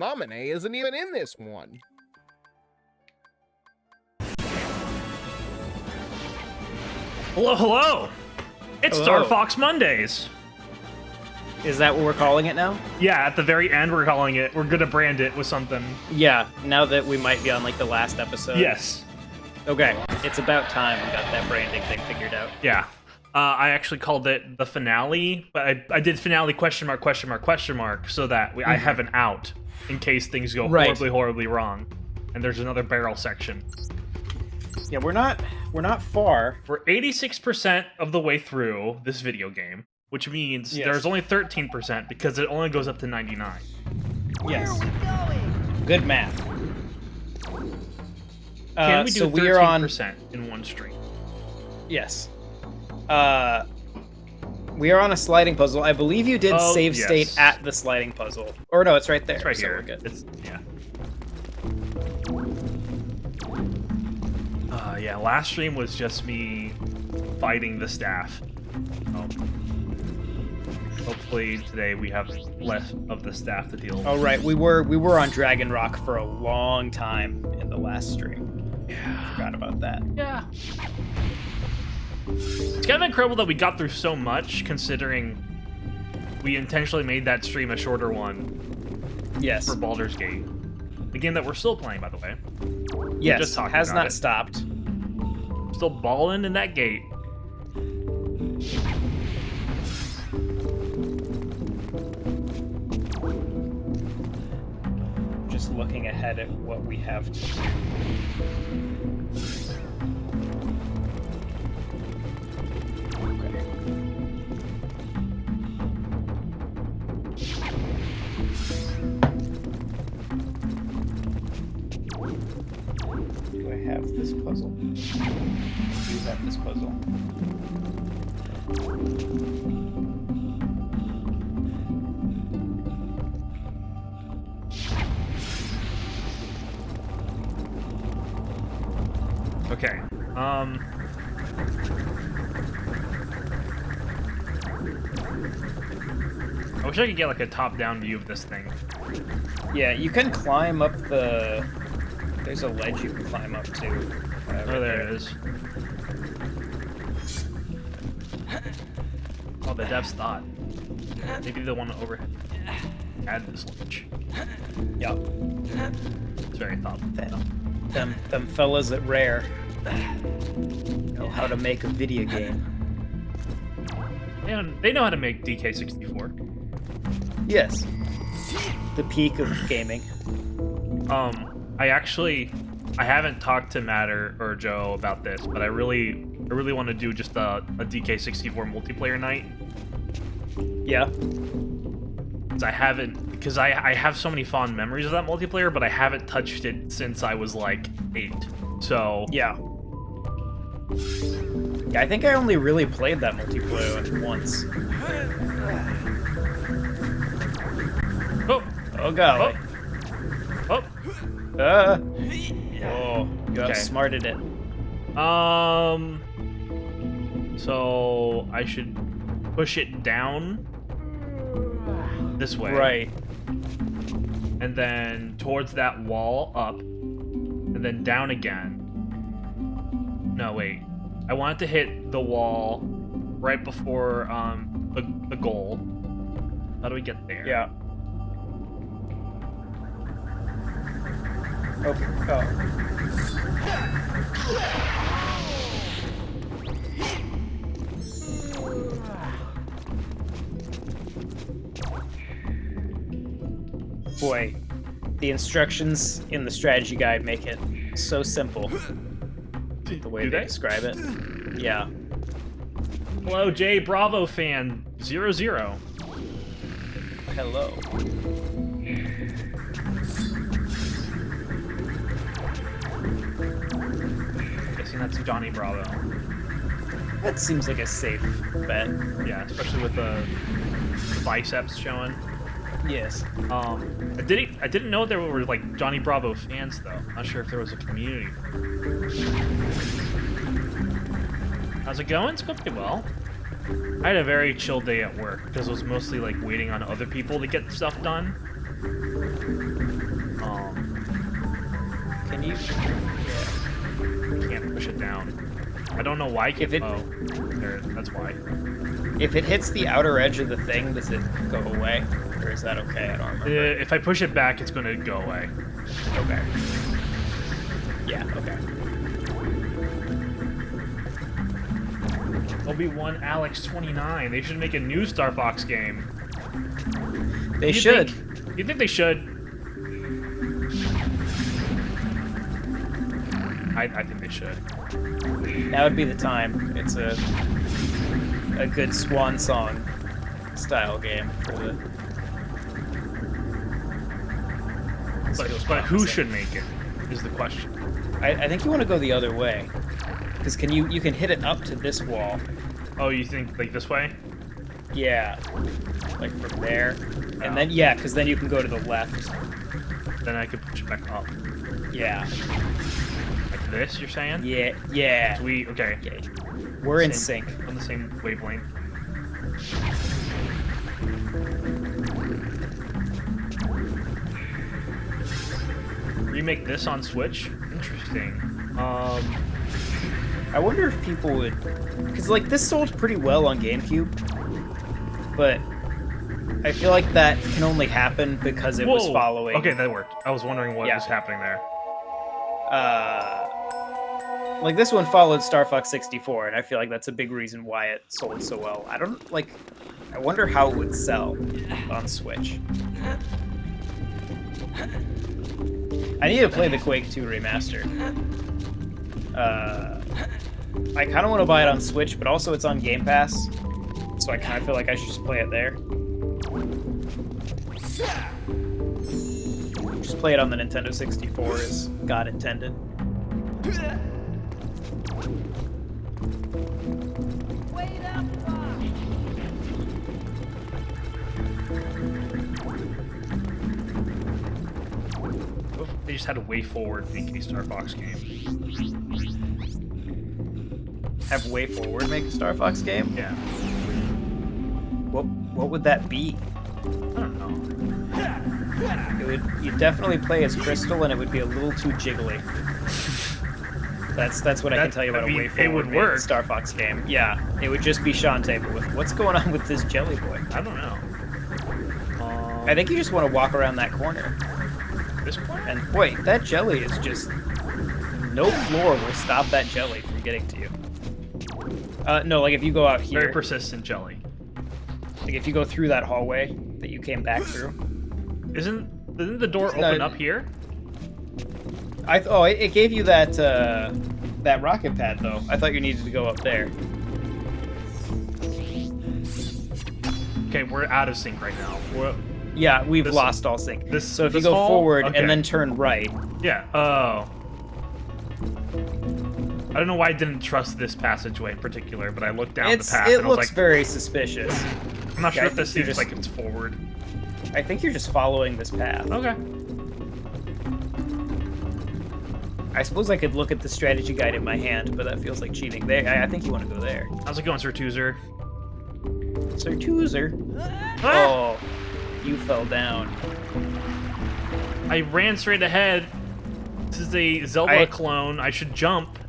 Naminé isn't even in this one. Hello, hello! It's Hello. Star Fox Mondays! Is that what we're calling it now? Yeah, at the very end we're calling it. We're gonna brand it with something. Yeah, now that we might be on, like, the last episode. Yes. Okay, it's about time we got that branding thing figured out. Yeah. I actually called it the finale, but I did finale question mark so that I have an out in case things go Right. horribly, horribly wrong. And there's another barrel section. Yeah, we're not far. We're 86% of the way through this video game, which means Yes. there's only 13% because it only goes up to 99. Yes. Good math. Can we do so 13% we are on. in one stream? Yes. We are on a sliding puzzle. I believe you did Oh, save yes. state at the sliding puzzle. Or no, it's right there. It's right so here. We're good. It's, yeah. Yeah, last stream was just me fighting the staff. Hopefully today we have less of the staff to deal with. Oh right, we were on Dragon Rock for a long time in the last stream. Yeah. Forgot about that. Yeah. It's kind of incredible that we got through so much, considering we intentionally made that stream a shorter one Yes. for Baldur's Gate. The game that we're still playing, by the way. Yes. just talking Has about not it. stopped. Still balling in that gate. Just looking ahead at what we have to do. Okay. Do I have this puzzle? I do have this puzzle. Okay. I wish I could get like a top-down view of this thing. Yeah, you can climb up the... There's a ledge you can climb up to. Oh, there it is. Oh, the devs thought. Maybe they want to overhead add this ledge. Yep. It's very thoughtful. Them fellas at Rare know how to make a video game. And they know how to make DK64. Yes. The peak of gaming. I haven't talked to Matt or Joe about this, but I really want to do just a DK64 multiplayer night. Yeah. Because I have so many fond memories of that multiplayer, but I haven't touched it since I was like 8. So Yeah. Yeah, I think I only really played that multiplayer once. Oh golly. Oh. Oh, you outsmarted it. So I should push it down this way. Right. And then towards that wall up. And then down again. No, wait. I want it to hit the wall right before the goal. How do we get there? Yeah. Okay. Oh. Boy, the instructions in the strategy guide make it so simple. The way Do they they? describe it. Yeah. Hello, Jay Bravo fan 00. Hello. Guessing that's Johnny Bravo. That seems like a safe bet. Yeah, especially with the biceps showing. Yes. I didn't know there were like Johnny Bravo fans though. Not sure if there was a community. How's it going? It's going pretty well. I had a very chill day at work because I was mostly like waiting on other people to get stuff done. you. Can't push it down. I don't know why. If it- Oh, there. That's why. If it hits the outer edge of the thing, does it go away? Or is that okay? I don't remember. If I push it back, it's gonna go away. Okay. Yeah, okay. Obi-Wan Alex 29. They should make a new Star Fox game. They should. You think they should? I think they should. That would be the time. It's a good swan song style game for the. This feels But who promising. should make it? Is the question. I think you want to go the other way, because you can hit it up to this wall. Oh, you think like this way? Yeah, like from there, Oh. and then yeah, because then you can go to the left. Then I could push it back up. Yeah, Like this, you're saying? yeah, yeah. We okay. Yeah. We're in Same- sync. On the same wavelength. Remake this on Switch? Interesting. I wonder if people would, because like this sold pretty well on GameCube, but I feel like that can only happen because it was Whoa! following. Okay, that worked. I was wondering what Yeah. was happening there. Like this one followed Star Fox 64, and I feel like that's a big reason why it sold so well. I don't like. I wonder how it would sell on Switch. I need to play the Quake 2 remaster. I kind of want to buy it on Switch, but also it's on Game Pass, so I kind of feel like I should just play it there. Just play it on the Nintendo 64 as God intended. Wait up, Bob. They just had a way forward make a Star Fox game. Have Way Forward make a Star Fox game? Yeah. What would that be? I don't know. You'd definitely play as Crystal, and it would be a little too jiggly. That's what I can tell you about I a mean, Way it Forward would made work. Star Fox game. Yeah, it would just be Shantae, but with what's going on with this Jelly Boy? I don't know. I think you just want to walk around that corner. This point? And boy, that jelly is just no floor will stop that jelly from getting to you. No, like if you go out here, Very persistent jelly. like if you go through that hallway that you came back through. Didn't the door No, open up here? It gave you that that rocket pad though. I thought you needed to go up there. Okay, we're out of sync right now. Yeah, we've This- lost all sync. this- So if you this go hall? forward Okay. and then turn right, Yeah. Oh. I don't know why I didn't trust this passageway in particular, but I looked down the path it and I was looks like, very suspicious. I'm not sure I if this think seems you're like it's forward. I think you're just following this path. Okay. I suppose I could look at the strategy guide in my hand, but that feels like cheating. I think you want to go there. How's it going, Sir Toozer? Sir Toozer. Ah! Oh, you fell down. I ran straight ahead. This is a Zelda clone. I should jump.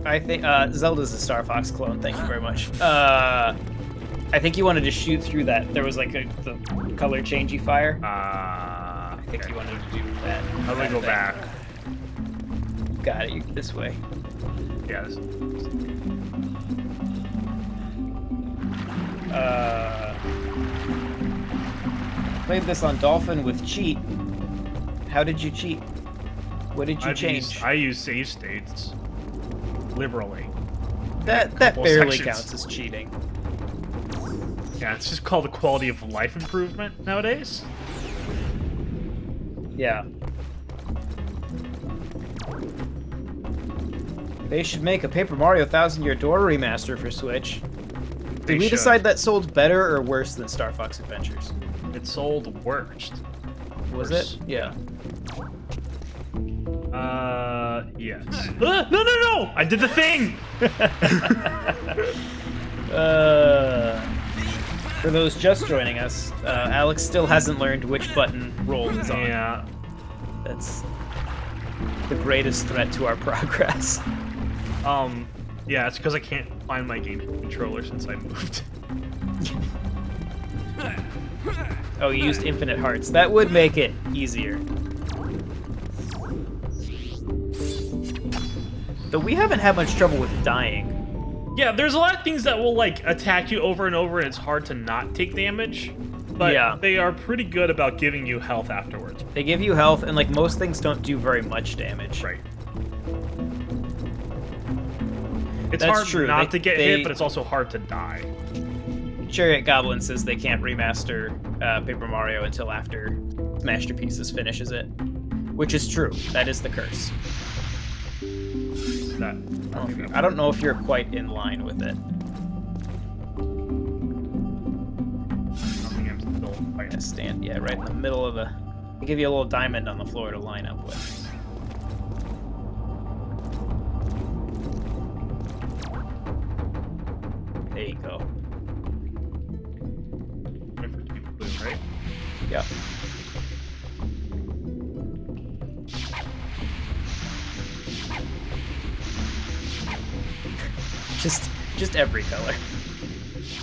I think Zelda's a Star Fox clone. Thank you very much. I think you wanted to shoot through that. There was like the color changey fire. I think you wanted to do that. How do I that go thing. back? Got it. This way. Yeah. This... Played this on Dolphin with cheat. How did you cheat? What did you change? I use save states liberally. that couple barely sections. counts as cheating. Yeah, it's just called a quality of life improvement nowadays. Yeah. They should make a Paper Mario Thousand Year Door remaster for Switch. They Did we should. decide that sold better or worse than Star Fox Adventures? It sold worst. Was Worse. it? Yeah. Yes. No! I did the thing! For those just joining us, Alex still hasn't learned which button roll is on. Yeah. That's the greatest threat to our progress. Yeah, it's because I can't find my game controller since I moved. Oh, you used infinite hearts. That would make it easier. Though we haven't had much trouble with dying. Yeah, there's a lot of things that will, like, attack you over and over, and it's hard to not take damage. But Yeah. they are pretty good about giving you health afterwards. They give you health, and like most things don't do very much damage. Right. It's That's hard true. not They- to get they- hit, but it's also hard to die. Chariot Goblin says they can't remaster Paper Mario until after Masterpieces finishes it. Which is true. That is the curse. That, I don't know if you're quite in line with it. I think I'm still fighting. Gonna stand, yeah, right in the middle of the... I'll give you a little diamond on the floor to line up with. There you go. Wait for it to be blue, right? Yep. Just every color.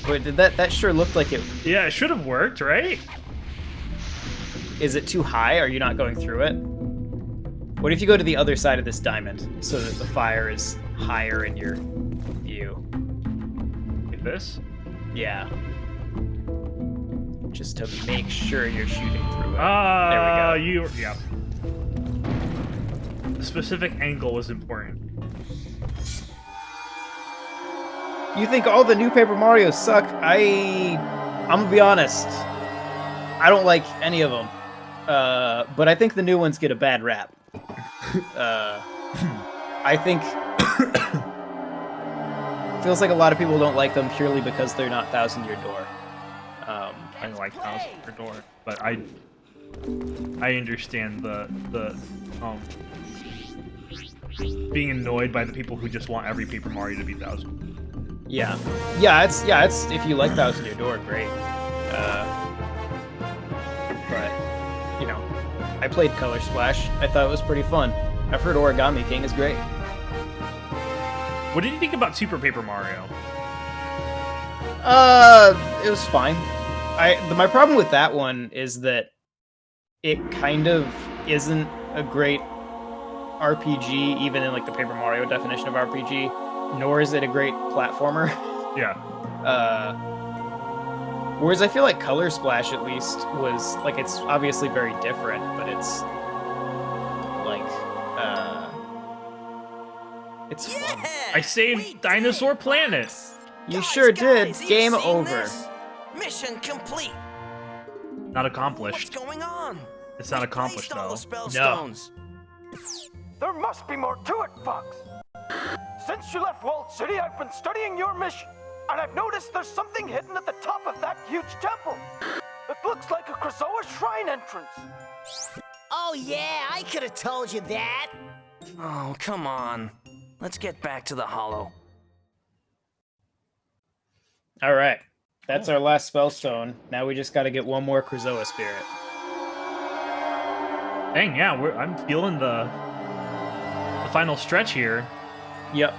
Wait, did that sure looked like it... Yeah, it should have worked, right? Is it too high? Are you not going through it? What if you go to the other side of this diamond so that the fire is higher in your view? Like this? Yeah. Just to make sure you're shooting through it. Ah, There we go. yeah. The specific angle was important. You think all the new Paper Marios suck? I'm gonna be honest. I don't like any of them. But I think the new ones get a bad rap. I think feels like a lot of people don't like them purely because they're not Thousand Year Door. I like Thousand Year Door, but I understand the being annoyed by the people who just want every Paper Mario to be 1000. Yeah, it's if you like Thousand Year Door, great. But you know, I played Color Splash. I thought it was pretty fun. I've heard Origami King is great. What did you think about Super Paper Mario? It was fine. My problem with that one is that it kind of isn't a great RPG, even in like the Paper Mario definition of RPG, nor is it a great platformer. Yeah. Whereas I feel like Color Splash at least was like, it's obviously very different, but it's like it's fun. I saved Dinosaur Planet. You sure did. Guys, Game you've seen over. this? Mission complete. Not What's accomplished. going on? It's not We accomplished placed all though. the spell No. stones. There must be more to it, Fox. Since you left Walled City, I've been studying your mission, and I've noticed there's something hidden at the top of that huge temple. It looks like a Krazoa shrine entrance. Oh yeah, I could have told you that. Oh, come on. Let's get back to the hollow. All right, that's our last spellstone. Now we just got to get one more Krazoa spirit. Dang, yeah, I'm feeling the final stretch here. Yep.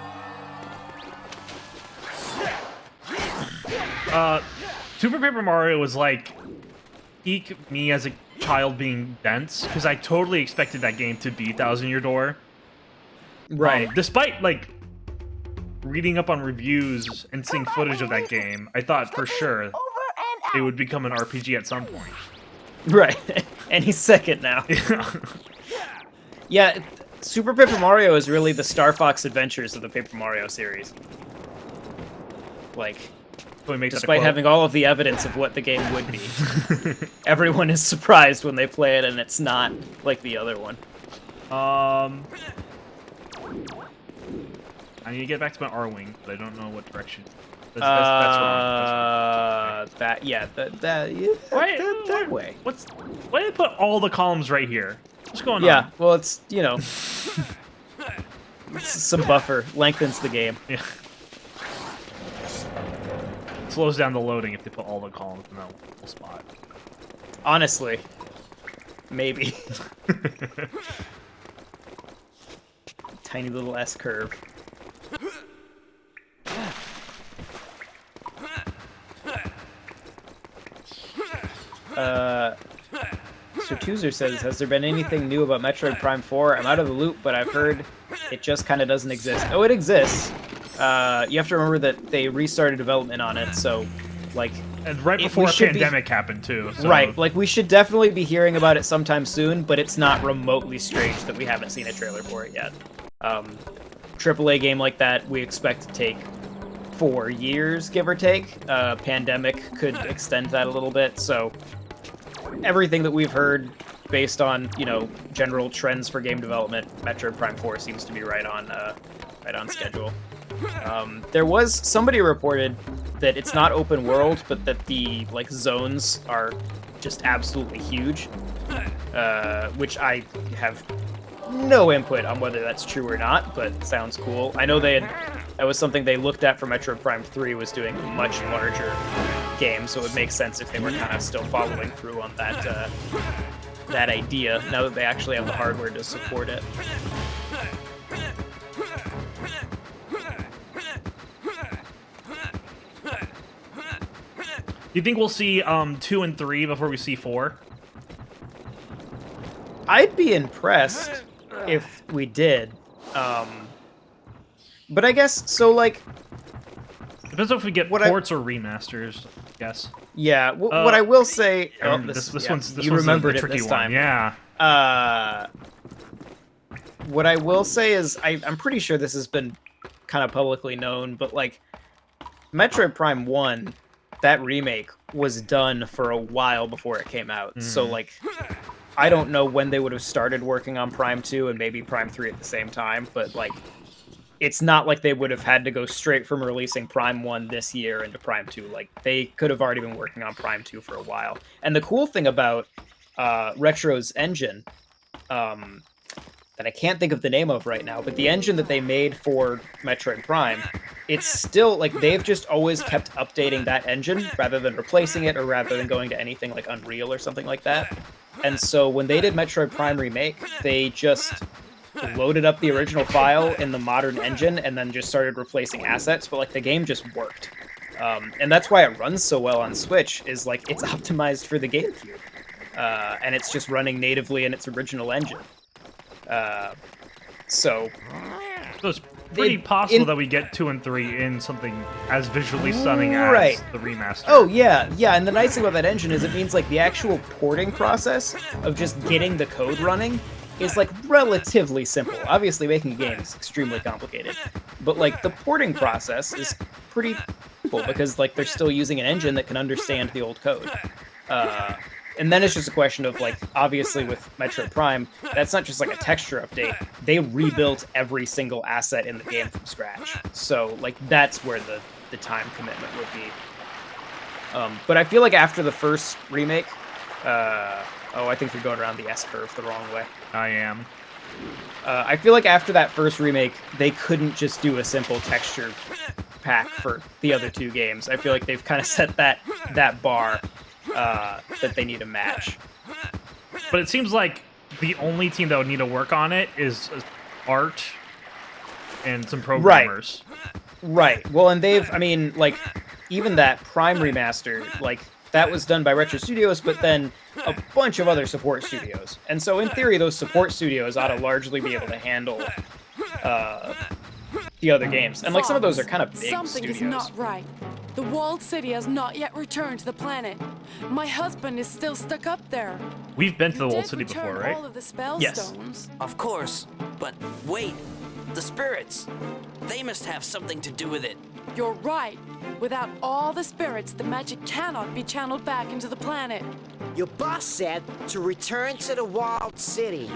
Super Paper Mario was like peak me as a child being dense, because I totally expected that game to be 1000 Year Door. Right. Despite like reading up on reviews and seeing footage of that game, I thought for sure Over and it would become an RPG at some point. Right. Any second now. Yeah, Super Paper Mario is really the Star Fox Adventures of the Paper Mario series. Like, So we make that a despite quote. having all of the evidence of what the game would be, everyone is surprised when they play it and it's not like the other one. I need to get back to my R-Wing, but I don't know what direction. That's wrong. That yeah, that Why- that way. Why did they put all the columns right here? What's going Yeah, on? well, it's, you know, it's some buffer lengthens the game. Yeah. Slows down the loading if they put all the columns in that one spot. Honestly, maybe. tiny little S curve. So Tuzer says, has there been anything new about Metroid Prime 4? I'm out of the loop, but I've heard it just kind of doesn't exist. Oh, it exists. You have to remember that they restarted development on it, so, like... And right before a pandemic happened, too. So. Right, like, we should definitely be hearing about it sometime soon, but it's not remotely strange that we haven't seen a trailer for it yet. AAA game like that, we expect to take 4 years, give or take. Pandemic could extend that a little bit, so... Everything that we've heard based on, you know, general trends for game development, Metroid Prime 4 seems to be right on schedule. There was somebody reported that it's not open world, but that the like zones are just absolutely huge, which I have no input on whether that's true or not, but sounds cool. I know that was something they looked at for Metroid Prime 3, was doing a much larger game, so it would make sense if they were kind of still following through on that that idea, now that they actually have the hardware to support it. You think we'll see 2 and 3 before we see 4? I'd be impressed if we did. But I guess, so, like... Depends on if we get ports or remasters, I guess. Yeah, what I will say... Oh, this yeah, one's you remembered a it tricky this time. one, yeah. What I will say is, I'm pretty sure this has been kind of publicly known, but, like, Metroid Prime 1, that remake, was done for a while before it came out. So, like, I don't know when they would have started working on Prime 2 and maybe Prime 3 at the same time, but, like... It's not like they would have had to go straight from releasing Prime 1 this year into Prime 2. Like, they could have already been working on Prime 2 for a while. And the cool thing about Retro's engine, that I can't think of the name of right now, but the engine that they made for Metroid Prime, it's still, like, they've just always kept updating that engine rather than replacing it or rather than going to anything like Unreal or something like that. And so when they did Metroid Prime Remake, they just... loaded up the original file in the modern engine and then just started replacing assets, but like the game just worked. And that's why it runs so well on Switch, is like it's optimized for the GameCube. And it's just running natively in its original engine. So it's pretty possible that we get 2 and 3 in something as visually stunning as the remaster. Oh, yeah, and the nice thing about that engine is it means like the actual porting process of just getting the code running is like relatively simple. Obviously making a game is extremely complicated, but like the porting process is pretty simple because like they're still using an engine that can understand the old code. And then it's just a question of like, obviously with Metroid Prime, that's not just like a texture update. They rebuilt every single asset in the game from scratch. So like that's where the time commitment would be. But I feel like after the first remake, I think you're going around the S-curve the wrong way. I am. I feel like after that first remake, they couldn't just do a simple texture pack for the other 2 games. I feel like they've kind of set that bar that they need to match. But it seems like the only team that would need to work on it is art and some programmers. Right. Well, and I mean, like, even that Prime remaster, like, that was done by Retro Studios, but then a bunch of other support studios. And so in theory, those support studios ought to largely be able to handle the other games. And like some of those are kind of big Something studios. is not right. The walled city has not yet returned to the planet. My husband is still stuck up there. We've been to the You walled did city before, return right? all of the spell Yes. stones. Of course, but wait, the spirits. They must have something to do with it. You're right. Without all the spirits, the magic cannot be channeled back into the planet. Your boss said to return to the walled city.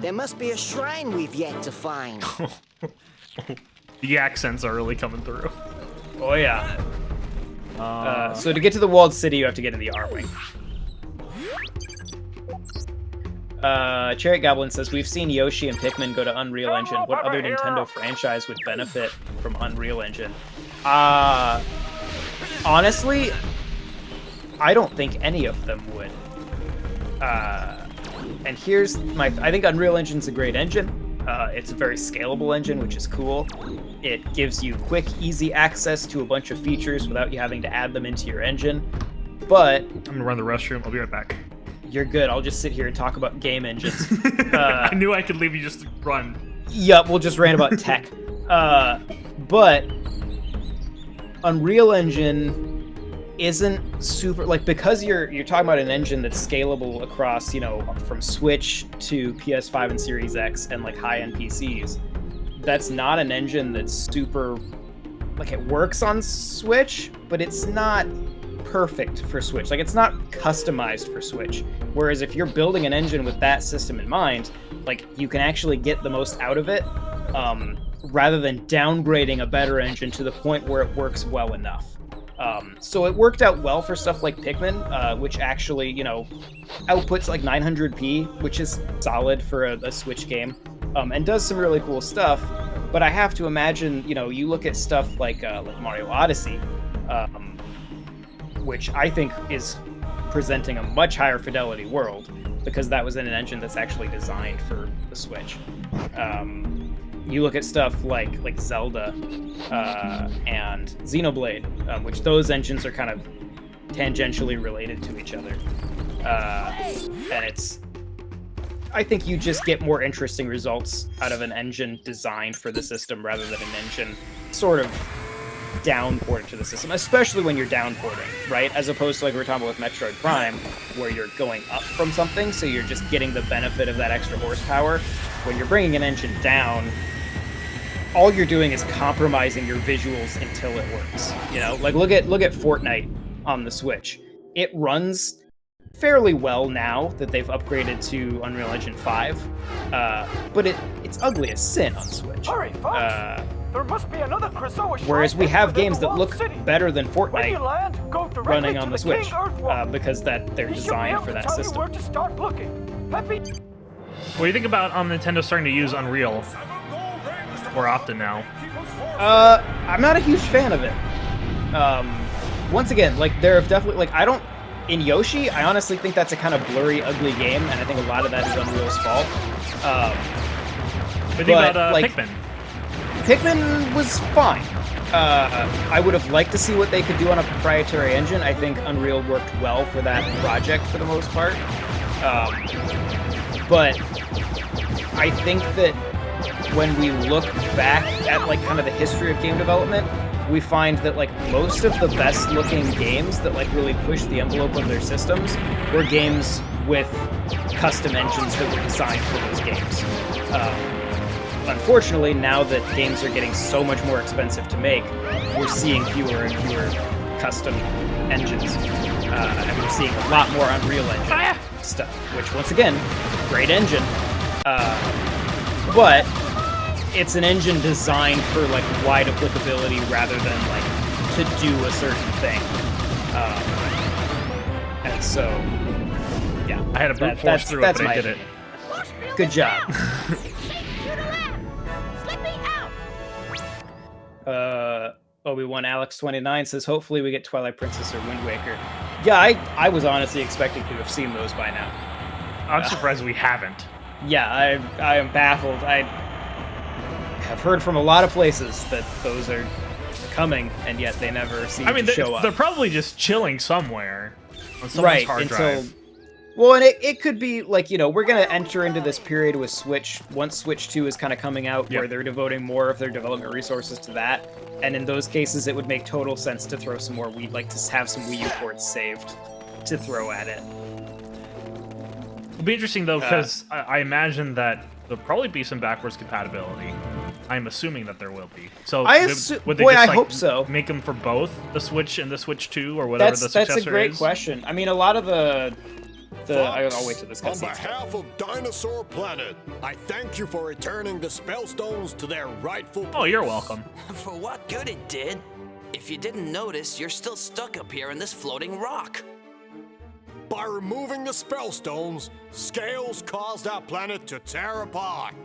There must be a shrine we've yet to find. The accents are really coming through. Oh, yeah. So to get to the walled city, you have to get in the R-Wing. Chariot Goblin says, we've seen Yoshi and Pikmin go to Unreal Engine. What other Nintendo franchise would benefit from Unreal Engine? Honestly, I don't think any of them would. And here's I think Unreal Engine's a great engine. It's a very scalable engine, which is cool. It gives you quick, easy access to a bunch of features without you having to add them into your engine. But I'm gonna run the restroom. I'll be right back. you're good. I'll just sit here and talk about game engines. I knew I could leave you just to run. Yep, we'll just rant about tech. But Unreal Engine isn't super, like, because you're talking about an engine that's scalable across, you know, from Switch to PS5 and Series X and like high-end PCs. That's not an engine that's super, like, it works on Switch, but it's not perfect for Switch. Like, it's not customized for Switch. Whereas if you're building an engine with that system in mind, like, you can actually get the most out of it, rather than downgrading a better engine to the point where it works well enough. So it worked out well for stuff like Pikmin, which actually, you know, outputs like 900p, which is solid for a Switch game, and does some really cool stuff. But I have to imagine, you know, you look at stuff like Mario Odyssey, which I think is presenting a much higher fidelity world, because that was in an engine that's actually designed for the Switch. You look at stuff like Zelda and Xenoblade, which those engines are kind of tangentially related to each other. And I think you just get more interesting results out of an engine designed for the system rather than an engine sort of downported to the system, especially when you're downporting, right? As opposed to, like we were talking about with Metroid Prime, where you're going up from something, so you're just getting the benefit of that extra horsepower. When you're bringing an engine down, all you're doing is compromising your visuals until it works. You know, like look at Fortnite on the Switch. It runs fairly well now that they've upgraded to Unreal Engine 5, but it's ugly as sin on Switch. Hurry, Fox! There must be another Krazoa shrine Whereas we have within games the that walled look city. better than When you Fortnite land, go directly running on to the Switch, King Earthwalker. because they're He should be designed able for to that tell you system. where to start looking. Happy. What do you think about Nintendo starting to use Unreal more often now? I'm not a huge fan of it. Once again, like, there have definitely, like, in Yoshi, I honestly think that's a kind of blurry, ugly game, and I think a lot of that is Unreal's fault. What do you think about like, Pikmin? Pikmin was fine. I would have liked to see what they could do on a proprietary engine. I think Unreal worked well for that project for the most part. But I think that when we look back at, like, kind of the history of game development, we find that, like, most of the best looking games that, like, really pushed the envelope of their systems were games with custom engines that were designed for those games. Unfortunately, now that games are getting so much more expensive to make, we're seeing fewer and fewer custom engines. And we're seeing a lot more Unreal Engine stuff, which, once again, great engine. But it's an engine designed for, like, wide applicability rather than, like, to do a certain thing. And so, yeah. I had a brute force through it, but I did it. Good job. Obi-Wan Alex29 says, hopefully we get Twilight Princess or Wind Waker. Yeah, I was honestly expecting to have seen those by now. I'm surprised we haven't. Yeah, I am baffled. I have heard from a lot of places that those are coming, and yet they never seem to show up. They're probably just chilling somewhere on someone's hard drive. Well, and it could be, like, you know, we're going to enter into this period with Switch, once Switch 2 is kind of coming out, where they're devoting more of their development resources to that. And in those cases, it would make total sense to throw some more Wii, like, to have some Wii U ports saved to throw at it. It'll be interesting, though, because I imagine that there'll probably be some backwards compatibility. I'm assuming that there will be. So would they just, like, hope so. Make them for both the Switch and the Switch 2, or whatever the successor is? That's a great question. I mean, a lot of I'll wait till this On behalf of Dinosaur Planet, I thank you for returning the Spellstones to their rightful place. Oh, you're welcome. For what good it did? If you didn't notice, you're still stuck up here in this floating rock. By removing the Spellstones, Scales caused our planet to tear apart.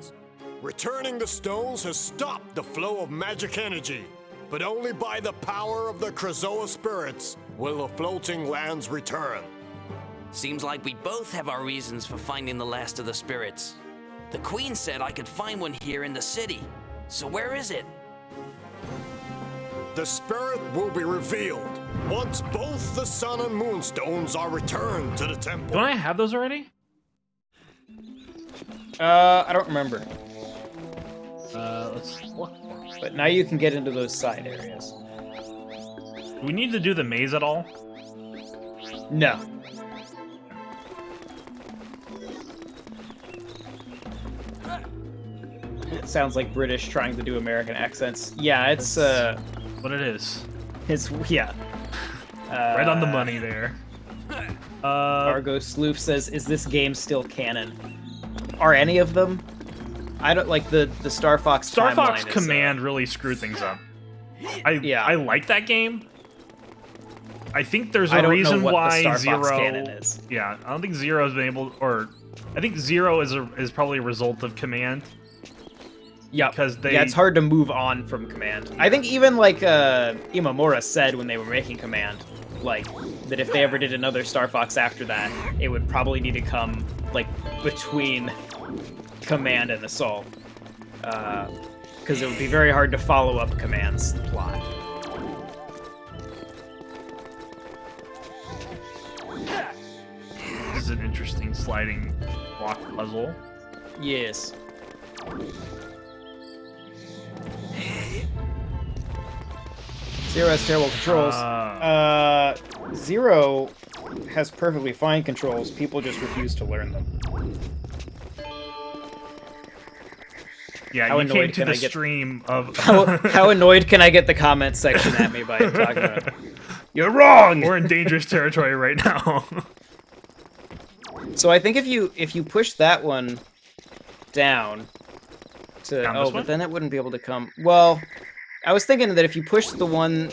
Returning the stones has stopped the flow of magic energy, but only by the power of the Krazoa spirits will the floating lands return. Seems like we both have our reasons for finding the last of the spirits. The Queen said I could find one here in the city. So where is it? The spirit will be revealed once both the sun and moonstones are returned to the temple. Don't I have those already? I don't remember. Let's look. But now you can get into those side areas. Do we need to do the maze at all? No. It sounds like British trying to do American accents. Yeah, it's What it is. it's yeah. Right on the money there. Argo Sloof says, "Is this game still canon? Are any of them? I don't like the Star Fox. Star Fox timeline is, Command really screwed things up. Yeah. I like that game. I think there's I a don't know reason what the why Star Zero. Fox canon is. Yeah, I don't think Zero has been able, or I think Zero is probably a result of Command. Yeah, because yeah, it's hard to move on from Command. I think even like Imamura said when they were making Command, like that if they ever did another Star Fox after that, it would probably need to come like between Command and Assault, because it would be very hard to follow up Command's plot. This is an interesting sliding block puzzle. Yes. Zero has terrible controls. Zero has perfectly fine controls. People just refuse to learn them. Yeah, How you came annoyed to can the I get- stream of... How annoyed can I get the comment section at me by talking about it? You're wrong! We're in dangerous territory right now. So I think if you push that one down to Down this one? but then it wouldn't be able to come. Well, I was thinking that if you push the one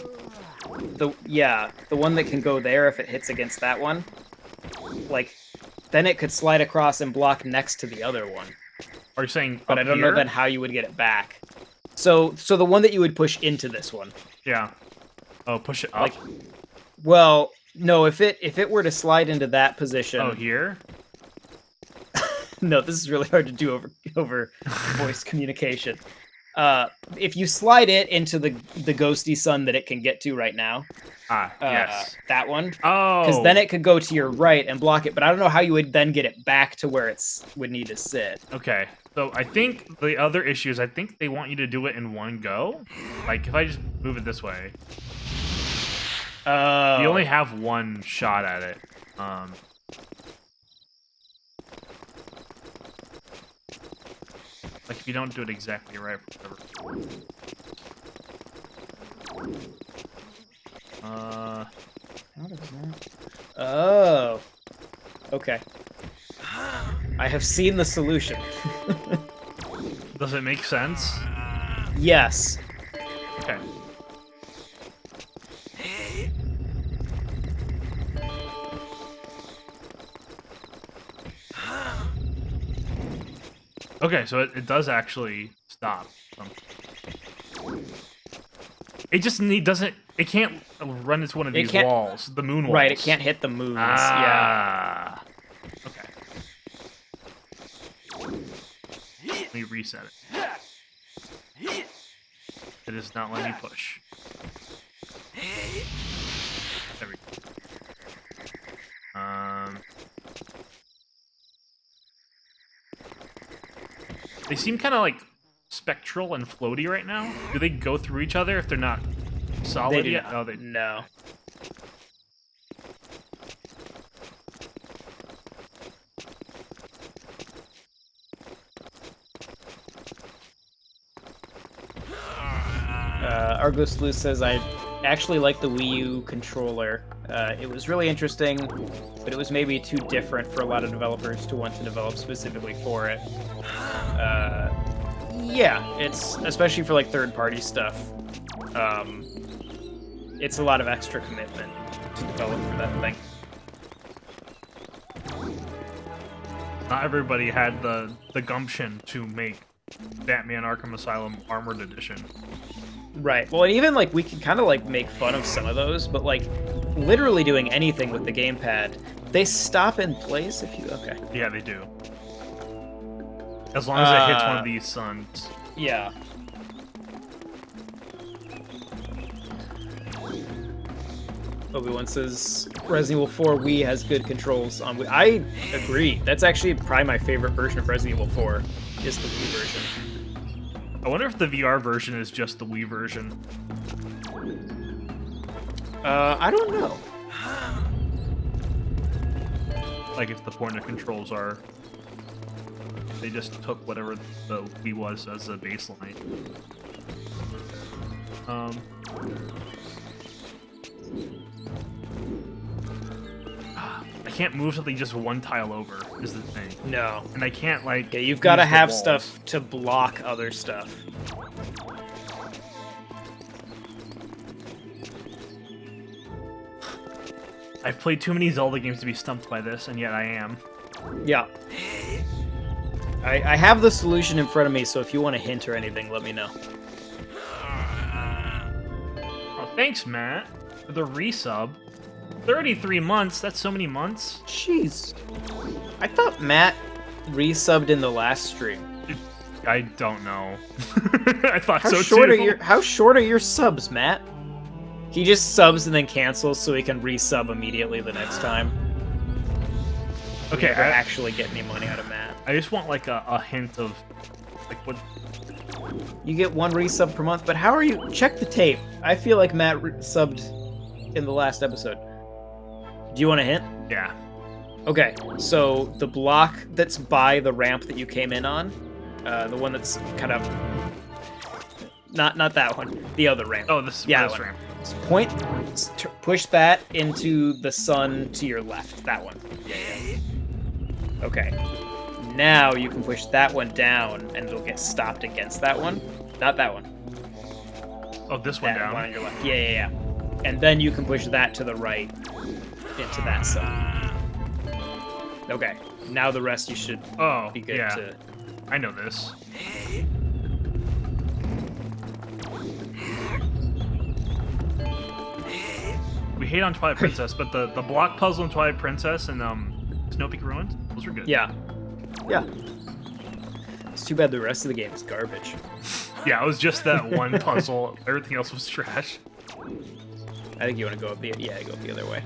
that can go there if it hits against that one, like then it could slide across and block next to the other one. Are you saying But up I don't here? know then how you would get it back. So the one that you would push into this one. Yeah. Oh, push it up? Like, well, no, if it were to slide into that position. Oh, here? No, this is really hard to do over voice communication. If you slide it into the ghosty sun that it can get to right now. Yes. That one. Oh. Because then it could go to your right and block it, but I don't know how you would then get it back to where it's would need to sit. Okay. So I think the other issue is I think they want you to do it in one go. Like if I just move it this way. You only have one shot at it. Like if you don't do it exactly right, whatever. Oh. Okay. I have seen the solution. Does it make sense? Yes. Okay. Okay, so it does actually stop. It just doesn't. It can't run into one of these walls, the moon walls. Right, it can't hit the moons. Yeah. Okay. Let me reset it. It is not letting me push. There we go. They seem kind of like spectral and floaty right now. Do they go through each other if they're not solid They do yet? not. Oh, they No. Argos Sleuth says, I actually like the Wii U controller. It was really interesting, but it was maybe too different for a lot of developers to want to develop specifically for it. Yeah, it's especially for like third-party stuff. It's a lot of extra commitment to develop for that thing. not everybody had the gumption to make Batman Arkham Asylum Armored Edition. Right. Well, and even like we can kind of like make fun of some of those, but like literally doing anything with the gamepad, they stop in place if you. Okay. Yeah, they do. As long as it hits one of these suns. Yeah. Obi-Wan says Resident Evil 4 Wii has good controls on Wii. I agree. That's actually probably my favorite version of Resident Evil 4 is the Wii version. I wonder if the VR version is just the Wii version. I don't know. Like if the point of controls are... They just took whatever the Wii was as a baseline. I can't move something just one tile over, is the thing. No. And I can't, like... Yeah, you've got to use the have walls. stuff to block other stuff. I've played too many Zelda games to be stumped by this, and yet I am. Yeah. I have the solution in front of me, so if you want a hint or anything, let me know. Oh, thanks, Matt, for the resub. 33 months? That's so many months? Jeez. I thought Matt resubbed in the last stream. I don't know. I thought How so short too. how short are your subs, Matt? He just subs and then cancels so he can resub immediately the next time. Okay, Never actually get any money out of Matt. I just want like a hint of like what. You get one resub per month, but how are you? Check the tape. I feel like Matt subbed in the last episode. Do you want a hint? Yeah. Okay, so the block that's by the ramp that you came in on, the one that's kind of not that one, the other ramp. Oh, this that this one. ramp. Push that into the sun to your left. That one. Yeah. Okay. Now you can push that one down, and it'll get stopped against that one. Not that one. Oh, this one That down. one on your left. Yeah. And then you can push that to the right into that sun. Okay. Now the rest you should Oh, be good yeah. to. I know this. We hate on Twilight Princess, but the block puzzle in Twilight Princess and Snow Peak Ruins, those were good. Yeah. It's too bad the rest of the game is garbage. Yeah, it was just that one puzzle. Everything else was trash. I think you want to go up the go the other way.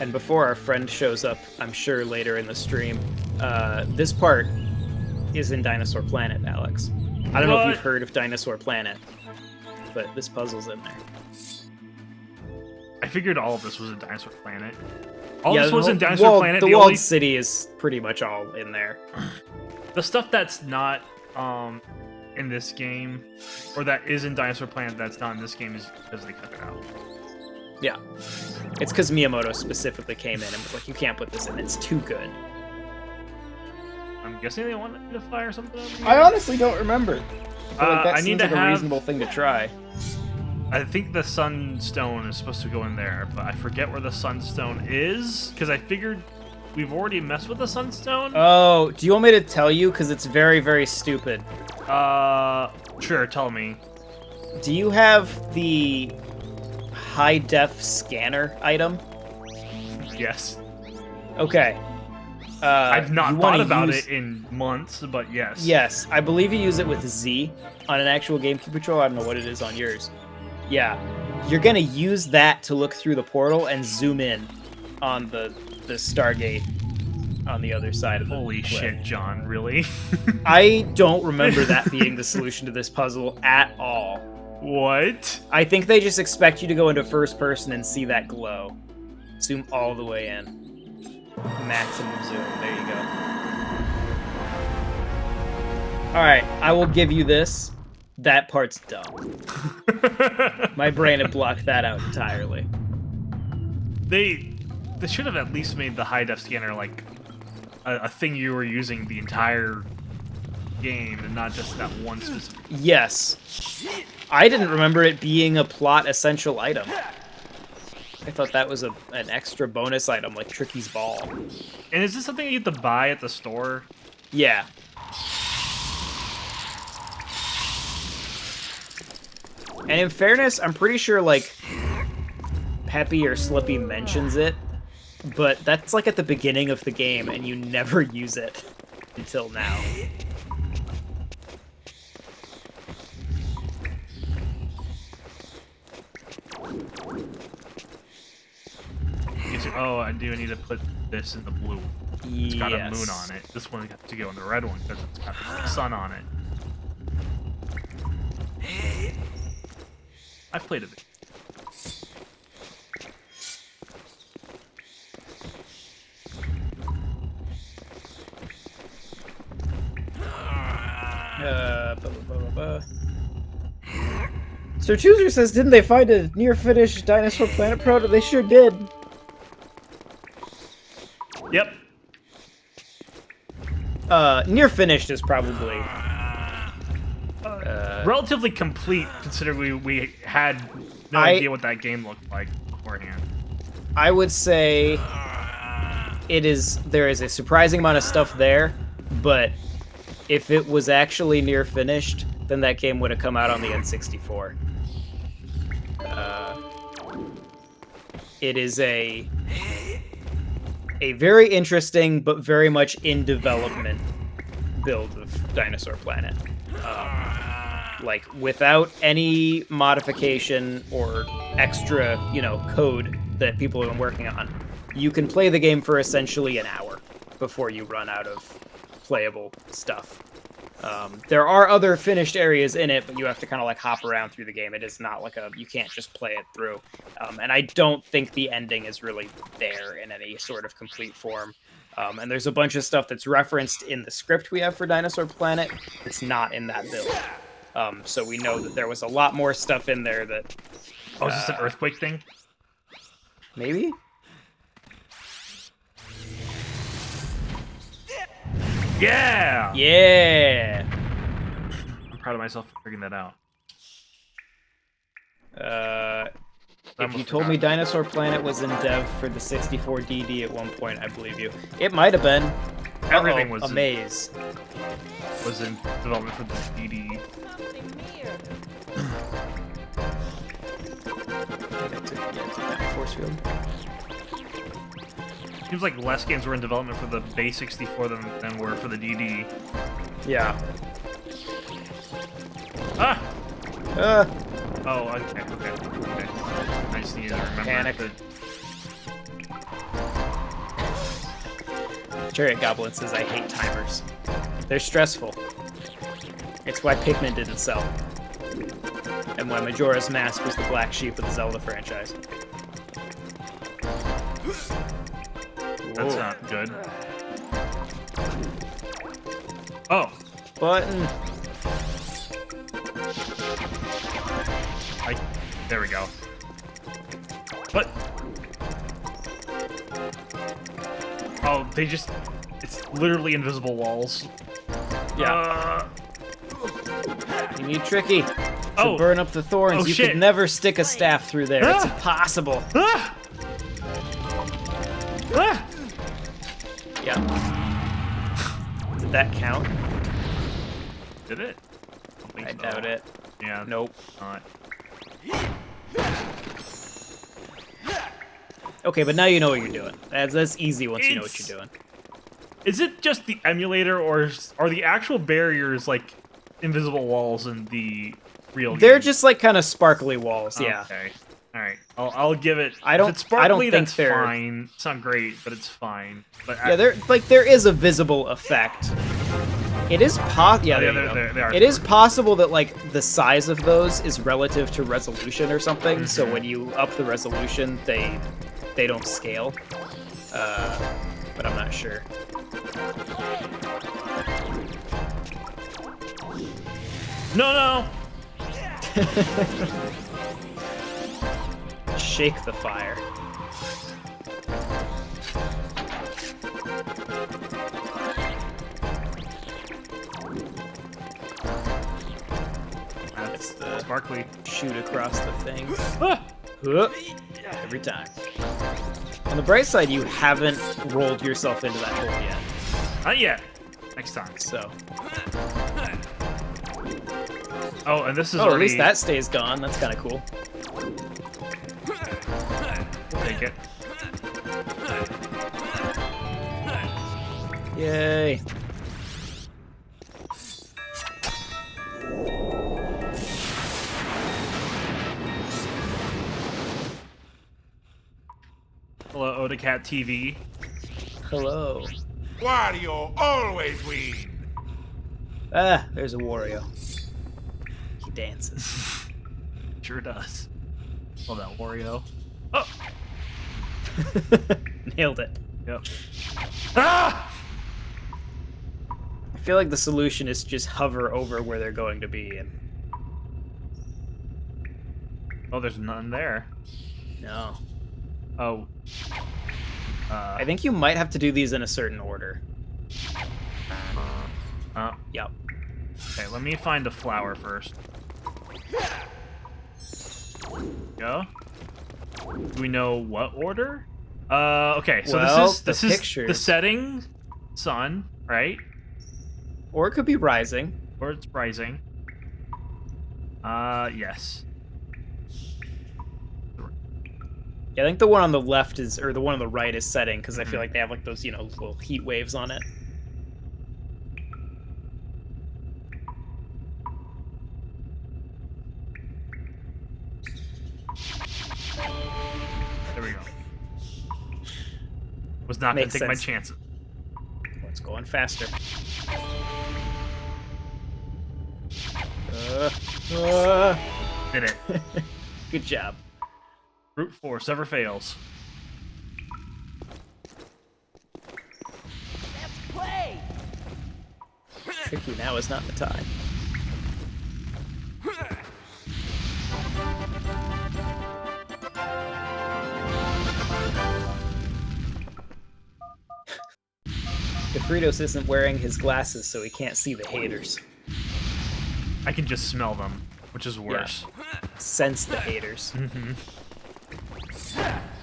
And before our friend shows up, I'm sure later in the stream, this part is in Dinosaur Planet, Alex. I don't know if What? you've heard of Dinosaur Planet, but this puzzle's in there. I figured all of this was in Dinosaur Planet. All Yeah, this was the in Dinosaur walled- Planet. The The walled only city is pretty much all in there. the stuff that's not in this game, or that is in Dinosaur Planet that's not in this game, is because they cut it out. Yeah. It's because Miyamoto specifically came in and was like, you can't put this in, it's too good. I'm guessing they wanted to fire something. Over here? I honestly don't remember. But like, that I need seems to like a have- reasonable thing to try. I think the Sunstone is supposed to go in there, but I forget where the Sunstone is, because I figured we've already messed with the Sunstone. Oh, do you want me to tell you? Because it's very, very stupid. Sure, tell me. Do you have the high-def scanner item? Yes. Okay. I've not you wanna thought about use- it in months, but yes. Yes, I believe you use it with Z on an actual GameCube controller. I don't know what it is on yours. Yeah, you're gonna use that to look through the portal and zoom in on the Stargate on the other side of the Holy cliff. shit, John, really? I don't remember that being the solution to this puzzle at all. What? I think they just expect you to go into first person and see that glow. Zoom all the way in. Maximum zoom. There you go. Alright, I will give you this. That part's dumb. My brain had blocked that out entirely. They should have at least made the high def scanner like a thing you were using the entire game and not just that one specific. Yes. I didn't remember it being a plot essential item. I thought that was an extra bonus item like Tricky's Ball. And is this something you have to buy at the store? Yeah. And in fairness, I'm pretty sure, like, Peppy or Slippy mentions it, but that's like at the beginning of the game, and you never use it until now. Oh, I do need to put this in the blue. It's got a moon on it. This one has to go in the red one because it's got the sun on it. I've played a bit. Sir Chooser says, didn't they find a near-finished Dinosaur Planet proto? They sure did. Yep. Near-finished is probably... relatively complete, considering we had no idea what that game looked like beforehand. I would say there is a surprising amount of stuff there, but if it was actually near-finished, then that game would have come out on the N64. It is a very interesting, but very much in development build of Dinosaur Planet. Like, without any modification or extra, code that people have been working on, you can play the game for essentially an hour before you run out of playable stuff. There are other finished areas in it, but you have to kind of like hop around through the game. It is not like you can't just play it through. And I don't think the ending is really there in any sort of complete form. And there's a bunch of stuff that's referenced in the script we have for Dinosaur Planet. It's not in that build. So we know that there was a lot more stuff in there that... Oh, is this an earthquake thing? Maybe? Yeah! Yeah! I'm proud of myself for figuring that out. If you told me Dinosaur Planet was in dev for the 64 DD at one point, I believe you. It might have been. Everything was a maze. Was in development for the DD. Force field. Seems like less games were in development for the base 64 than were for the DD. Yeah. Ah! Oh, okay. I just need to remember Panic. Chariot Goblin says, I hate timers. They're stressful. It's why Pikmin didn't sell. And why Majora's Mask was the black sheep of the Zelda franchise. That's not good. Oh! Button! There we go. What? Oh, it's literally invisible walls. Yeah. You need Tricky to burn up the thorns. You could never stick a staff through there. It's impossible. Yeah. Did that count? Did it? I doubt it. Yeah. Nope. Not. Okay, but now you know what you're doing. That's easy once you know what you're doing. Is it just the emulator, or are the actual barriers like invisible walls in the real game? They're just like kind of sparkly walls, yeah. Okay. All right. I'll give it. I don't. If it's sparkly, think that's they're fine. It's not great, but it's fine. But yeah, there is a visible effect. It is It is possible that like the size of those is relative to resolution or something. Mm-hmm. So when you up the resolution, they don't scale. But I'm not sure. No. Shake the fire. That's the sparkly shoot across the thing. Ah! Every time. On the bright side, you haven't rolled yourself into that hole yet. Not yet. Next time. So. Oh, and this is at least that stays gone. That's kind of cool. take it. Yay. Hello, Odacat TV. Hello. Why do you always win? Ah, there's a Wario. He dances. Sure does. Love that Wario. Oh! Nailed it. Yep. Ah! I feel like the solution is just hover over where they're going to be. And... Oh, there's none there. No. Oh. I think you might have to do these in a certain order. Yep. Okay, let me find a flower first. Go. Do we know what order? Okay, so Well, this is the setting sun, right? Or it could be rising. Or it's rising. Yes. Yeah, I think the one on the left is, or the one on the right is setting, because I feel like they have like those, you know, little heat waves on it. There we go. Was not going Makes to take my sense. chances. Oh, it's going faster. Did it. Good job. Brute force never fails. Let's play! Tricky, now is not the time. DeFritos isn't wearing his glasses, so he can't see the haters. I can just smell them, which is worse. Sense the haters. Mm-hmm.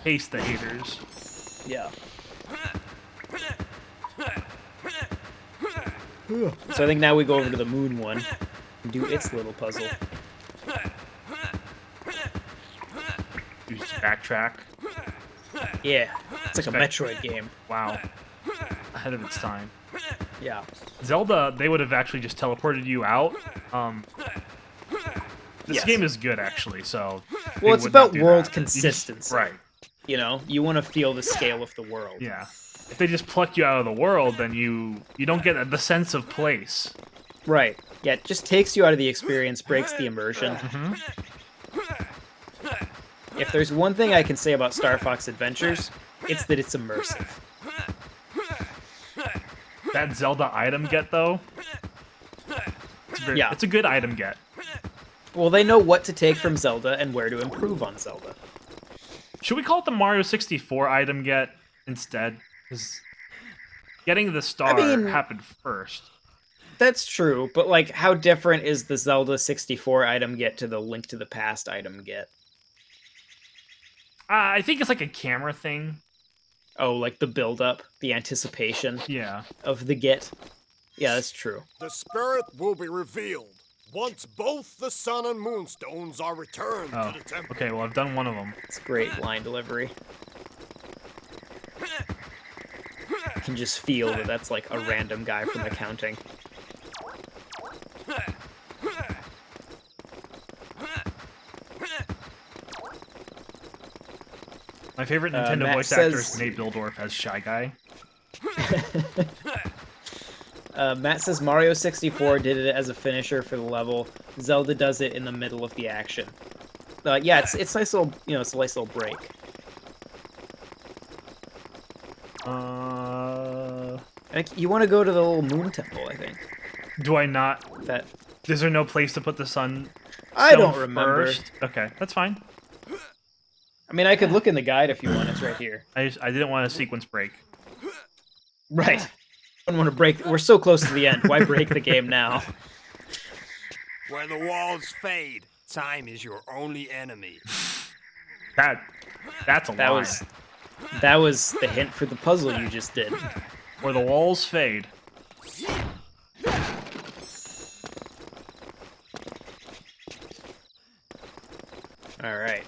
Taste the haters. Yeah. So I think now we go over to the moon one and do its little puzzle. You just backtrack. Yeah, it's like a Metroid game. Wow. Ahead of its time. Yeah. Zelda, they would have actually just teleported you out. This Yes. game is good, actually, so... Well, it's about world consistency. Right. You know, you want to feel the scale of the world. Yeah. If they just pluck you out of the world, then you don't get the sense of place. Right. Yeah, it just takes you out of the experience, breaks the immersion. Mm-hmm. If there's one thing I can say about Star Fox Adventures, it's that it's immersive. That Zelda item get, though, it's a good item get. Well, they know what to take from Zelda and where to improve on Zelda. Should we call it the Mario 64 item get instead? Because getting the star happened first. That's true, but like, how different is the Zelda 64 item get to the Link to the Past item get? I think it's like a camera thing. Oh, like the build-up, the anticipation of the get. Yeah, that's true. The spirit will be revealed once both the sun and moonstones are returned to the temple. Okay, well, I've done one of them. It's great line delivery. You can just feel that that's like a random guy from accounting. My favorite Nintendo Matt voice actor says- is Nate Bildorf as Shy Guy. Matt says Mario 64 did it as a finisher for the level. Zelda does it in the middle of the action. Yeah, it's nice little, you know, it's a nice little break. Like, you want to go to the little moon temple, I think. Do I not? That. Is there no place to put the sun? I don't stone remember. First? Okay, that's fine. I mean, I could look in the guide if you want. It's right here. I didn't want a sequence break. Right. I don't want to break. We're so close to the end. Why break the game now? Where the walls fade, time is your only enemy. That's a lie. That was the hint for the puzzle you just did. Where the walls fade. All right.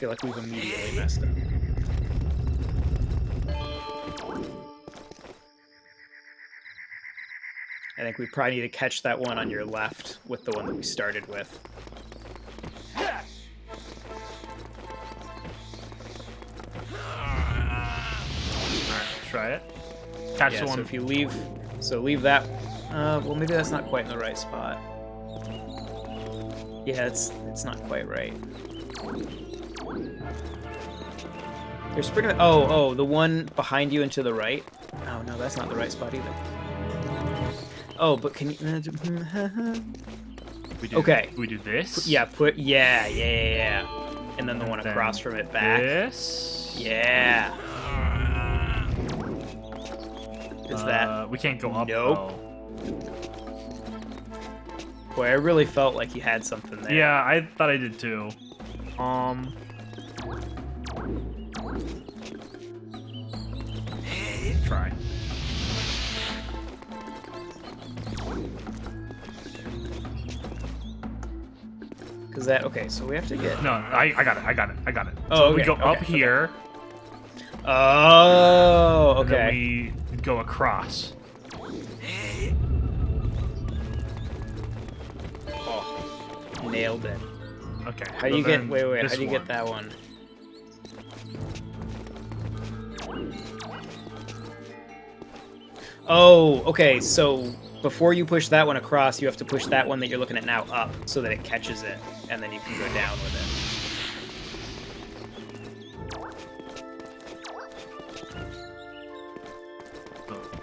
feel like we've immediately messed up. I think we probably need to catch that one on your left with the one that we started with. Alright, try it. Catch the one. So if you leave, leave that. Well, maybe that's not quite in the right spot. Yeah, it's not quite right. There's pretty much. Oh, the one behind you and to the right. Oh no, that's not the right spot either. Oh, but can you? Okay. We do this. Yeah. Yeah. And then the one across from it back. This. Yeah. Is that? We can't go up. Nope. Though. Boy, I really felt like you had something there. Yeah, I thought I did too. Try. Cause that okay, so we have to get. No, I got it. Oh, So okay, we go up okay. here. Oh, And then okay. we go across. Oh, nailed it. Okay. How do so you get? then Wait. How this do you one. get that one? Oh, okay. So before you push that one across, you have to push that one that you're looking at now up so that it catches it, and then you can go down with it.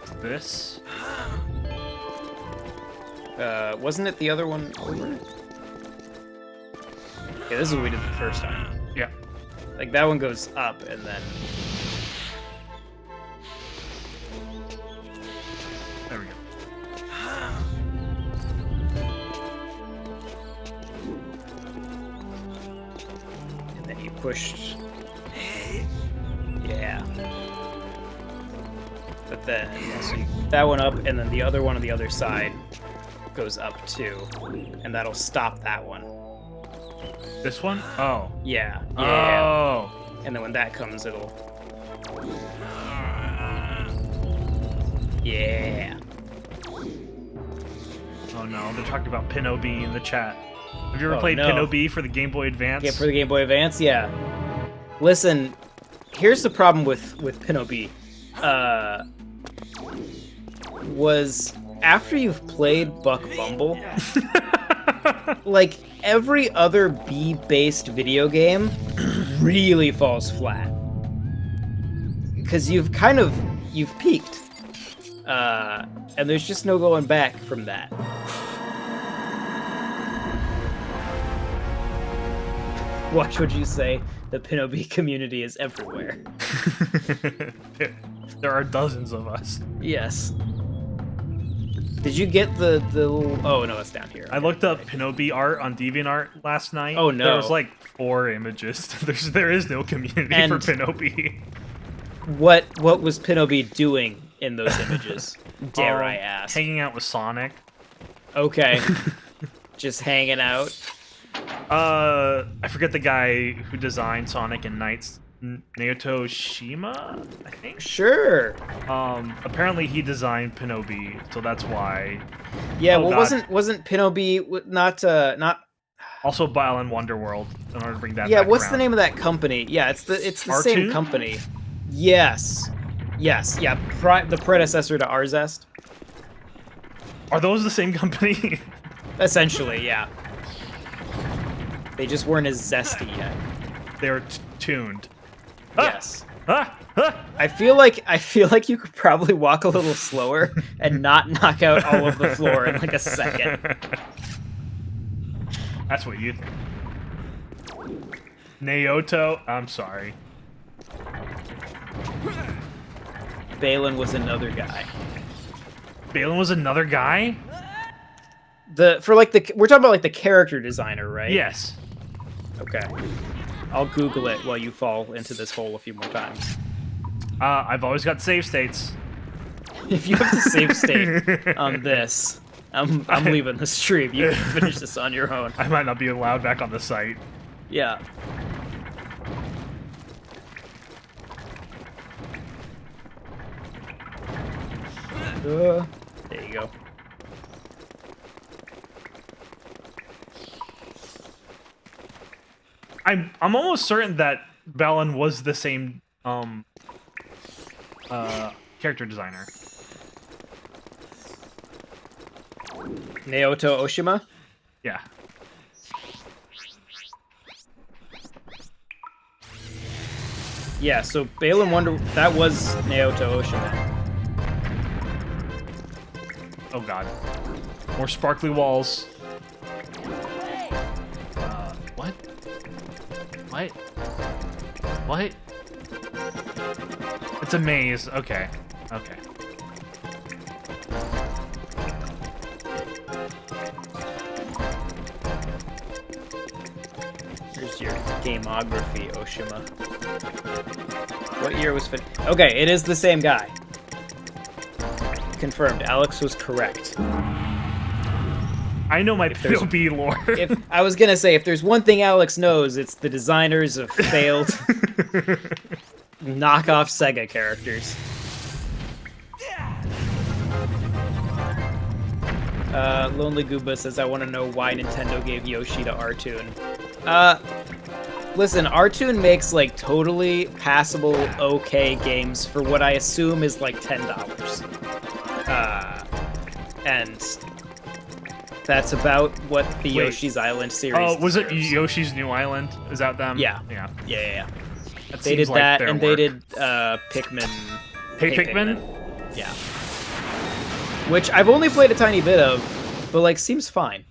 So this. Wasn't it the other one over? Yeah, this is what we did the first time. Yeah. Like that one goes up and then. There we go. And then you pushed. Yeah. But then so that one up, and then the other one on the other side goes up too, and that'll stop that one. This one? Oh. Yeah. Yeah. Oh. And then when that comes, it'll. Yeah. Oh no, they're talking about Pinobi in the chat. Have you ever Oh, played no. Pinobi for the Game Boy Advance? Yeah, for the Game Boy Advance, yeah. Listen, here's the problem with Pinobi. Was after you've played Buck Bumble, like every other B-based video game really falls flat. Because you've peaked. And there's just no going back from that. Watch what you say. The Pinobi community is everywhere. There are dozens of us. Yes. Did you get the little... Oh, no, it's down here. I looked up Pinobi art on DeviantArt last night. Oh, no. There was like 4 images. There is no community And- for Pinobi. What was Pinobi doing in those images? Dare I ask? Hanging out with Sonic. Okay. Just hanging out. I forget the guy who designed Sonic and Knights. Naoto Shima, I think. Sure. Apparently he designed Pinobi, so that's why. Yeah, Oh, well, God. wasn't Pinobi not Also Balan Wonderworld, in order to bring that Yeah, back what's around. the name of that company? Yeah, it's the R2? same company. Yes. Yes, yeah, the predecessor to Arzest. Are those the same company? Essentially, yeah. They just weren't as zesty yet. They were tuned. Yes. Ah! Ah! I feel like you could probably walk a little slower and not knock out all of the floor in like a second. That's what you think. Naoto, I'm sorry. Balin was another guy. Balin was another guy? We're talking about like the character designer, right? Yes. Okay. I'll Google it while you fall into this hole a few more times. I've always got save states. If you have to save state on this, I'm leaving the stream. You can finish this on your own. I might not be allowed back on the site. Yeah. There you go. I'm almost certain that Balan was the same character designer. Naoto Oshima? Yeah. Yeah, so Balan Wonder, that was Naoto Oshima. Oh god. More sparkly walls. What? What? What? It's a maze. Okay. Okay. Here's your gameography, Oshima. What year was fit? Okay, it is the same guy. Confirmed. Alex was correct. I know my POB lore. If I was gonna say, if there's one thing Alex knows, it's the designers of failed knockoff Sega characters. Lonely Gooba says, I want to know why Nintendo gave Yoshi to Artoon. Listen, Artoon makes, like, totally passable, okay games for what I assume is, like, $10. And that's about what the Yoshi's Island series was it deserves. Yoshi's New Island? Is that them? Yeah. Yeah. Yeah. That They seems did like that, their and work. they did Pikmin. Hey, Pikmin? Yeah. Which I've only played a tiny bit of, but, like, seems fine.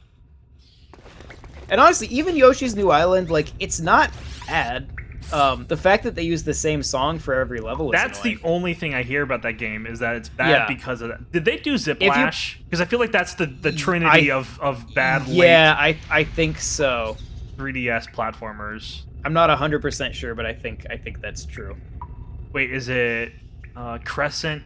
And honestly, even Yoshi's New Island, like, it's not bad. The fact that they use the same song for every level is That's annoying. the only thing I hear about that game, is that it's bad Yeah. because of that. Did they do Ziplash? Because I feel like that's the trinity of bad Yeah, I think so. 3DS platformers. I'm not 100% sure, but I think that's true. Wait, is it crescent,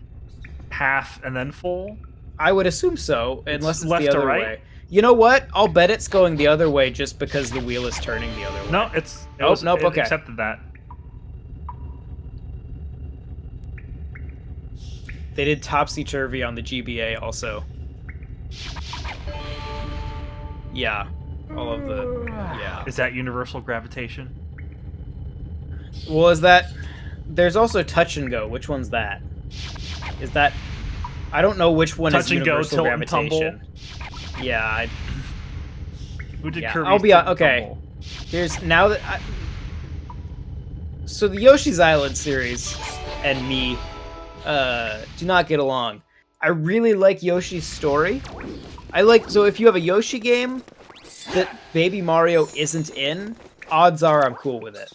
half, and then full? I would assume so, unless it's left the to other right? way. You know what? I'll bet it's going the other way just because the wheel is turning the other way. No, it okay. accepted that. They did Topsy-Turvy on the GBA also. Yeah. All of the... Yeah. Is that universal gravitation? Well, is that... There's also Touch and Go. Which one's that? Is that... I don't know which one Touch is and Go, universal Tilt and Tumble? gravitation. Yeah, Who did yeah. Kirby's I'll be Tilt and okay. Tumble? Here's now that so the Yoshi's Island series and me do not get along. I really like Yoshi's story. So if you have a Yoshi game that Baby Mario isn't in, odds are I'm cool with it.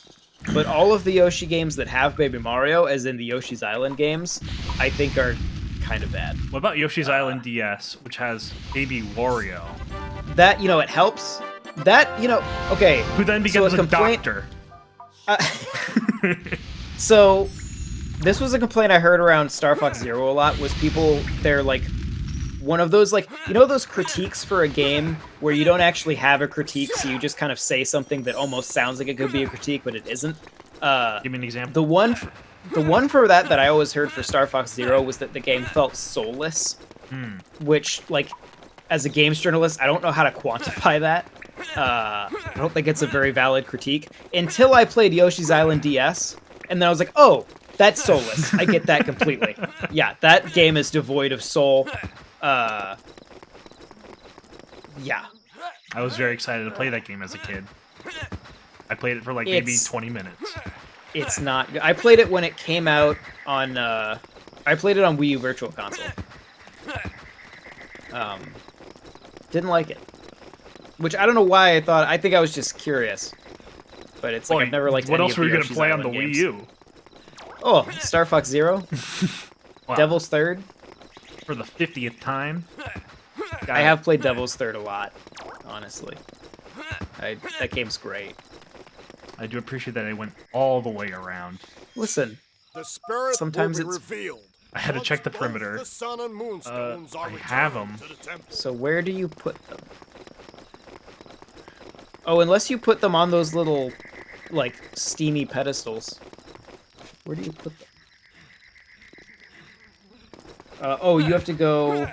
But all of the Yoshi games that have Baby Mario, as in the Yoshi's Island games, I think are kind of bad. What about Yoshi's Island DS, which has Baby Wario? That, it helps. That, okay. Who then becomes so a doctor. So, this was a complaint I heard around Star Fox Zero a lot, was people, they're like, one of those, like, those critiques for a game where you don't actually have a critique, so you just kind of say something that almost sounds like it could be a critique, but it isn't. Give me an example. The one for that I always heard for Star Fox Zero was that the game felt soulless, which, like, as a games journalist, I don't know how to quantify that. I don't think it's a very valid critique until I played Yoshi's Island DS, and then I was like, oh, that's soulless. I get that completely. Yeah, that game is devoid of soul. Yeah. I was very excited to play that game as a kid. I played it for like maybe 20 minutes. It's not good. I played it when it came out on I played it on Wii U Virtual Console. Didn't like it. Which I don't know why I think I was just curious. But it's like I've never liked what any else of were the you gonna Yoshi's play on Island the games. Wii U? Oh, Star Fox Zero? Wow. Devil's Third? For the 50th time? I have played Devil's Third a lot, honestly. That game's great. I do appreciate that I went all the way around. Listen, The spirit sometimes will be it's... revealed. I had to check the once both perimeter. The sun and moonstones are I have returned them. to the temple. So where do you put them? Oh, unless you put them on those little, like, steamy pedestals. Where do you put them? Oh, you have to go...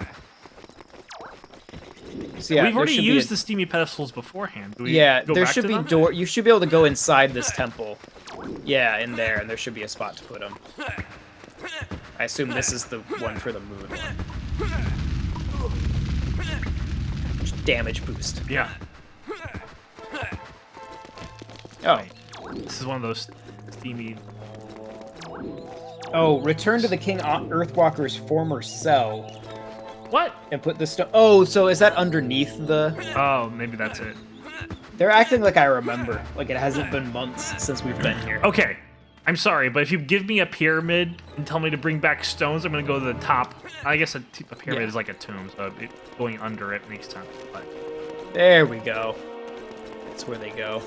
So, yeah, We've already there should used be the steamy pedestals beforehand. Do we Yeah, go there back should to be them? door. You should be able to go inside this temple. Yeah, in there, and there should be a spot to put them. I assume this is the one for the moon. Damage boost. Yeah. Oh. This is one of those steamy... Oh, return to the King Earthwalker's former cell. What? And put the stone... Oh, so is that underneath the... Oh, maybe that's it. They're acting like I remember. Like it hasn't been months since we've been here. Okay. I'm sorry, but if you give me a pyramid and tell me to bring back stones, I'm going to go to the top. I guess a pyramid is like a tomb, so going under it makes sense. But... There we go. That's where they go.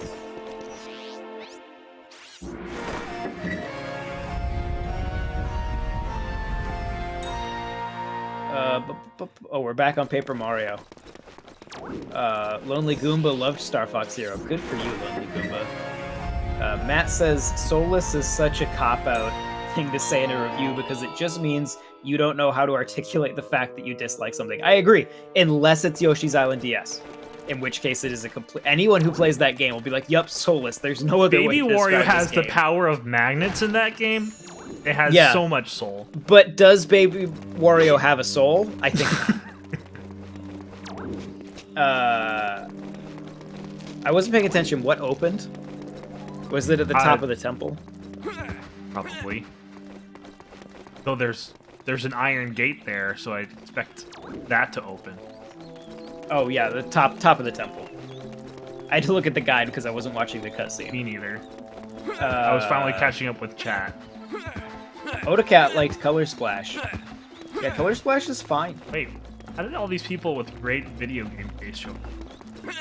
Oh, we're back on Paper Mario. Lonely Goomba loved Star Fox Zero. Good for you, Lonely Goomba. Matt says, Soulless is such a cop-out thing to say in a review because it just means you don't know how to articulate the fact that you dislike something. I agree, unless it's Yoshi's Island DS. In which case it is a complete... Anyone who plays that game will be like, yup, Soulless. There's no other way Baby to describe Wario this has the game. power of magnets in that game. It has so much soul. But does Baby Wario have a soul? I think not. I wasn't paying attention. What opened? Was it at the top of the temple? Probably. Though there's an iron gate there, so I expect that to open. Oh yeah, the top of the temple. I had to look at the guide because I wasn't watching the cutscene. Me neither. I was finally catching up with chat. Odacat liked Color Splash. Yeah, Color Splash is fine. Wait, how did all these people with great video game taste show up?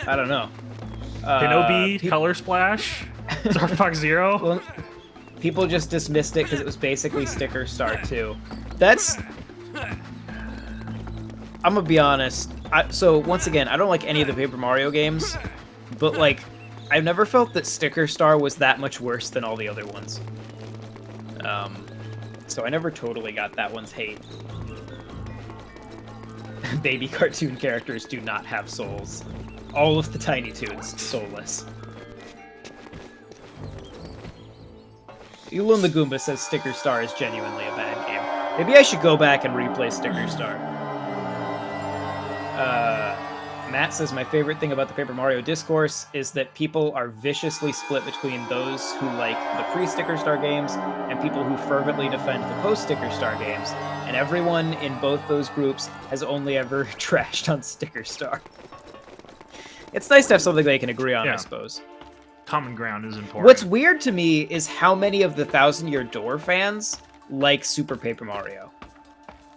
I don't know. Kenobi, Color Splash, Star Fox Zero. Well, people just dismissed it because it was basically Sticker Star 2. That's... I'm gonna be honest. So, once again, I don't like any of the Paper Mario games, but, like, I've never felt that Sticker Star was that much worse than all the other ones. So I never totally got that one's hate. Baby cartoon characters do not have souls. All of the Tiny Toons, soulless. Elon the Goomba says Sticker Star is genuinely a bad game. Maybe I should go back and replay Sticker Star. Matt says, my favorite thing about the Paper Mario discourse is that people are viciously split between those who like the pre-Sticker Star games and people who fervently defend the post-Sticker Star games. And everyone in both those groups has only ever trashed on Sticker Star. It's nice to have something they can agree on, I suppose. Common ground is important. What's weird to me is how many of the Thousand Year Door fans like Super Paper Mario.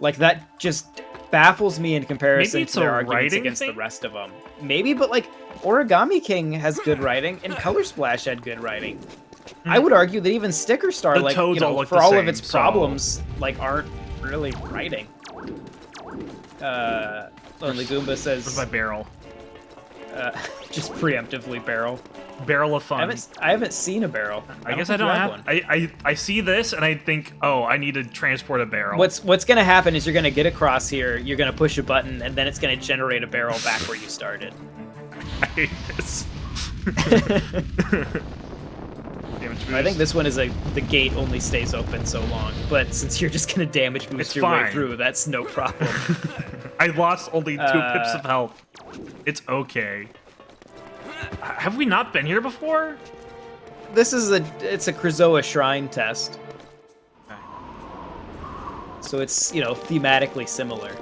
Like, that just baffles me in comparison to their arguments against the rest of them. Maybe, but, like, Origami King has good writing, and Color Splash had good writing. I would argue that even Sticker Star, like, you know, for all of its problems, like, aren't really writing. Lonely Goomba says... Where's my barrel? Just preemptively barrel. Barrel of fun. I haven't seen a barrel. I guess I don't have one. I see this and I think, oh, I need to transport a barrel. What's gonna happen is you're gonna get across here, you're gonna push a button, and then it's gonna generate a barrel back where you started. I hate this. I think this one is the gate only stays open so long, but since you're just gonna damage boost your way through, that's no problem. I lost only 2 pips of health. It's okay. Have we not been here before? This is it's a Krazoa shrine test. So it's, you know, thematically similar.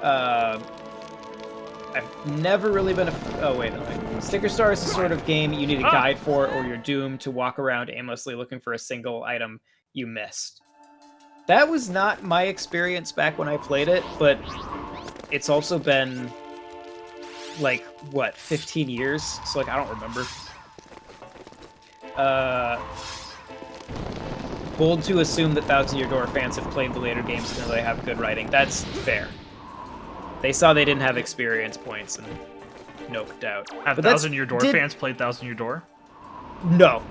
I've never really been oh, wait. Sticker Star is the sort of game you need a guide for, or you're doomed to walk around aimlessly looking for a single item you missed. That was not my experience back when I played it, but it's also been, like, what, 15 years? So, like, I don't remember. Bold to assume that Thousand Year Door fans have played the later games until they have good writing. That's fair. They saw they didn't have experience points and noped out. Have Thousand Year Door fans played Thousand Year Door? No.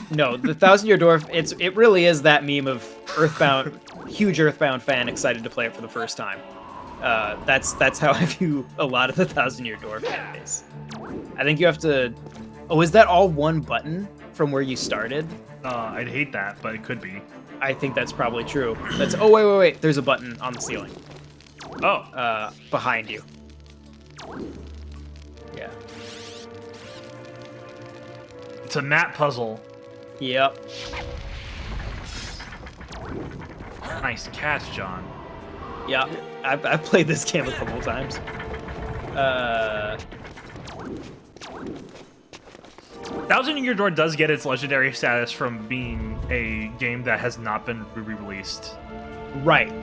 No, the Thousand Year Door, it really is that meme of Earthbound. huge Earthbound fan, excited to play it for the first time. That's how I view a lot of the Thousand Year Door fan base. I think you have to. Oh, is that all one button from where you started? I'd hate that, but it could be. I think that's probably true. That's. Oh wait. There's a button on the ceiling. Oh. Behind you. Yeah. It's a map puzzle. Yep. Nice catch, John. Yeah, I've played this game a couple times. Thousand Year Door does get its legendary status from being a game that has not been re-released. Right.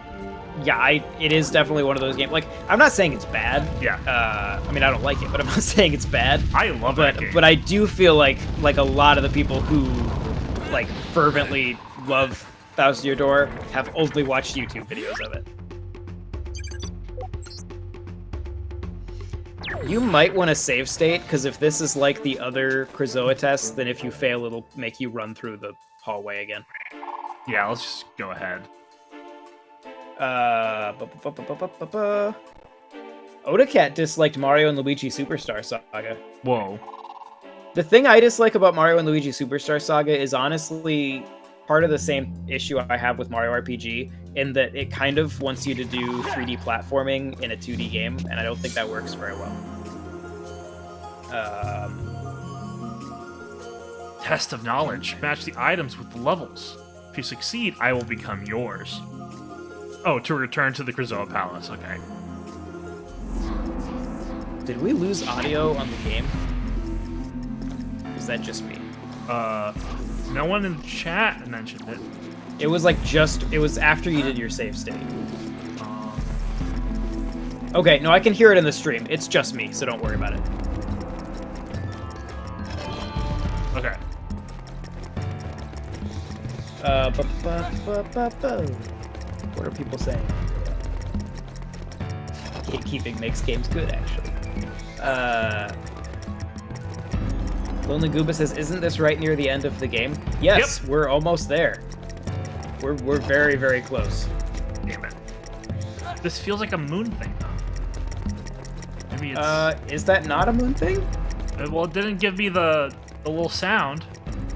Yeah, it is definitely one of those games. Like, I'm not saying it's bad. Yeah. I mean, I don't like it, but I'm not saying it's bad. I love that game. But I do feel like a lot of the people who like fervently love Thousand Year Door have only watched YouTube videos of it. You might want to save state, because if this is like the other Krazoa test, then if you fail, it'll make you run through the hallway again. Yeah, let's just go ahead. Odacat disliked Mario and Luigi Superstar Saga. Whoa. The thing I dislike about Mario and Luigi Superstar Saga is honestly part of the same issue I have with Mario RPG, in that it kind of wants you to do 3D platforming in a 2D game, and I don't think that works very well. Test of knowledge. Match the items with the levels. If you succeed, I will become yours. Oh, to return to the Krazoa Palace. Okay. Did we lose audio on the game? Is that just me? No one in the chat mentioned it. It was like it was after you did your save state. Okay, no, I can hear it in the stream. It's just me, so don't worry about it. Okay. What are people saying? Gatekeeping makes games good, actually. Lonely Gooba says, "Isn't this right near the end of the game?" Yes, yep. We're almost there. We're very, very close. Damn it. This feels like a moon thing, though. Maybe it's... is that not a moon thing? Well, it didn't give me the little sound.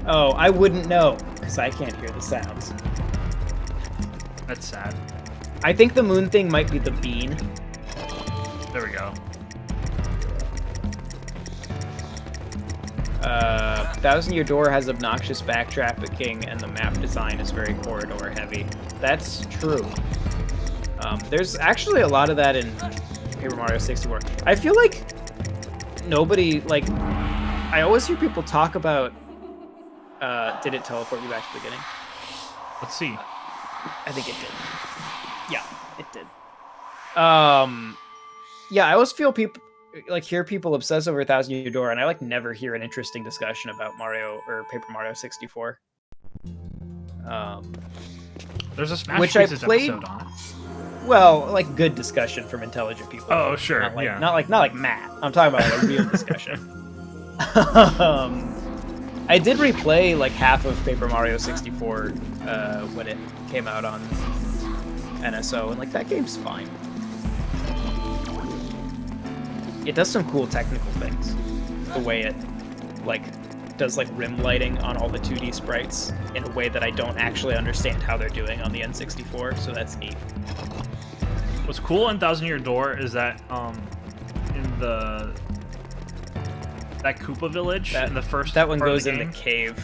Oh, I wouldn't know, because I can't hear the sounds. That's sad. I think the moon thing might be the bean. There we go. Thousand Year Door has obnoxious backtracking, and the map design is very corridor heavy. That's true. There's actually a lot of that in Paper Mario 64. I feel like nobody, like, I always hear people talk about, did it teleport you back to the beginning? Let's see. I think it did. Yeah, it did. Yeah, I always feel hear people obsess over Thousand Year Door, and I never hear an interesting discussion about Mario or Paper Mario 64. There's a Smash which Faces I played, episode on it. Well, good discussion from intelligent people. Oh, sure, yeah. Not like Matt. I'm talking about real discussion. I did replay half of Paper Mario 64 when it came out on NSO, and that game's fine. It does some cool technical things. The way it does rim lighting on all the 2D sprites in a way that I don't actually understand how they're doing on the N64, so that's neat. What's cool in Thousand Year Door is that in that Koopa village in the first that one part goes of the in the cave.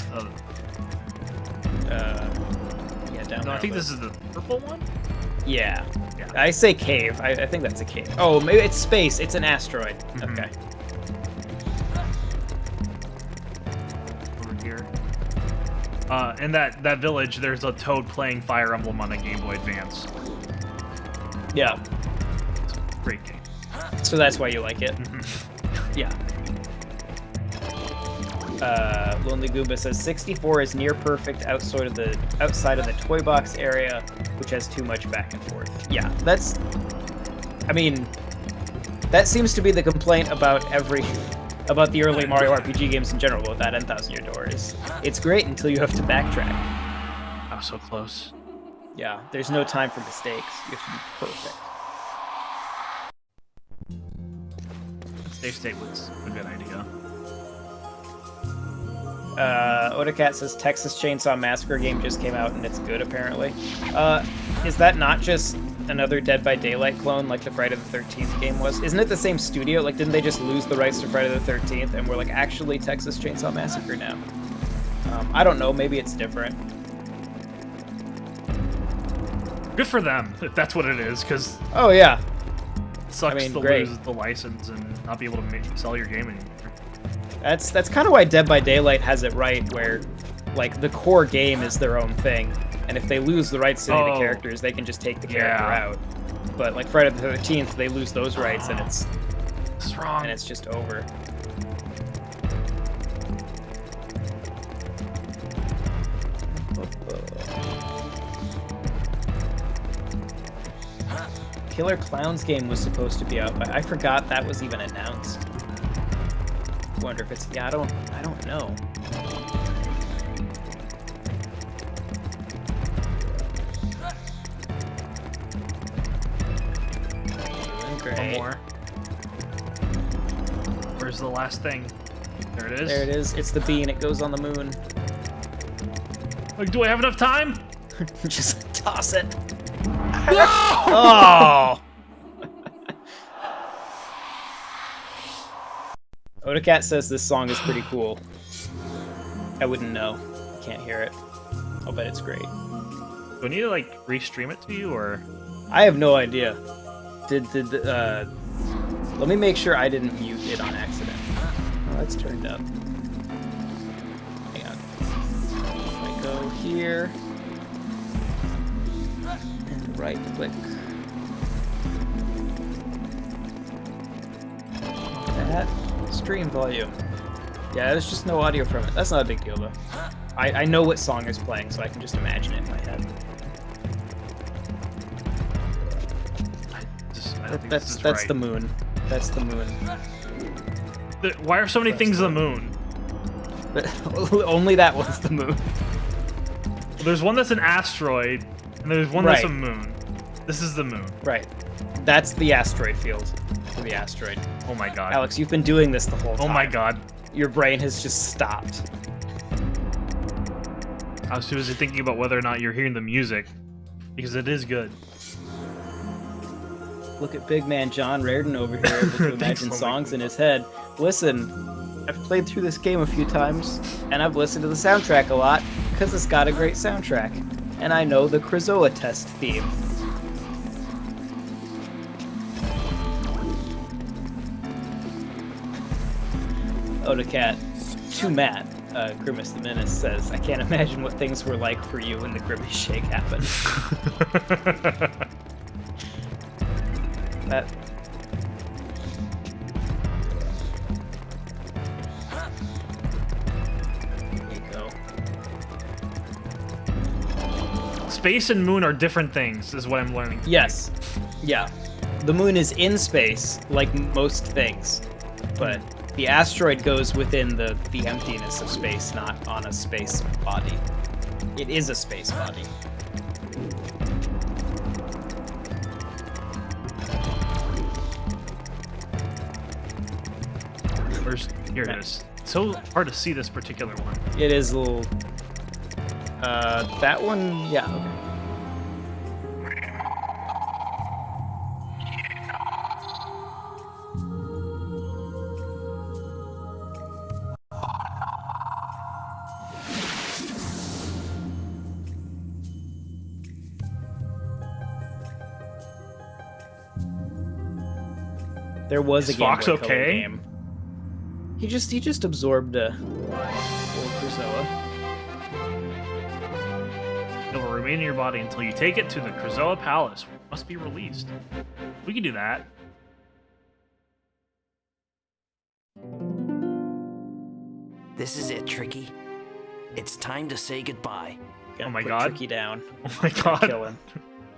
Yeah, down. No, I think this is the purple one. Yeah. I say cave. I think that's a cave. Oh, maybe it's space. It's an asteroid. Mm-hmm. Okay. Over here. In that village, there's a Toad playing Fire Emblem on a Game Boy Advance. Yeah. It's a great game. So that's why you like it. Mm-hmm. Yeah. Lonely Gooba says 64 is near perfect outside of the toy box area, which has too much back and forth. Yeah, that seems to be the complaint about the early Mario RPG games in general, with that and Thousand Year Door is it's great until you have to backtrack. Oh, so close. Yeah, there's no time for mistakes. You have to be perfect. Safe state was a good idea. Odacat says Texas Chainsaw Massacre game just came out and it's good apparently. Is that not just another Dead by Daylight clone like the Friday the 13th game was? Isn't it the same studio? Like, didn't they just lose the rights to Friday the 13th and we're like actually Texas Chainsaw Massacre now? I don't know. Maybe it's different. Good for them if that's what it is, because Oh yeah. it sucks I mean, to great. lose the license and not be able to sell your game anymore. That's kind of why Dead by Daylight has it right, where like the core game is their own thing, and if they lose the rights to any of the characters, they can just take the character out. But like Friday the 13th, they lose those rights, and it's wrong. And it's just over. Killer Clowns game was supposed to be out, but I forgot that was even announced. Wonder if it's I don't know. One more. Where's the last thing? There it is. There it is. It's the bean. It goes on the moon. Like, do I have enough time? Just toss it. Oh! Odacat says this song is pretty cool. I wouldn't know. I can't hear it. I'll bet it's great. Do I need to like restream it to you, or? I have no idea. Let me make sure I didn't mute it on accident. Oh, it's turned up. Hang on. If I go here and right click. That stream volume. Yeah, there's just no audio from it. That's not a big deal though. I know what song is playing, so I can just imagine it in my head. That's the moon. That's the moon. Why are so many things the moon? Only that one's the moon. Well, there's one that's an asteroid, and there's one that's a moon. This is the moon. Right. That's the asteroid field for the asteroid. Oh my god. Alex, you've been doing this the whole time. Oh my god. Your brain has just stopped. I was too busy thinking about whether or not you're hearing the music, because it is good. Look at big man John Reardon over here able to imagine songs in his head. Listen, I've played through this game a few times, and I've listened to the soundtrack a lot, because it's got a great soundtrack. And I know the Krazoa test theme. Odacat, to Matt, Grimace the Menace says, I can't imagine what things were like for you when the Grimace Shake happened. That... There you go. Space and moon are different things, is what I'm learning. Yes. Yeah. The moon is in space, like most things, but the asteroid goes within the emptiness of space, not on a space body. It is a space body. Here it is. It's so hard to see this particular one. It is a little... that one... Yeah, okay. There was a Game Fox Boy Color okay? game. He just absorbed old Krazoa. It will remain in your body until you take it to the Krazoa Palace, where it must be released. We can do that. This is it, Tricky. It's time to say goodbye. Oh my Put god. Tricky down. Oh my god. Kill him.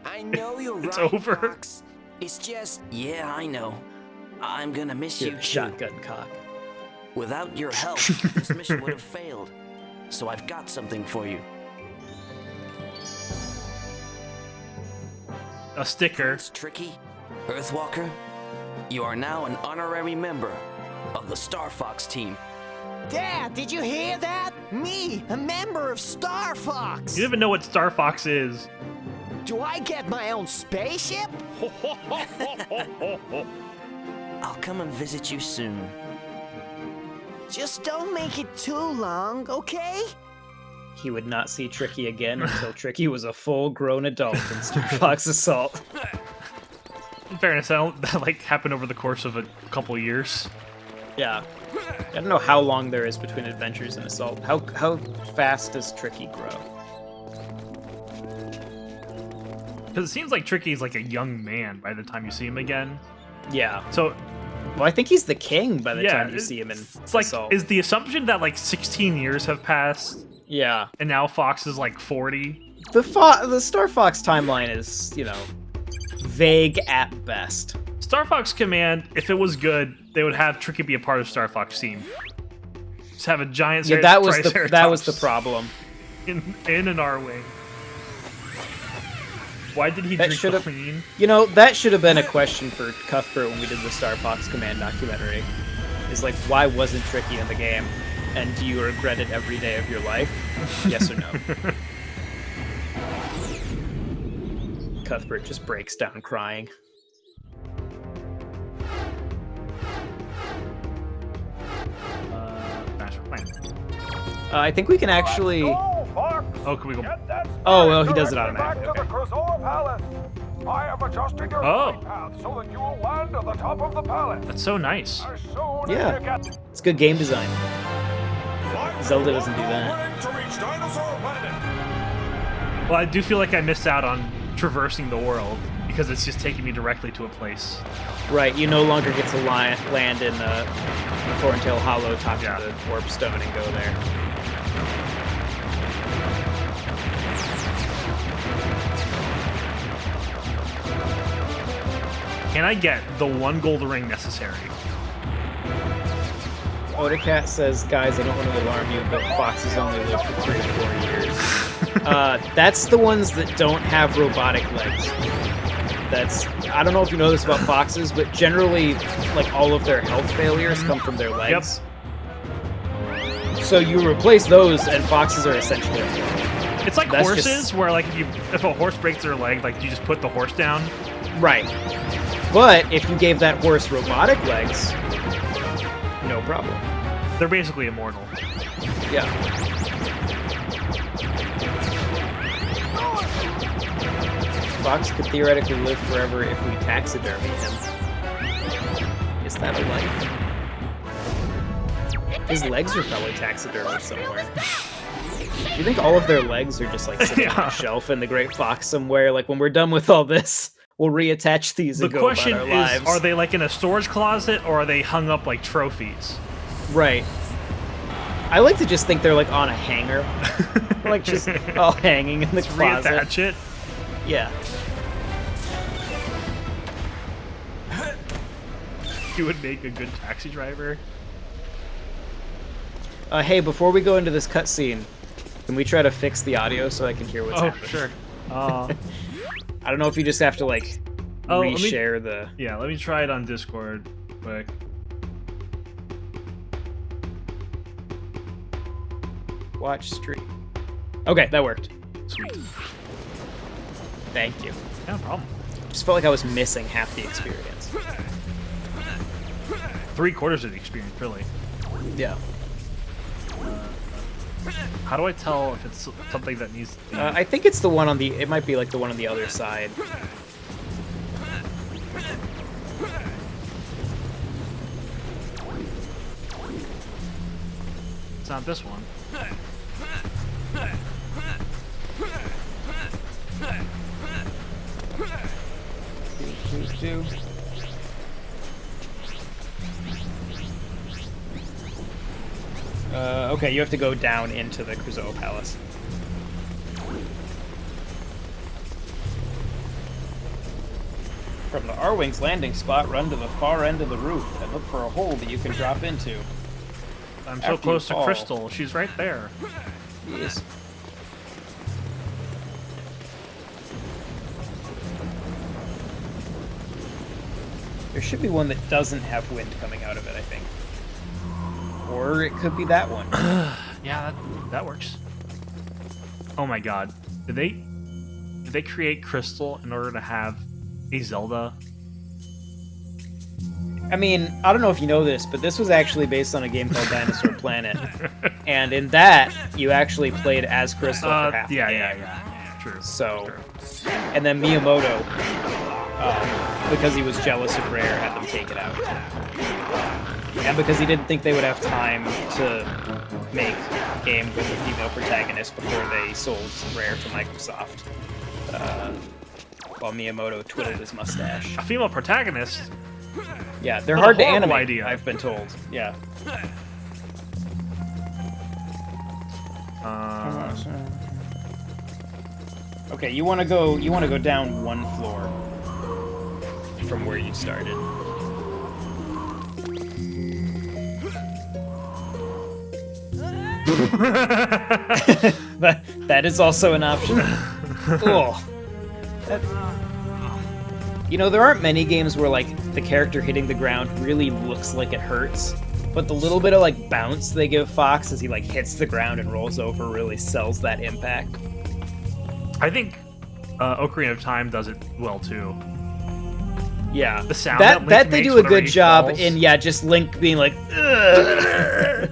I know you're It's right, over. Fox. It's just... Yeah, I know. I'm gonna miss you Dude, too. shotgun cock. Without your help, this mission would have failed. So I've got something for you. a sticker. It's Tricky, Earthwalker. You are now an honorary member of the Star Fox team. Dad, did you hear that? Me, a member of Star Fox. You don't even know what Star Fox is. Do I get my own spaceship? I'll come and visit you soon. Just don't make it too long, okay? He would not see Tricky again until Tricky was a full-grown adult in Star Fox Assault. In fairness, that like happened over the course of a couple years. Yeah. I don't know how long there is between Adventures and Assault. How fast does Tricky grow? Because it seems like Tricky's like a young man by the time you see him again. Yeah. So, well, I think he's the king by the yeah, time you see him in it's like, Assault. is the assumption that like 16 years have passed Yeah. and now Fox is like 40? The Star Fox timeline is, you know, vague at best. Star Fox Command, if it was good, they would have Tricky be a part of Star Fox team. Just have a giant Yeah, that was Triceratops the problem. in an R-Wing. Why did he That drink clean? You know, that should have been a question for Cuthbert when we did the Star Fox Command documentary. Is like, why wasn't Tricky in the game? And do you regret it every day of your life? Yes or no? Cuthbert just breaks down crying. Master Plan. I think we can actually... Oh, can we go? Oh, well, he does it automatically. Back to the Krazoa Palace. I am adjusting your flight path so that you will land at the top of the palace. That's so nice. As soon as Yeah. you get It's good game design. Zelda doesn't do that. Well, I do feel like I missed out on traversing the world because it's just taking me directly to a place. Right, you no longer get to land in the Thorntail Hollow, top to the Warp Stone, and go there. Can I get the one gold ring necessary? Odacat says, guys, I don't want to alarm you, but foxes only live for 3 to 4 years. That's the ones that don't have robotic legs. I don't know if you know this about foxes, but generally, like, all of their health failures come from their legs. Yep. So you replace those, and foxes are essentially It's like That's horses, just- where like if a horse breaks their leg, like you just put the horse down. Right. But if you gave that horse robotic legs, no problem. They're basically immortal. Yeah. Fox could theoretically live forever if we taxidermy him. Is that a life? His legs are probably taxidermied somewhere. Do you think all of their legs are just like sitting on a shelf in the Great Fox somewhere? Like when we're done with all this, we'll reattach these The and go question about our lives. is, are they like in a storage closet or are they hung up like trophies? Right. I like to just think they're like on a hanger. Like just all hanging in the closet. Reattach it. Yeah. You would make a good taxi driver. Hey, before we go into this cutscene, can we try to fix the audio so I can hear what's happening? Sure. I don't know if you just have to like reshare the. Yeah, let me try it on Discord quick. Watch stream. Okay, that worked. Sweet. Thank you. No problem. Just felt like I was missing half the experience. 3/4 of the experience, really. Yeah. How do I tell if it's something that needs to be... I think it's the one on the. It might be like the one on the other side. It's not this one. Do. Okay, you have to go down into the Krazoa Palace. From the R-Wing's landing spot, run to the far end of the roof and look for a hole that you can drop into. I'm so After close you to fall. Crystal. She's right there. Yes. There should be one that doesn't have wind coming out of it, I think. Or it could be that one. Yeah, that works. Oh my god. Did they create Crystal in order to have a Zelda? I mean, I don't know if you know this, but this was actually based on a game called Dinosaur Planet. And in that, you actually played as Crystal for half the game. Yeah. True. So, True. and then Miyamoto, because he was jealous of Rare, had them take it out. And because he didn't think they would have time to make a game with a female protagonist before they sold Rare to Microsoft. While Miyamoto twitted his mustache. A female protagonist? Yeah, they're What a hard to horrible animate, idea. I've been told. Yeah. Okay, you want to go down one floor from where you started. that is also an option. Oh. You know, there aren't many games where, like, the character hitting the ground really looks like it hurts, but the little bit of, like, bounce they give Fox as he, like, hits the ground and rolls over really sells that impact. I think Ocarina of Time does it well, too. Yeah. The sound that Link they makes do a whenever good he job falls. in, yeah, just Link being like, ugh.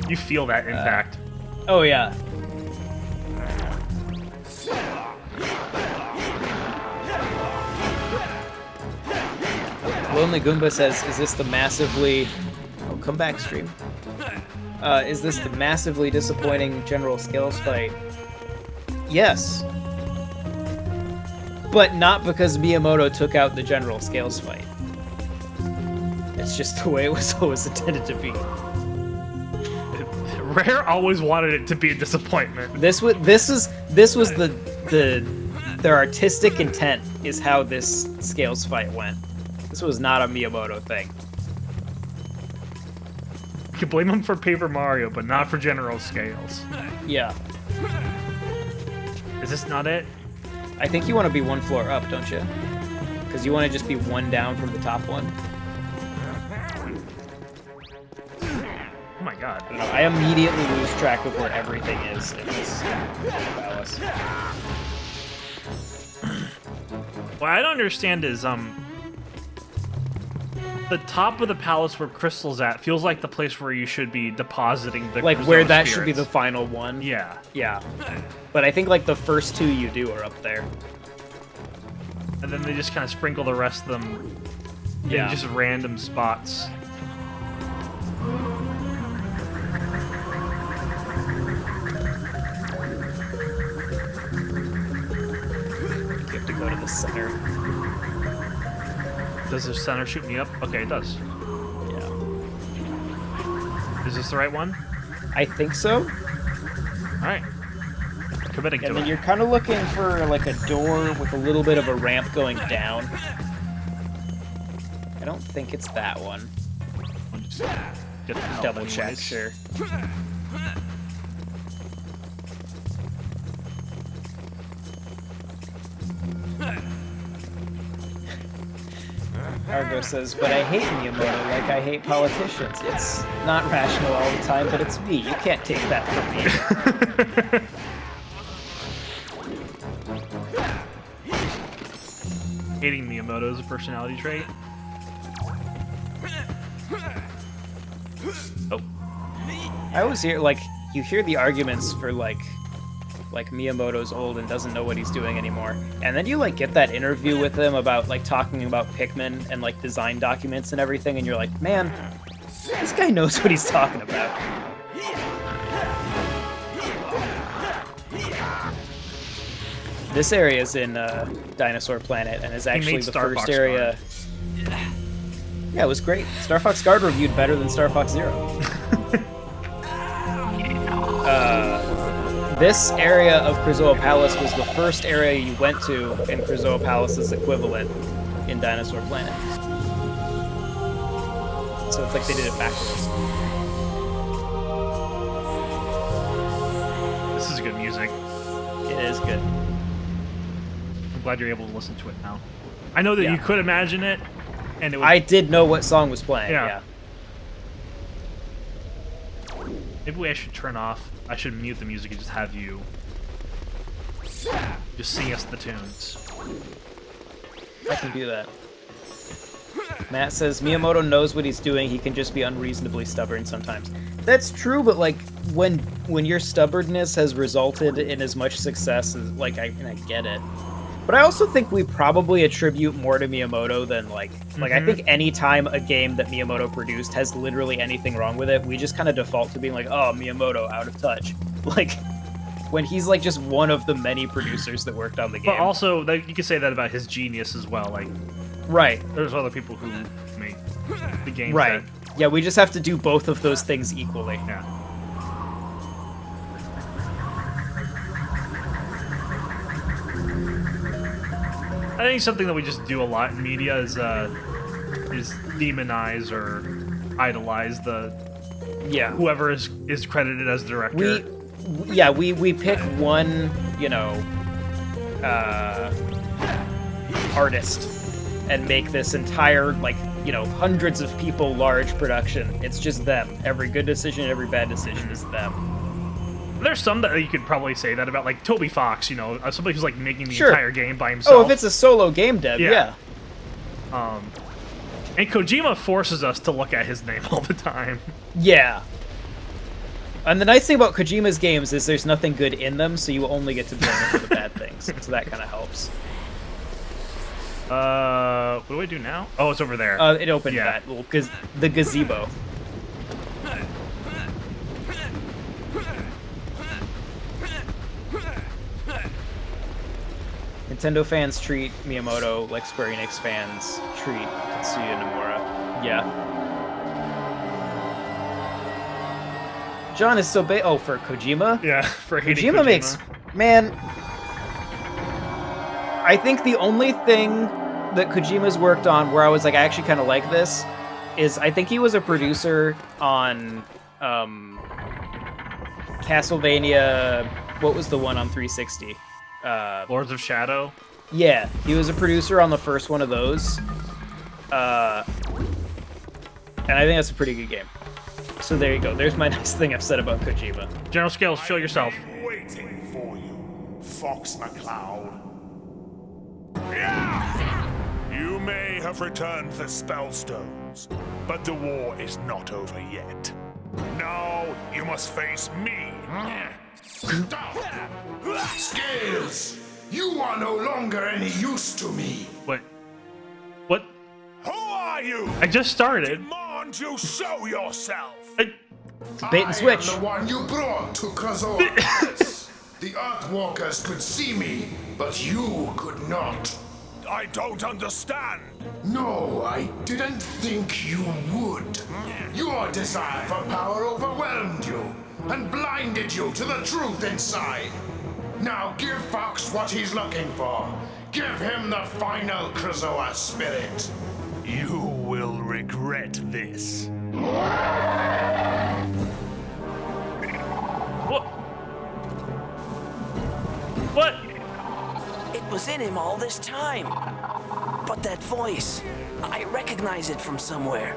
You feel that impact. Oh, yeah. Lonely Goomba says, is this the massively... Oh, come back, stream. Is this the massively disappointing General Scales fight? Yes. But not because Miyamoto took out the General Scales fight. It's just the way it was always intended to be. Rare always wanted it to be a disappointment. This was their artistic intent is how this Scales fight went. This was not a Miyamoto thing. You can blame him for Paper Mario, but not for General Scales. Yeah. Is this not it? I think you want to be one floor up, don't you? Because you want to just be one down from the top one. Oh my god. I don't know, I immediately lose track of where everything is in this palace. What I don't understand is, the top of the palace where Crystal's at feels like the place where you should be depositing the Like Krizoa where that should be the spirits. final one. Yeah. Yeah. But I think like the first two you do are up there. And then they just kind of sprinkle the rest of them Yeah. in just random spots. You have to go to the center. Does the center shoot me up? Okay, it does. Yeah. Is this the right one? I think so. Alright. Committing And to then it. you're kind of looking for like a door with a little bit of a ramp going down. I don't think it's that one. I'll just get the help Double check, anyways. sure. Argo says, but I hate Miyamoto like I hate politicians. It's not rational all the time, but it's me. You can't take that from me. Hating Miyamoto is a personality trait. Oh. I always hear, like, you hear the arguments for, like Miyamoto's old and doesn't know what he's doing anymore. And then you, like, get that interview with him about, like, talking about Pikmin and, like, design documents and everything, and you're like, man, this guy knows what he's talking about. This area is in Dinosaur Planet and is actually made the Star first Fox area... Yeah, it was great. Star Fox Guard reviewed better than Star Fox Zero. This area of Krizoa Palace was the first area you went to in Krizoa Palace's equivalent in Dinosaur Planet. So it's like they did it backwards. This is good music. It is good. I'm glad you're able to listen to it now. I know that Yeah. you could imagine it, and it would... I did know what song was playing. Yeah. Yeah. Maybe I should turn off. I should mute the music and just have you just sing us the tunes. I can do that. Matt says Miyamoto knows what he's doing. He can just be unreasonably stubborn sometimes. That's true, but like when your stubbornness has resulted in as much success as like I get it. But I also think we probably attribute more to Miyamoto than like I think any time a game that Miyamoto produced has literally anything wrong with it, we just kind of default to being like, oh, Miyamoto out of touch. Like when he's like just one of the many producers that worked on the game. But also, like, you could say that about his genius as well. Like, right. There's other people who make the games. Right. That... Yeah, we just have to do both of those things equally. Yeah. I think something that we just do a lot in media is demonize or idolize the whoever is credited as director. We pick one, you know, artist and make this entire, like, you know, hundreds of people large production. It's just them. Every good decision, every bad decision is them. There's some that you could probably say that about, like Toby Fox, you know, somebody who's like making the Sure. entire game by himself. Oh, if it's a solo game dev, yeah. And Kojima forces us to look at his name all the time. Yeah. And the nice thing about Kojima's games is there's nothing good in them, so you only get to blame him for the bad things. So that kind of helps. What do I do now? Oh, it's over there. It opened that little the gazebo. Nintendo fans treat Miyamoto like Square Enix fans treat Tetsuya Nomura. Yeah. John is so big. Oh, for Kojima? Yeah, for hating Kojima makes... Man... I think the only thing that Kojima's worked on where I was like, I actually kind of like this, is I think he was a producer on Castlevania... What was the one on 360? Lords of Shadow? Yeah, he was a producer on the first one of those. And I think that's a pretty good game. So there you go. There's my nice thing I've said about Kojima. General Scales, show yourself. I'm waiting for you, Fox McCloud. Yeah! You may have returned the Spellstones, but the war is not over yet. Now you must face me. Scales, you are no longer any use to me. Wait. What? Who are you? I just started. Demand you show yourself. It's a bait and switch. I am the one you brought to Krazoa. The Earthwalkers could see me, but you could not. I don't understand. No, I didn't think you would. Your desire for power overwhelmed you and blinded you to the truth inside. Now give Fox what he's looking for. Give him the final Krazoa spirit. You will regret this. What? What? It was in him all this time. But that voice, I recognize it from somewhere.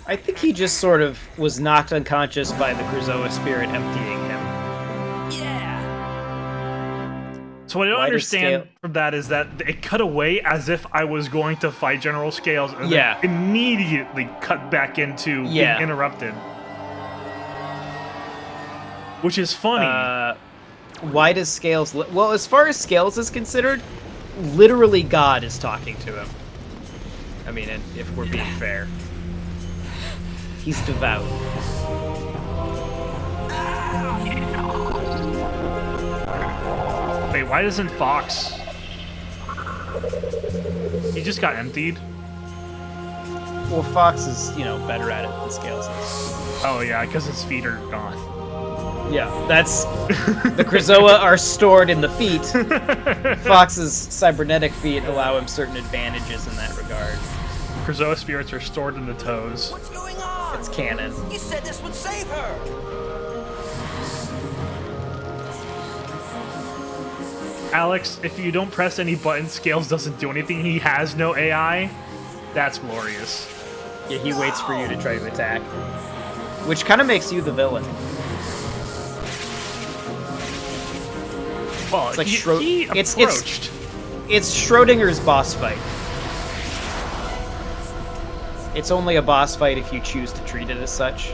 I think he just sort of was knocked unconscious by the Krazoa spirit emptying him. Yeah. So what I don't understand from that is that it cut away as if I was going to fight General Scales and then immediately cut back into being interrupted. Which is funny. Why does Scales... Well, as far as Scales is considered, literally God is talking to him. I mean, if we're being fair. He's devout. Wait, why doesn't Fox... He just got emptied? Well, Fox is, you know, better at it than Scales is. Oh yeah, because his feet are gone. Yeah, that's... The Krazoa are stored in the feet. Fox's cybernetic feet allow him certain advantages in that regard. Krazoa spirits are stored in the toes. What's going on? It's canon. You said this would save her. Alex, if you don't press any buttons, Scales doesn't do anything. He has no AI. That's glorious. Yeah, he waits for you to try to attack. Which kind of makes you the villain. Well, It's like he approached. It's Schrodinger's boss fight. It's only a boss fight if you choose to treat it as such.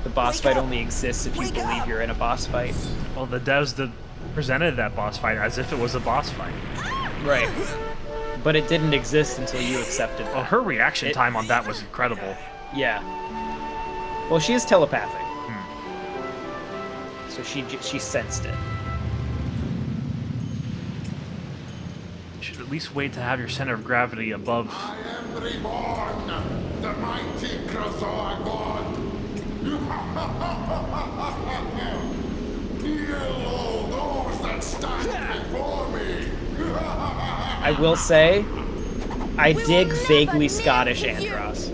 The boss fight only exists if you believe you're in a boss fight. Well, the devs that presented that boss fight as if it was a boss fight. Right. But it didn't exist until you accepted that. Well, her reaction time on that was incredible. Yeah. Well, she is telepathic. So she sensed it. You should at least wait to have your center of gravity above. I am reborn, the mighty Krazoa god. Heal all those that stand before me. I will say, I dig vaguely Scottish Andros.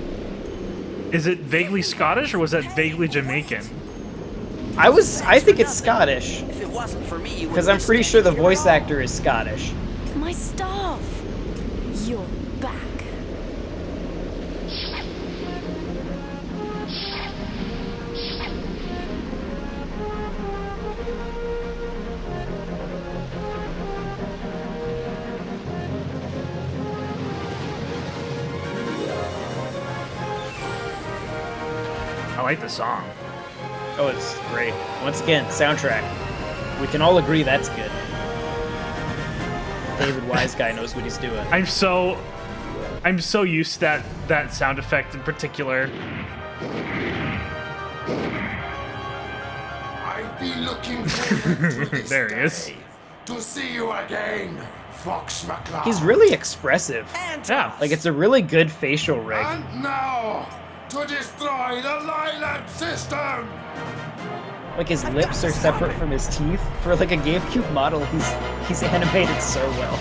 Is it vaguely Scottish or was that vaguely Jamaican? I think it's Scottish. If it wasn't for me, you Because I'm pretty sure the voice actor is Scottish. My staff. You're back. I like the song. Oh, it's great. Once again, soundtrack. We can all agree that's good. David Wise guy knows what he's doing. I'm so used to that sound effect in particular. I've been looking forward to this There he is. day, to see you again, Fox McCloud. He's really expressive. Yeah, like it's a really good facial rig. And now, to destroy the Lilac system! Like his lips are separate from his teeth. For like a GameCube model, he's animated so well.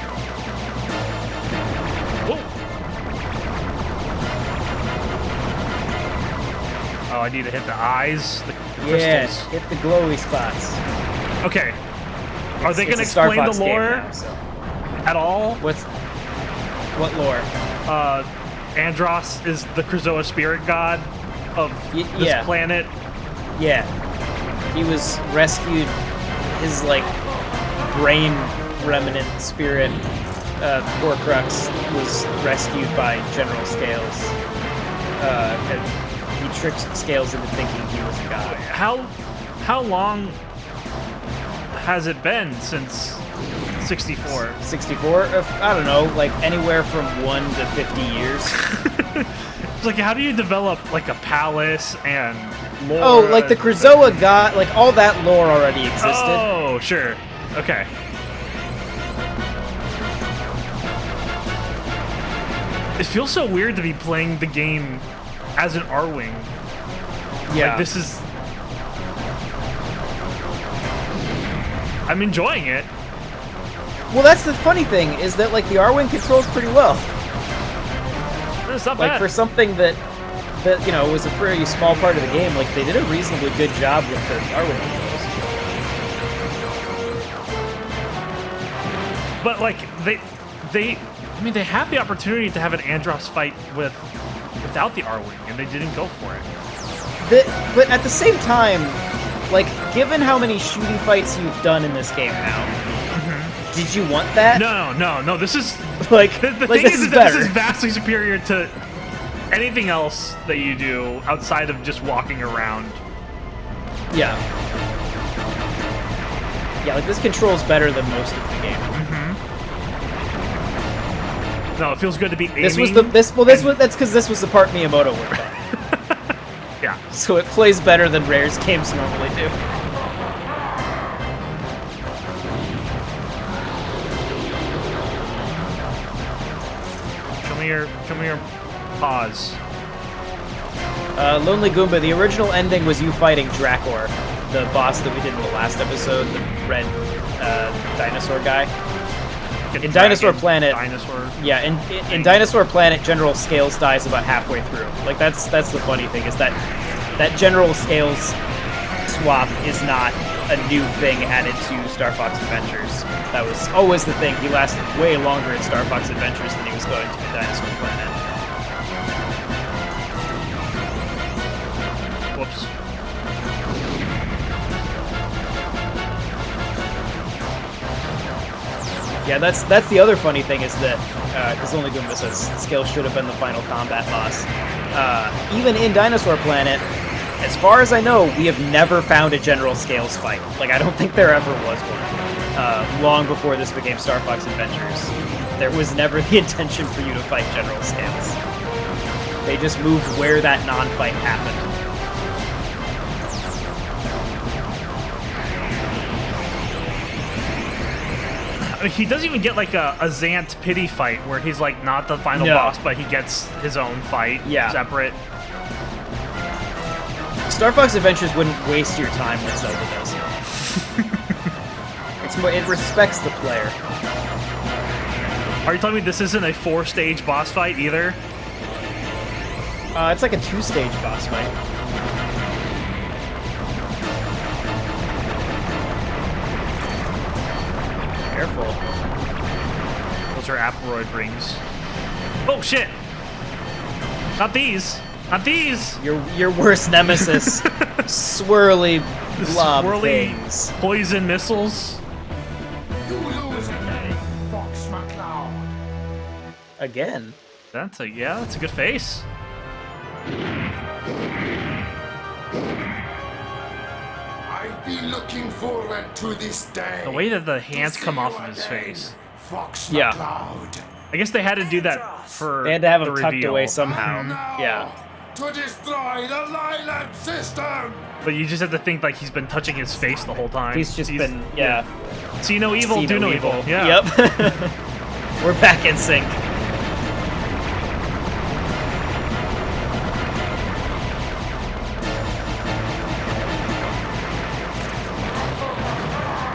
Oh, I need to hit the eyes, the Yeah, crystals. hit the glowy spots. Okay. Are they It's going to a Star explain Fox the game lore now, so. at all? What lore? Andros is the Krazoa spirit god of this yeah. planet. Yeah. He was rescued. His, like, brain remnant spirit, Horcrux, was rescued by General Scales. And he tricked Scales into thinking he was a god. How long has it been since 64? 64? I don't know, like anywhere from 1 to 50 years. It's like, how do you develop like a palace and lore? Oh, like the Krazoa god, like all that lore already existed. Oh, sure. Okay. It feels so weird to be playing the game as an Arwing. Yeah. Like, this is... I'm enjoying it. Well, that's the funny thing, is that like the Arwing controls pretty well. It's not Like bad. for something that you know was a pretty small part of the game, like they did a reasonably good job with the Arwing controls. But like I mean, they have the opportunity to have an Andros fight without the Arwing, and they didn't go for it. But at the same time, like given how many shooty fights you've done in this game now, did you want that? No. This is like the like thing this is is that better. this is vastly superior to anything else that you do outside of just walking around. Yeah. Yeah, like this controls better than most of the game. No, it feels good to be aiming. That's because this was the part Miyamoto worked on. Yeah. So it plays better than Rare's games normally do. Show me your paws. Lonely Goomba, the original ending was you fighting Drakor, the boss that we did in the last episode, the red dinosaur guy. In Dinosaur Planet, yeah, in Dinosaur Planet, General Scales dies about halfway through. Like that's the funny thing is that General Scales swap is not a new thing added to Star Fox Adventures. That was always the thing. He lasted way longer in Star Fox Adventures than he was going to in Dinosaur Planet. Whoops. Yeah, that's the other funny thing is that, because only Goomba says Scales should have been the final combat boss. Even in Dinosaur Planet, as far as I know, we have never found a General Scales fight. Like, I don't think there ever was one. Long before this became Star Fox Adventures, there was never the intention for you to fight General Scales. They just moved where that non-fight happened. He doesn't even get like a Zant pity fight where he's like not the final boss, but he gets his own fight separate. Star Fox Adventures wouldn't waste your time like Zelda does. It respects the player. Are you telling me this isn't a 4-stage boss fight either? It's like a 2-stage boss fight. Careful. Those are Aperoid rings. Oh shit! Not these! Not these! Your worst nemesis. Swirly blob things. Poison missiles. You lose again, Fox McCloud. Again? That's a good face. I've been looking forward to this day. The way that the hands come off of his face. Fox Yeah. McCloud. I guess they had to do that for They had to have him the tucked reveal. away somehow. Now, Yeah. To destroy the Lylat system. But you just have to think like he's been touching his face the whole time. He's just been, yeah. See no evil, See do no no evil. Yeah. Yep. We're back in sync.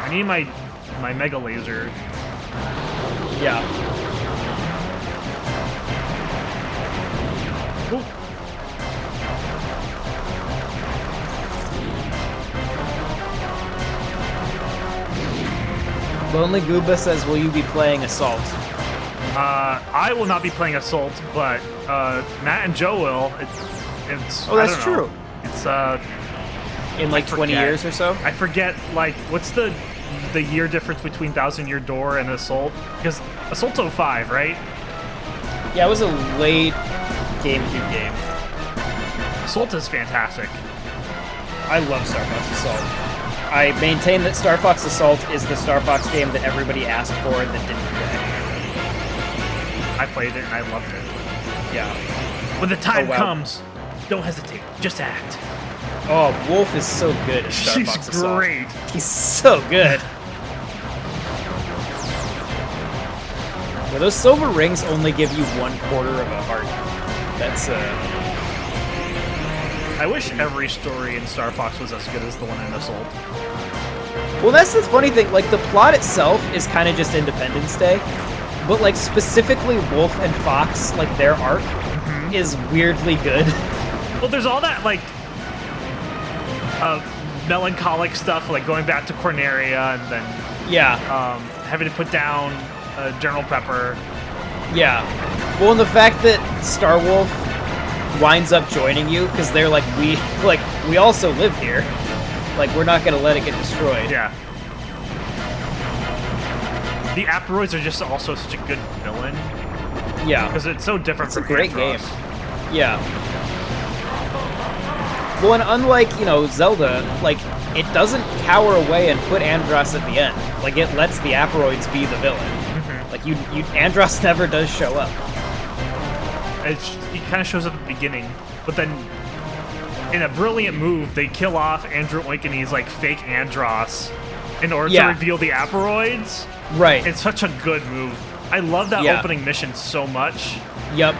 I need my Mega Laser. Yeah. Ooh. Lonely Gooba says, will you be playing Assault? I will not be playing Assault, but Matt and Joe will. It's Oh, I that's don't know. true. It's In like 20 years or so? I forget like what's the year difference between Thousand Year Door and Assault? Because Assault's 05, right? Yeah, it was a late GameCube game. Assault is fantastic. I love Star Fox Assault. I maintain that Star Fox Assault is the Star Fox game that everybody asked for and that didn't play. I played it and I loved it. Yeah. When the time Oh, wow. comes, don't hesitate, just act. Oh, Wolf is so good at Star She's Fox Assault. great. He's so good. Well, those silver rings only give you 1/4 of a heart. That's I wish every story in Star Fox was as good as the one in Assault. Well, that's the funny thing. Like, the plot itself is kind of just Independence Day, but like specifically Wolf and Fox, like their arc, is weirdly good. Well, there's all that like melancholic stuff, like going back to Corneria and then having to put down General Pepper. Yeah. Well, and the fact that Star Wolf winds up joining you because they're like, we also live here. Like, we're not gonna let it get destroyed. Yeah. The Aperoids are just also such a good villain. Yeah. Because it's so different It's a from great Andross. game. Yeah. Well, and unlike, Zelda, like, it doesn't cower away and put Andross at the end. Like, it lets the Aperoids be the villain. Like, Andross never does show up. He kind of shows up at the beginning, but then in a brilliant move, they kill off Andrew Oink and he's like fake Andross in order to reveal the Aperoids. Right. It's such a good move. I love that opening mission so much. Yep.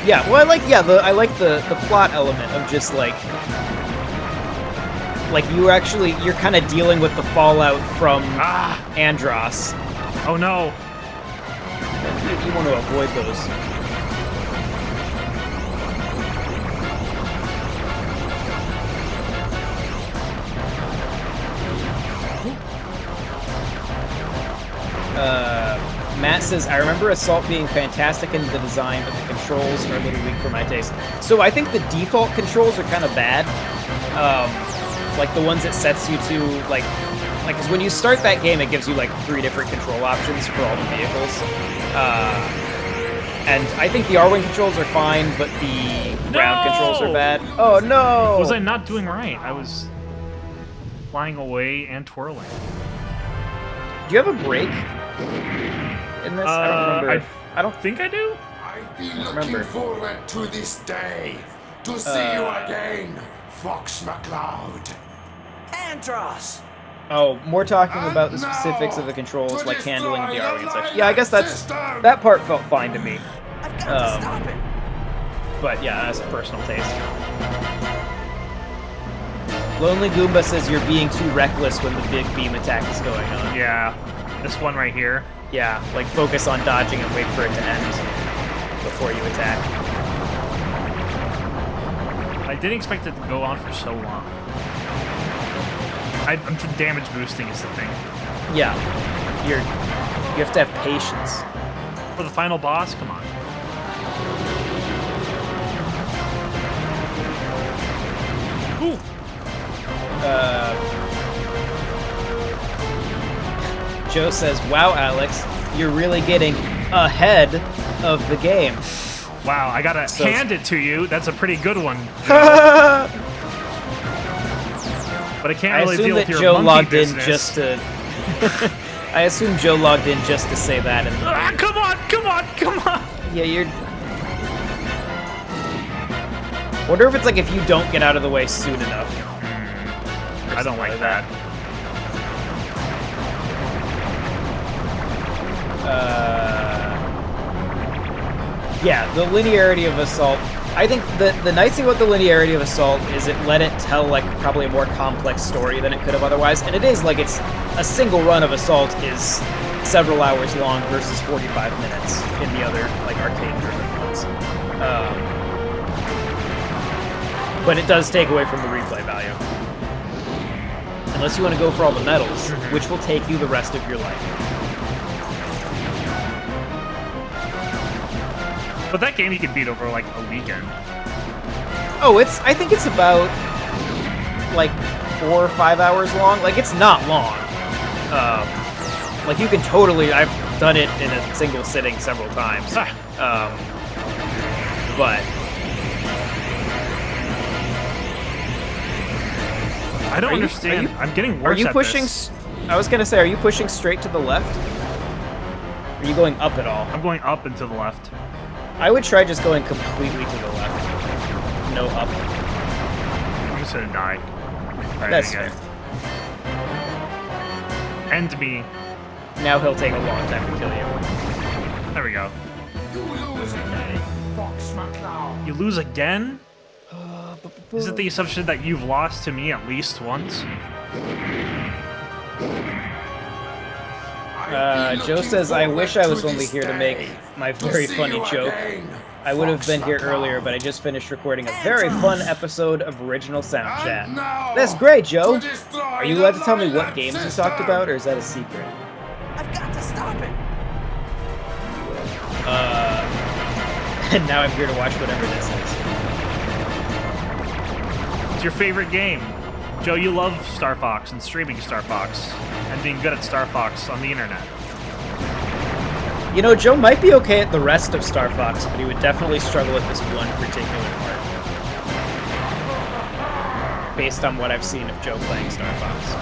Yeah, well, I like the plot element of just like you're kind of dealing with the fallout from Andross. Oh no. You want to avoid those. Matt says, I remember Assault being fantastic in the design, but the controls are a little weak for my taste. So I think the default controls are kind of bad. Like the ones it sets you to, like, because when you start that game, it gives you like 3 different control options for all the vehicles. And I think the R-Wing controls are fine, but the ground controls are bad. Oh no! What was I not doing right? I was flying away and twirling. Do you have a break in this? I don't remember. I don't think I do. I've been looking forward to this day, to see you again, Fox McCloud. Andros! Oh, more talking about the specifics of the controls, like handling the R-Wing and such. Yeah, I guess that part felt fine to me. I've got to stop it. But yeah, that's personal taste. Lonely Goomba says you're being too reckless when the big beam attack is going on. Yeah, this one right here. Yeah, like focus on dodging and wait for it to end before you attack. I didn't expect it to go on for so long. I'm too damage boosting is the thing. Yeah, you have to have patience. For the final boss, come on. Ooh. Joe says, wow, Alex, you're really getting ahead of the game. Wow, I gotta hand it to you. That's a pretty good one. But I can't really deal with your Joe monkey logged business. in just to. I assume Joe logged in just to say that. And come on, come on, come on! Yeah, you're. Wonder if it's like if you don't get out of the way soon enough. I don't like that. Yeah, the linearity of Assault. I think the nice thing about the linearity of Assault is it let it tell like probably a more complex story than it could have otherwise, and it is like it's a single run of Assault is several hours long versus 45 minutes in the other like arcade-driven ones. But it does take away from the replay value, unless you want to go for all the medals, which will take you the rest of your life. But that game you can beat over like a weekend. Oh, I think it's about like 4 or 5 hours long. Like it's not long. Like you can totally. I've done it in a single sitting several times. But I don't understand. I'm getting worse. Are you at pushing? This. I was gonna say, are you pushing straight to the left? Are you going up at all? I'm going up and to the left. I would try just going completely to the left. No up. I'm just gonna die. Right, That's fair. End me. Now he'll take a long time to kill you. There we go. You lose again, Fox McCloud. You lose again? Is it the assumption that you've lost to me at least once? Joe says, I wish I was only here to make my very funny joke. I would have been here earlier, but I just finished recording a very fun episode of Original Sound Chat. That's great, Joe! Are you allowed to tell me what games you talked about, or is that a secret? I've got to stop it. And now I'm here to watch whatever this is. It's your favorite game. Joe, you love Star Fox and streaming Star Fox and being good at Star Fox on the internet. You know, Joe might be okay at the rest of Star Fox, but he would definitely struggle at this one particular part. Based on what I've seen of Joe playing Star Fox.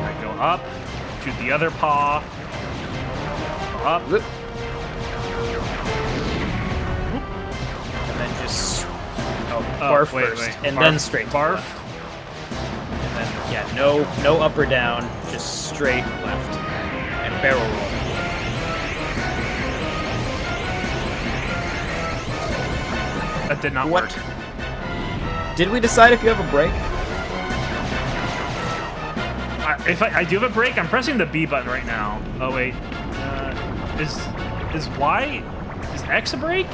I go up, shoot the other paw, up. Whoop. And then just barf first, and barf, then straight to barf. left. And then yeah, no up or down, just straight left and barrel roll. That did not work. Did we decide if you have a break? If I do have a break, I'm pressing the B button right now. Oh wait, is Y? Is X a break?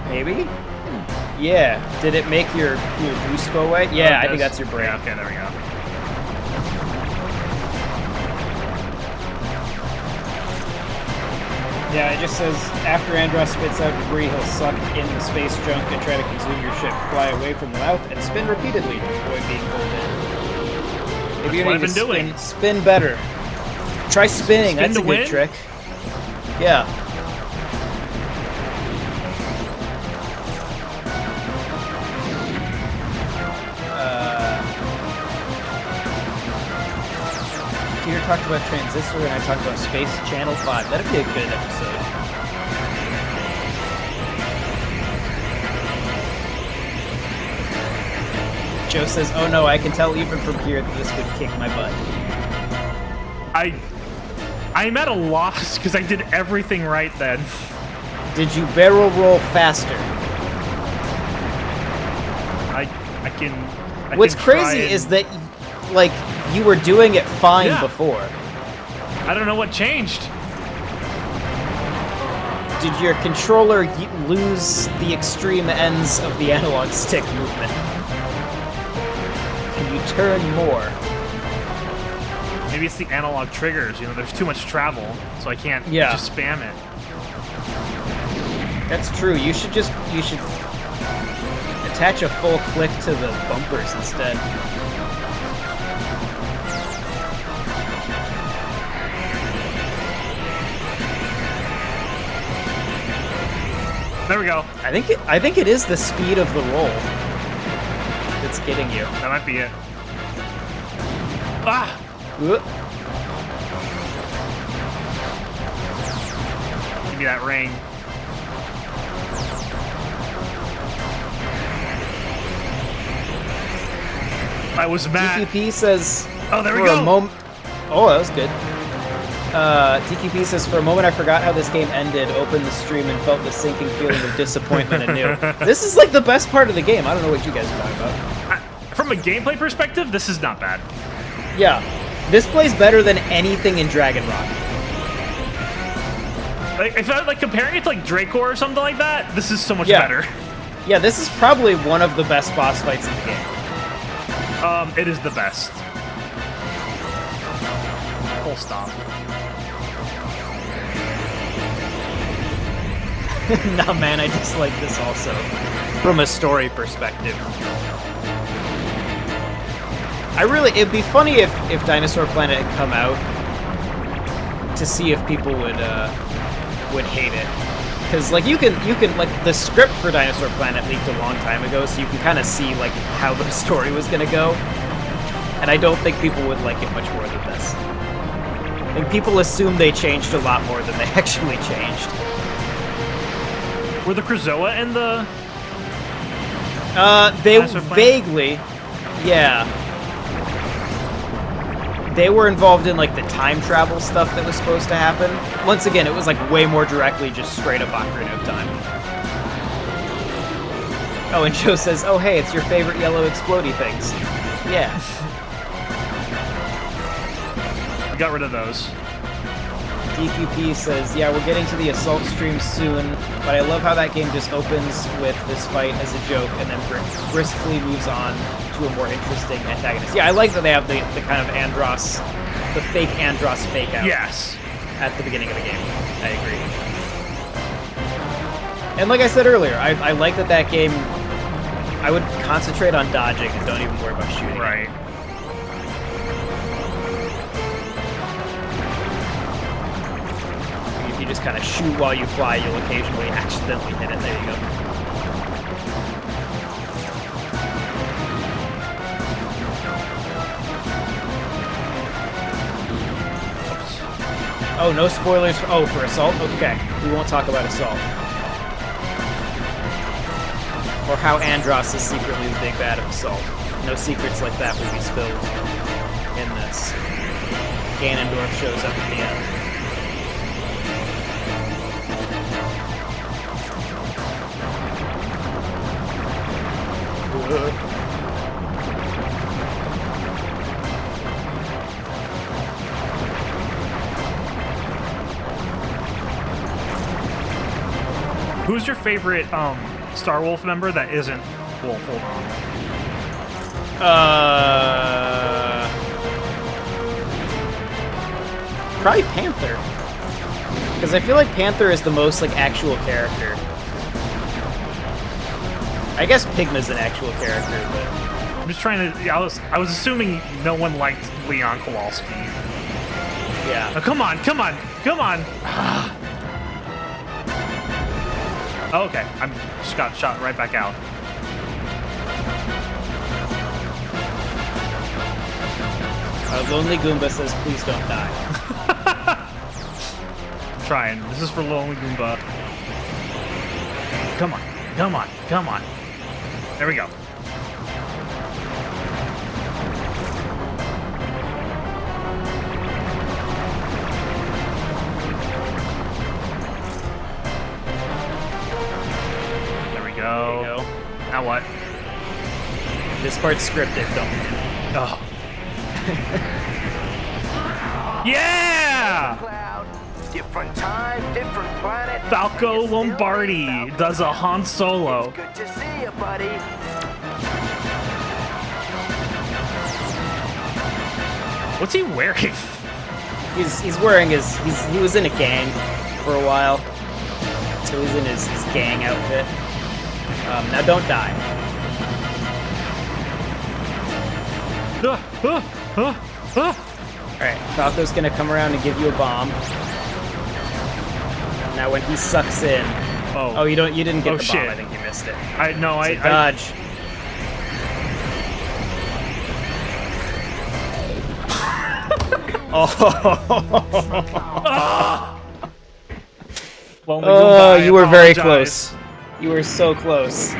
Maybe. Yeah. Did it make your boost go away? Yeah, I think that's your brain. Yeah, okay, there we go. Yeah, it just says, after Andros spits out debris, he'll suck in the space junk and try to consume your ship. Fly away from the mouth and spin repeatedly to avoid being pulled in. Maybe you what need I've to been doing. Spin better. Try spinning, Spin that's a to good win? trick. Yeah. Peter talked about Transistor and I talked about Space Channel 5. That'd be a good episode. Joe says, oh no, I can tell even from here that this would kick my butt. I'm at a loss because I did everything right then. Did you barrel roll faster? I can What's try crazy and- is that, like, you were doing it fine Yeah. before. I don't know what changed. Did your controller lose the extreme ends of the analog stick movement? Can you turn more? Maybe it's the analog triggers. You know, there's too much travel, so I can't Yeah. just spam it. That's true. You should attach a full click to the bumpers instead. There we go. I think it is the speed of the roll that's getting you. That might be it. Ah! Whoop. Give me that ring. I was mad. DQP says. Oh, there we for go. A oh, that was good. DQP says, for a moment I forgot how this game ended, opened the stream and felt the sinking feeling of disappointment anew. This is like the best part of the game. I don't know what you guys are talking about. From a gameplay perspective, this is not bad. Yeah. This plays better than anything in Dragon Rock. Like, if I like comparing it to like Dracor or something like that, this is so much Yeah. better. Yeah, this is probably one of the best boss fights in the game. It is the best. Full stop. Nah, man, I dislike this also. From a story perspective. It'd be funny if Dinosaur Planet had come out to see if people would hate it. Because, like, you can, like, the script for Dinosaur Planet leaked a long time ago, so you can kind of see, like, how the story was gonna go. And I don't think people would like it much more than this. I think people assume they changed a lot more than they actually changed. Were the Krazoa in the... They Dinosaur Planet? vaguely, yeah. They were involved in, like, the time travel stuff that was supposed to happen. Once again, it was, like, way more directly just straight up Ocarina of Time. Oh, and Joe says, oh, hey, it's your favorite yellow explodey things. Yeah. We got rid of those. DQP says, yeah, we're getting to the Assault stream soon, but I love how that game just opens with this fight as a joke and then briskly moves on to a more interesting antagonist. Yeah, I like that they have the kind of Andros, the fake Andros fake out. Yes. At the beginning of the game. I agree. And like I said earlier, I like that game, I would concentrate on dodging and don't even worry about shooting. Right. If you just kind of shoot while you fly, you'll occasionally accidentally hit it. There you go. Oh, no spoilers for Assault? Okay, we won't talk about Assault. Or how Andros is secretly the big bad of Assault. No secrets like that will be spilled in this. Ganondorf shows up at the end. Who's your favorite Star Wolf member that isn't Wolf? Hold on. Probably Panther. Because I feel like Panther is the most, like, actual character. I guess Pigma's an actual character, but... I'm just trying to... I was assuming no one liked Leon Kowalski. Yeah. Oh, come on, come on, come on! Oh, okay, I just got shot right back out. Lonely Goomba says, please don't die. I'm trying. This is for Lonely Goomba. Come on, come on, come on. There we go. There we go. Now what? This part's scripted, don't worry. Oh. Yeah! Different time, different planet. Falco Lombardi does a Han Solo. Good to see you, buddy. What's he wearing? He's wearing his... he was in a gang for a while. So he's in his gang outfit. Now don't die. Alright, Falco's gonna come around and give you a bomb. Now when he sucks in... Oh, you didn't get the shit. bomb, I think you missed it. I dodge. Oh, you were very close. You were so close.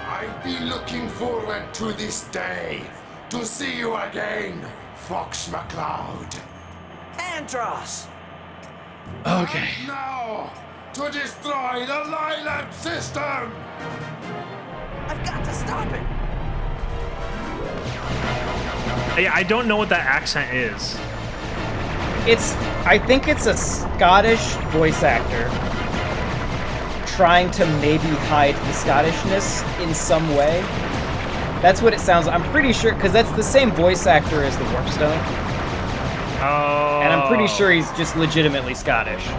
I've been looking forward to this day. To see you again, Fox McCloud. Andross! Okay. And now, to destroy the Lilac system! I've got to stop it! I don't know what that accent is. I think it's a Scottish voice actor trying to maybe hide the Scottishness in some way. That's what it sounds like. I'm pretty sure, because that's the same voice actor as the Warpstone. Oh. And I'm pretty sure he's just legitimately Scottish.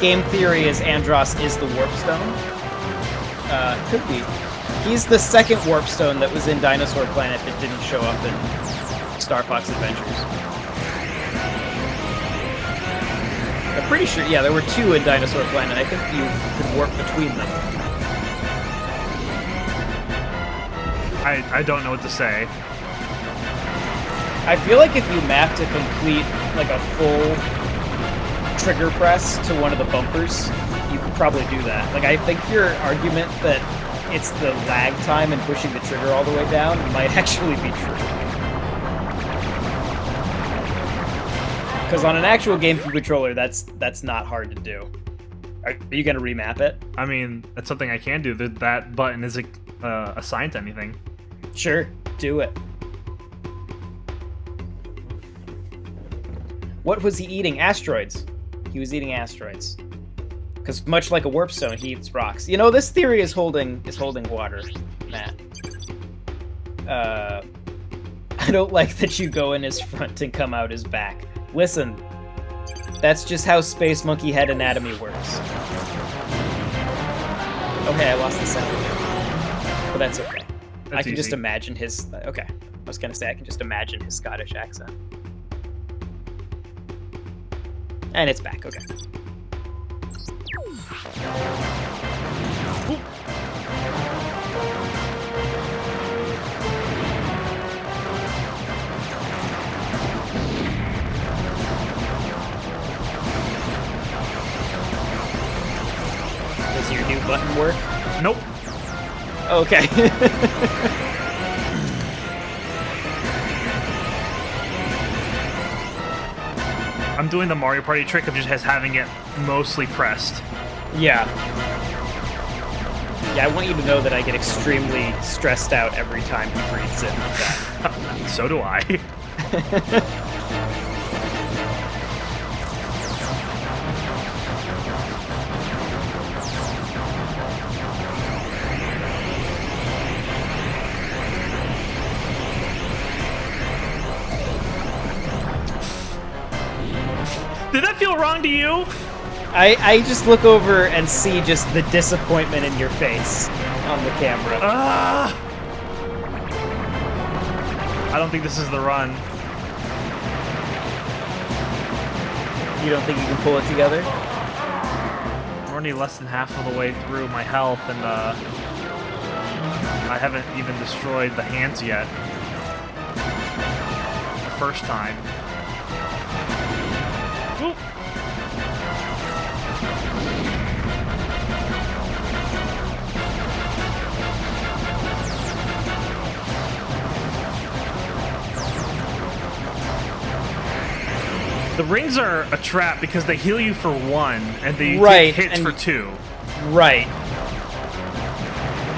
Game theory is Andross is the Warpstone. Could be. He's the second Warpstone that was in Dinosaur Planet that didn't show up in Star Fox Adventures. I'm pretty sure, yeah, there were two in Dinosaur Planet. I think you could warp between them. I don't know what to say. I feel like if you mapped a complete, like a full trigger press to one of the bumpers, you could probably do that. Like, I think your argument that it's the lag time and pushing the trigger all the way down might actually be true. Because on an actual GameCube controller, that's not hard to do. Are you going to remap it? I mean, that's something I can do. That button isn't assigned to anything. Sure, do it. What was he eating? Asteroids. He was eating asteroids. Because much like a Warpstone, he eats rocks. You know, this theory is holding water, Matt. I don't like that you go in his front and come out his back. Listen, that's just how Space Monkey Head anatomy works. Okay, I lost the sound. But that's okay. I can just imagine his... Okay, I was gonna say I can just imagine his Scottish accent. And it's back, okay. Ooh. Does your new button work? Nope. Okay. I'm doing the Mario Party trick of just having it mostly pressed. Yeah. Yeah, I want you to know that I get extremely stressed out every time he breathes in like that. So do I. Did that feel wrong to you? I just look over and see just the disappointment in your face on the camera. I don't think this is the run. You don't think you can pull it together? I'm already less than half of the way through my health, and I haven't even destroyed the hands yet. The first time. Oop. The rings are a trap because they heal you for 1, and they take hits for 2. Right.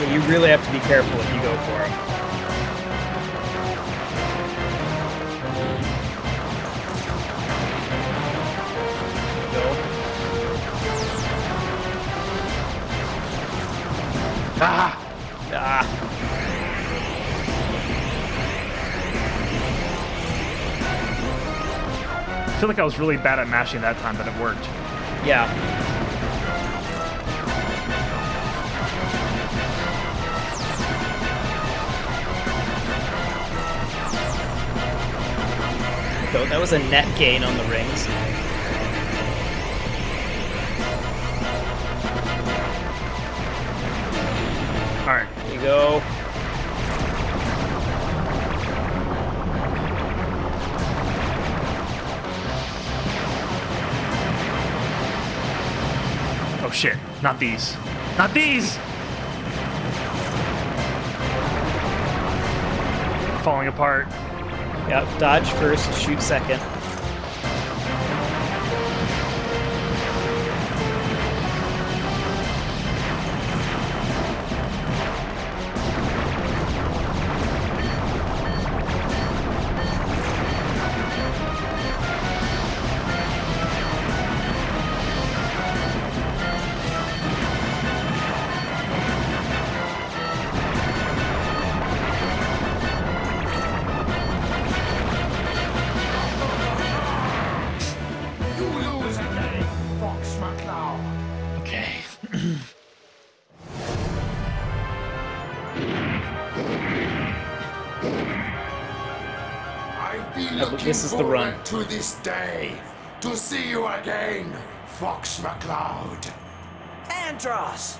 Yeah, you really have to be careful if you go for them. Ah! Ah. I feel like I was really bad at mashing that time, but it worked. Yeah. So that was a net gain on the rings. Alright. Here you go. Oh shit, not these. Not these! Falling apart. Yep, dodge first, shoot second. This is the run. To this day, to see you again, Fox McCloud. Andross!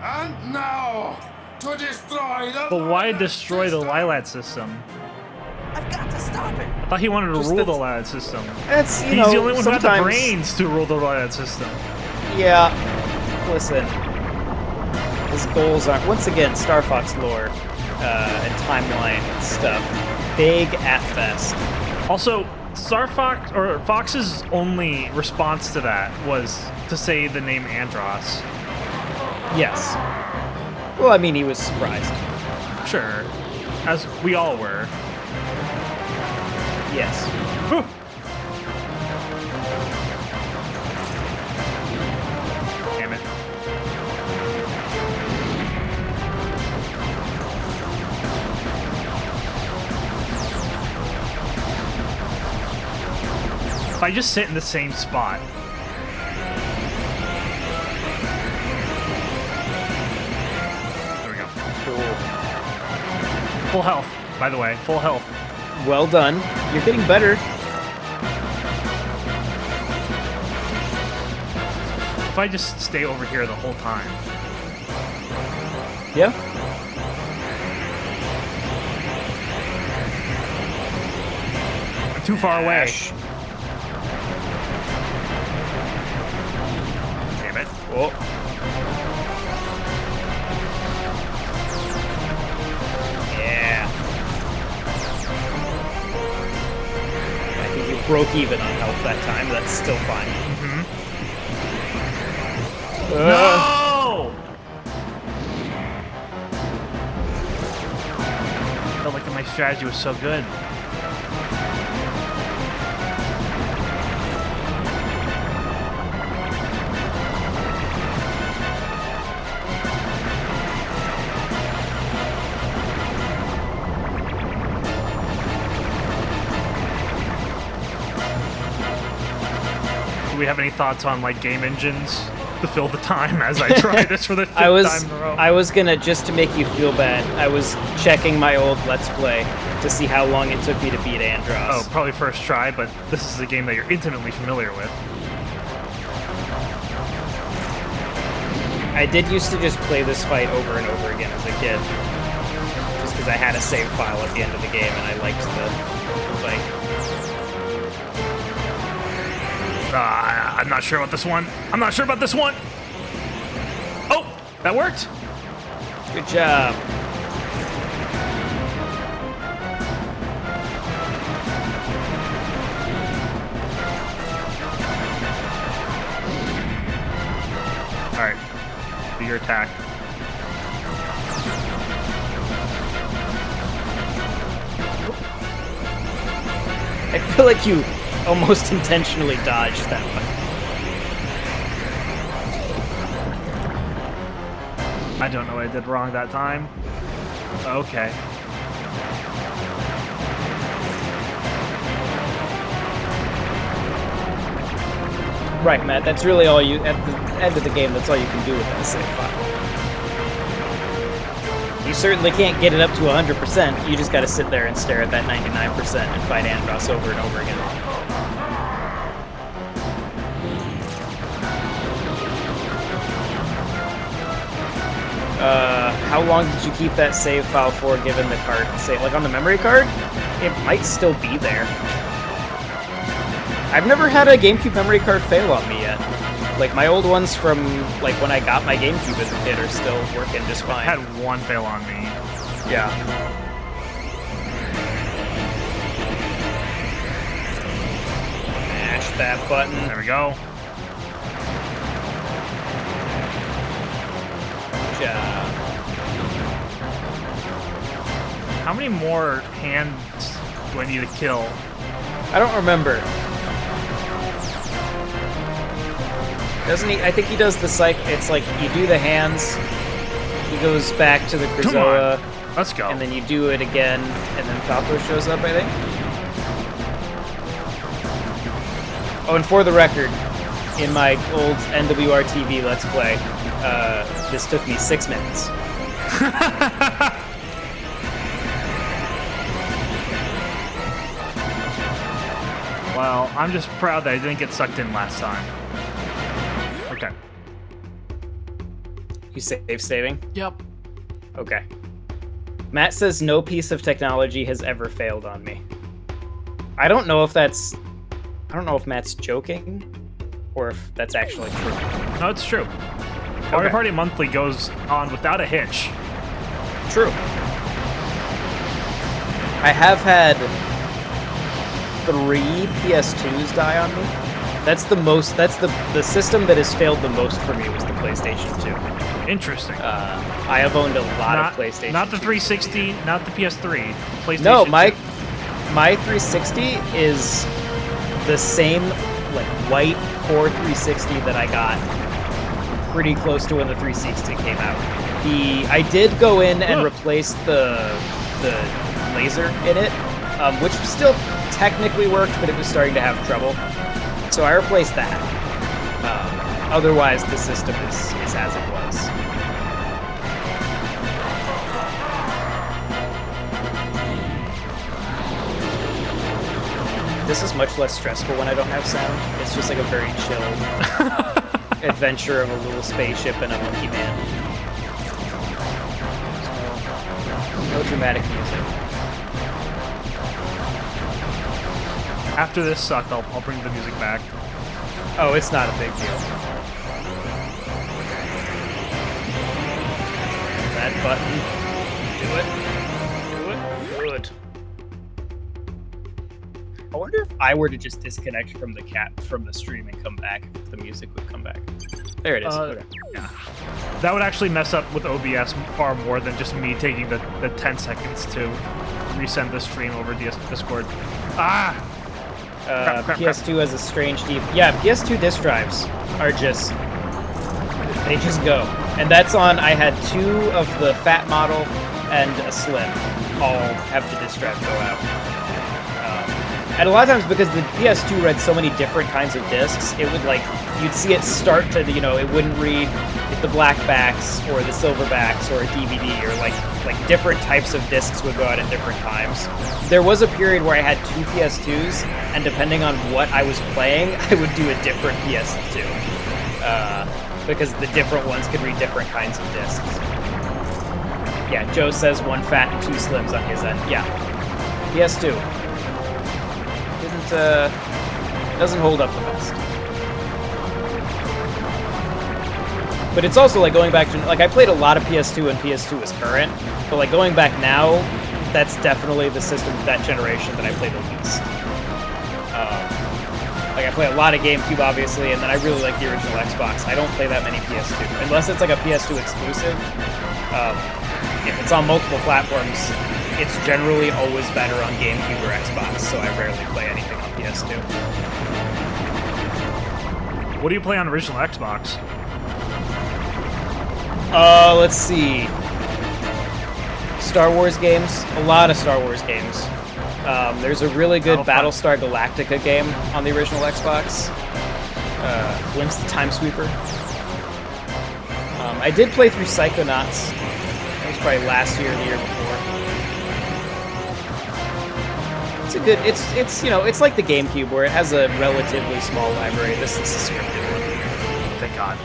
And now, to destroy the... But why destroy the Lylat system? I've got to stop it! I thought he wanted to rule the Lylat system. That's, you He's know, the only one who had the sometimes- brains to rule the Lylat system. Yeah, listen. His goals aren't, once again, Star Fox lore and timeline stuff. Vague at best. Also, Fox's only response to that was to say the name Andross. Yes. Well, I mean, he was surprised. Sure. As we all were. Yes. Whew. Damn it. If I just sit in the same spot. There we go. Cool. Full health, by the way. Full health. Well done. You're getting better. If I just stay over here the whole time. Yeah. I'm too far away. Damn it. Oh. Yeah. I think you broke even on health that time, but that's still fine. No! strategy was so good. Do we have any thoughts on like game engines to fill the time as I try this for the fifth time in a row? I was gonna, just to make you feel bad, I was checking my old Let's Play to see how long it took me to beat Andros. Oh, probably first try, but this is a game that you're intimately familiar with. I did used to just play this fight over and over again as a kid. Just because I had a save file at the end of the game and I liked the fight. I'm not sure about this one. I'm not sure about this one. Oh, that worked. Good job. All right, do your attack. I feel like you almost intentionally dodged that one. I don't know what I did wrong that time. Okay. Right, Matt, that's really all you, at the end of the game, that's all you can do with that save file. You certainly can't get it up to 100%, you just gotta sit there and stare at that 99% and fight Andros over and over again. How long did you keep that save file for, given the card? Say, like on the memory card? It might still be there. I've never had a GameCube memory card fail on me yet. Like, my old ones from, like, when I got my GameCube as a kid are still working just fine. I had one fail on me. Yeah. Mash that button. There we go. Good job. How many more hands do I need to kill? I don't remember. Doesn't he? I think he does the cycle. It's like you do the hands, he goes back to the Krazoa. Let's go. And then you do it again, and then Falco shows up, I think. Oh, and for the record, in my old NWR-TV Let's Play, this took me 6 minutes. Well, I'm just proud that I didn't get sucked in last time. Okay. You saving? Yep. Okay. Matt says no piece of technology has ever failed on me. I don't know if Matt's joking or if that's actually true. No, it's true. Mario Party Monthly goes on without a hitch. True. I have had 3 PS2s die on me. That's the most. That's the system that has failed the most for me was the PlayStation 2. Interesting. I have owned a lot of PlayStation. Not the 360, not the PS3. PlayStation. No, 2. my 360 is the same like white core 360 that I got pretty close to when the 360 came out. I did go in and replace the laser in it, which still technically worked, but it was starting to have trouble. So I replaced that. Otherwise, the system is as it was. This is much less stressful when I don't have sound. It's just like a very chill adventure of a little spaceship and a monkey man. So, no dramatic music. After this suck, I'll bring the music back. Oh, it's not a big deal. That button. Do it. Good. I wonder if I were to just disconnect from the stream and come back, if the music would come back. There it is. Okay. Yeah. That would actually mess up with OBS far more than just me taking the 10 seconds to resend the stream over Discord. Ah! Crap. PS2 has a strange Yeah, PS2 disc drives are just... They just go. And that's on... I had 2 of the fat model and a slim. All have the disc drive go out. And a lot of times, because the PS2 read so many different kinds of discs, it would like, you'd see it start to, you know, it wouldn't read the black backs or the silver backs or a DVD, or like different types of discs would go out at different times. There was a period where I had 2 PS2s, and depending on what I was playing, I would do a different PS2. Because the different ones could read different kinds of discs. Yeah, Joe says 1 fat and 2 slims on his end. Yeah. PS2. Doesn't hold up the best. But it's also like going back to, like, I played a lot of PS2 and PS2 was current, but like going back now, that's definitely the system of that generation that I play the least. Like I play a lot of GameCube obviously, and then I really like the original Xbox. I don't play that many PS2, unless it's like a PS2 exclusive. If it's on multiple platforms, it's generally always better on GameCube or Xbox, so I rarely play anything on PS2. What do you play on original Xbox? Let's see. Star Wars games. A lot of Star Wars games. There's a really good Battlestar Galactica game on the original Xbox. Blinks the Time Sweeper. I did play through Psychonauts. That was probably last year or the year before. It's a good, it's you know, it's like the GameCube where it has a relatively small library. This is a scripted one. Thank God.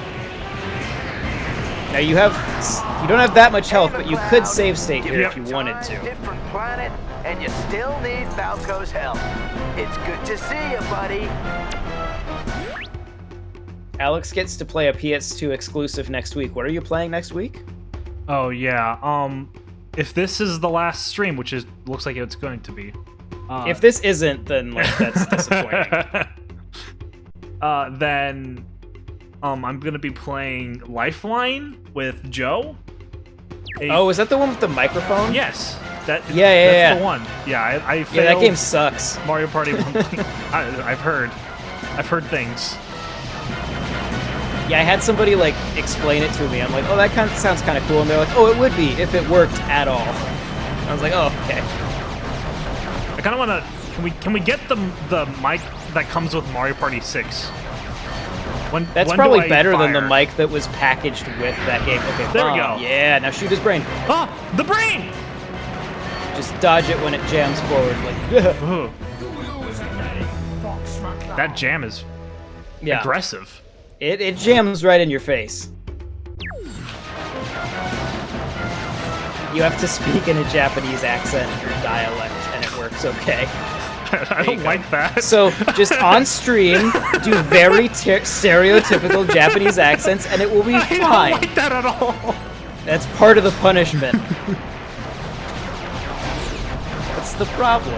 Now you don't have that much health, but you could save state here if you wanted to. Different planet, and you still need Falco's help. It's good to see you, buddy. Alex gets to play a PS2 exclusive next week. What are you playing next week? Oh yeah. If this is the last stream, which looks like it's going to be. If this isn't, then like that's disappointing. Then I'm gonna be playing Lifeline with Joe. Is that the one with the microphone? Yes. That's the one. Yeah, I failed. Yeah, that game sucks. Mario Party 1. I've heard things. Yeah, I had somebody like explain it to me. I'm like, oh, that sounds kind of cool, and they're like, oh, it would be if it worked at all. I was like, oh, okay. I kind of want to. Can we get the mic that comes with Mario Party 6? That's probably better than the mic that was packaged with that game. Okay, there we go. Yeah, now shoot his brain. Ah, the brain! Just dodge it when it jams forward. Like, that jam is aggressive. It jams right in your face. You have to speak in a Japanese accent or dialect, and it works okay. I don't like that. So just on stream, do very stereotypical Japanese accents, and it will be fine. I don't like that at all. That's part of the punishment. What's the problem?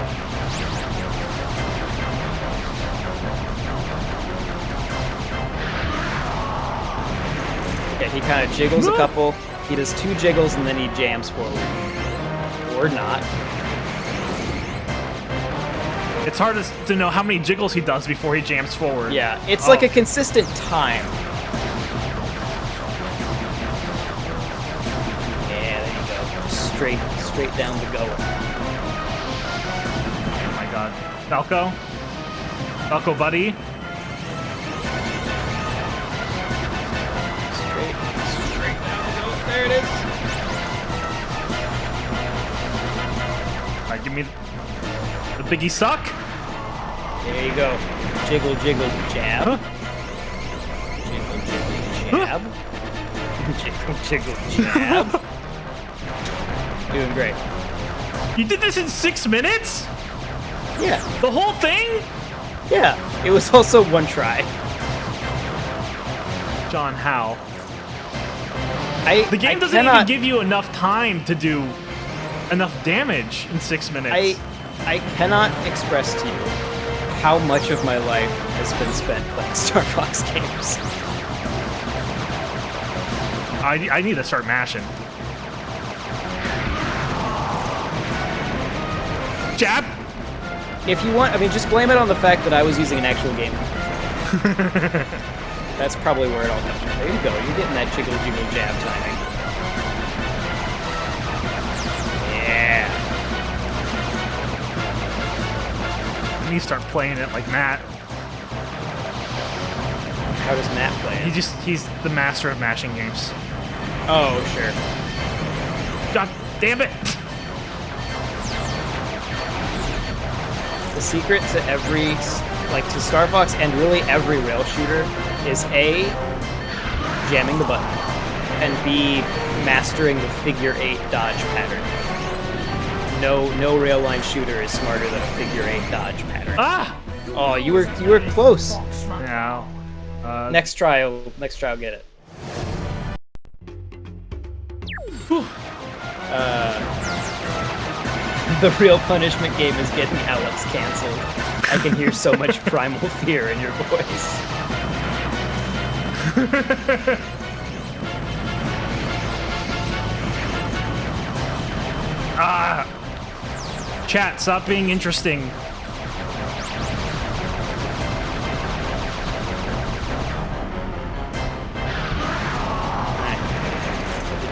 Okay, he kind of jiggles a couple. He does 2 jiggles, and then he jams forward. Or not. It's hard to know how many jiggles he does before he jams forward. Yeah, it's like a consistent time. Yeah, there you go. Just straight down the gullet. Oh my god. Falco? Falco, buddy? Straight down the gullet. There it is. Alright, give me the biggie suck. There you go. Jiggle, jiggle, jab. Jiggle, jiggle, jab. Jiggle, jiggle, jab. Doing great. You did this in 6 minutes? Yeah. The whole thing? Yeah. It was also 1 try. John, how? The game doesn't even give you enough time to do enough damage in 6 minutes. I cannot express to you how much of my life has been spent playing Star Fox games. I need to start mashing. Jab! If you want, I mean, just blame it on the fact that I was using an actual game. That's probably where it all comes from. There you go. You're getting that jiggle jiggle jab timing. Yeah. And you start playing it like Matt. How does Matt play it? He's the master of mashing games. Oh, sure. God damn it! The secret to every, like to Star Fox and really every rail shooter is A, jamming the button, and B, mastering the figure 8 dodge pattern. No rail line shooter is smarter than a figure 8 dodge pattern. Ah! Oh, you were close. Yeah. Next try, I'll get it. The real punishment game is getting Alex canceled. I can hear so much primal fear in your voice. Chat, stop being interesting.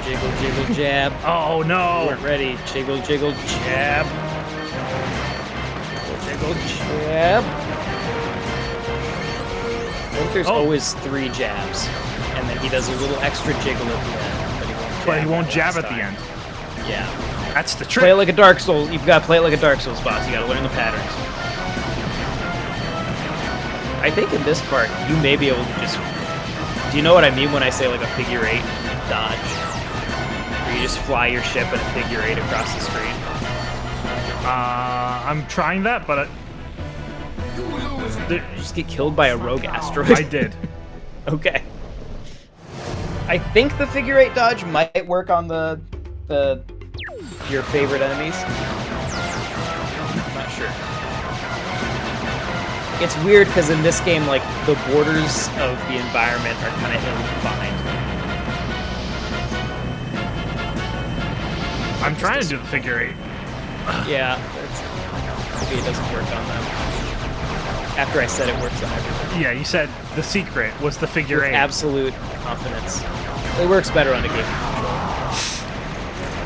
Jiggle, jiggle, jab. Oh no! We're ready. Jiggle, jiggle, jab. Jiggle, jab. I think there's always 3 jabs, and then he does a little extra jiggle at the end, but he won't jab at the end. Yeah. That's the trick. Play it like a Dark Souls. You've got to play it like a Dark Souls boss. You got to learn the patterns. I think in this part, you may be able to just... Do you know what I mean when I say like a figure 8 dodge? Where you just fly your ship at a figure 8 across the screen? I'm trying that, but... Did you just get killed by a rogue asteroid? I did. Okay. I think the figure 8 dodge might work on your favorite enemies. I'm not sure. It's weird because in this game, like, the borders of the environment are kind of ill-defined. I'm trying to do the figure 8. Yeah, maybe it doesn't work on them. After I said it works on everything. Yeah, you said the secret was the figure With 8. absolute confidence. It works better on a GameCube controller.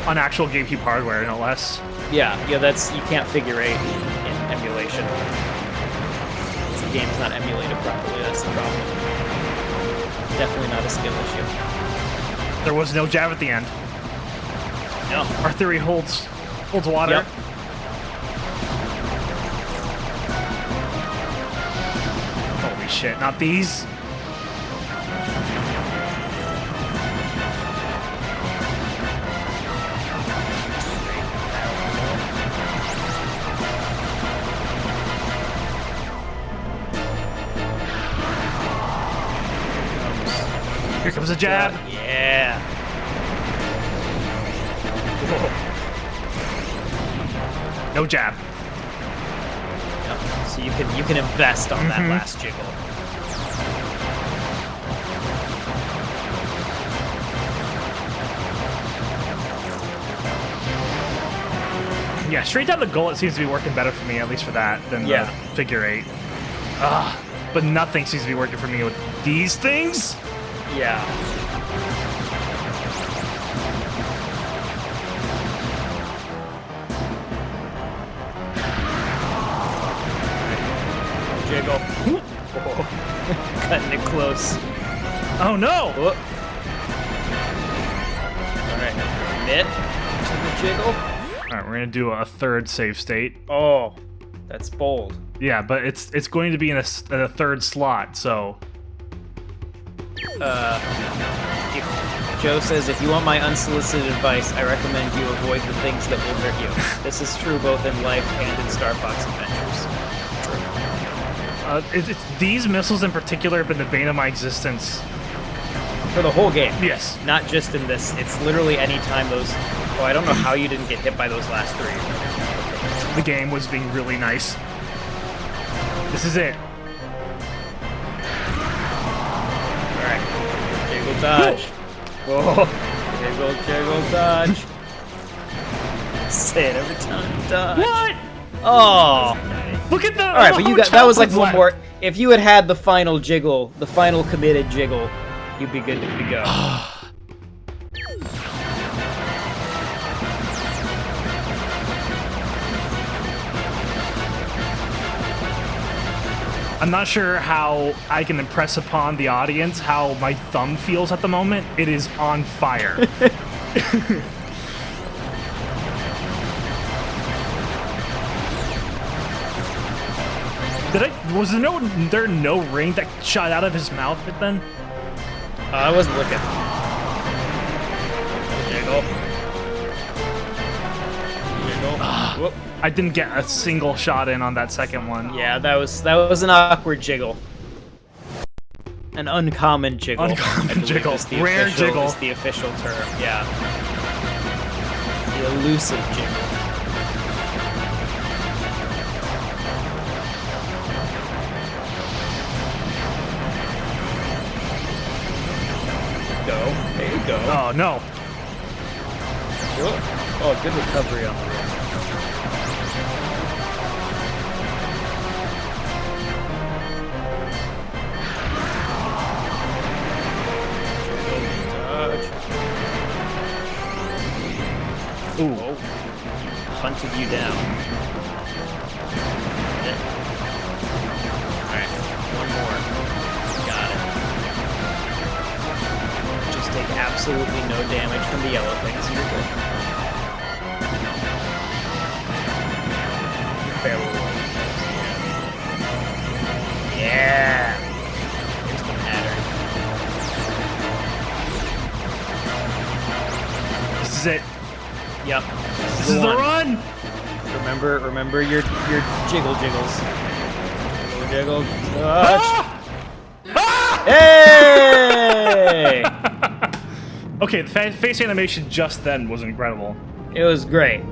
On actual GameCube hardware, no less. Yeah, that's you can't figure 8 in emulation. The game's not emulated properly, that's the problem. Definitely not a skill issue. There was no jab at the end. No. Our theory holds water. Yep. Holy shit, not these. Here comes a jab. Yeah. No jab. Yep. So you can invest on that last jiggle. Yeah, straight down the goal, it seems to be working better for me, at least for that, than the figure 8. But nothing seems to be working for me with these things? Yeah. Jiggle. Oh. Cutting it close. Oh no! Oh. Alright. Commit to the jiggle. Alright, we're gonna do a third save state. Oh, that's bold. Yeah, but it's going to be in a third slot, so... Joe says, if you want my unsolicited advice, I recommend you avoid the things that will hurt you. This is true both in life and in Star Fox Adventures. It's these missiles in particular have been the bane of my existence. For the whole game? Yes. Not just in this. It's literally any time those... Oh, I don't know how you didn't get hit by those last 3. The game was being really nice. This is it. Alright. Jiggle dodge. Whoa. Jiggle, jiggle, dodge. Say it every time. Dodge. What? Oh. Look at that! All right, but you got that was like one more. If you had had the final jiggle, the final committed jiggle, you'd be good to go. I'm not sure how I can impress upon the audience how my thumb feels at the moment. It is on fire. Was there no ring that shot out of his mouth then? I wasn't looking. Jiggle. Whoop. I didn't get a single shot in on that second one. Yeah, that was an awkward jiggle. An uncommon jiggle. Uncommon jiggle. Rare jiggle is the official term. Yeah. The elusive jiggle. There you go. Oh, no. Oh, good recovery on the rim. Ooh. Oh. Hunted you down. Alright, one more. Got it. Just take absolutely no damage from the yellow things and you're good. Barely. Yeah! Here's the pattern. This is it. Yep. This is the run! Remember your jiggle jiggles. Jiggle, touch. Ah! Hey! Okay, the face animation just then was incredible. It was great.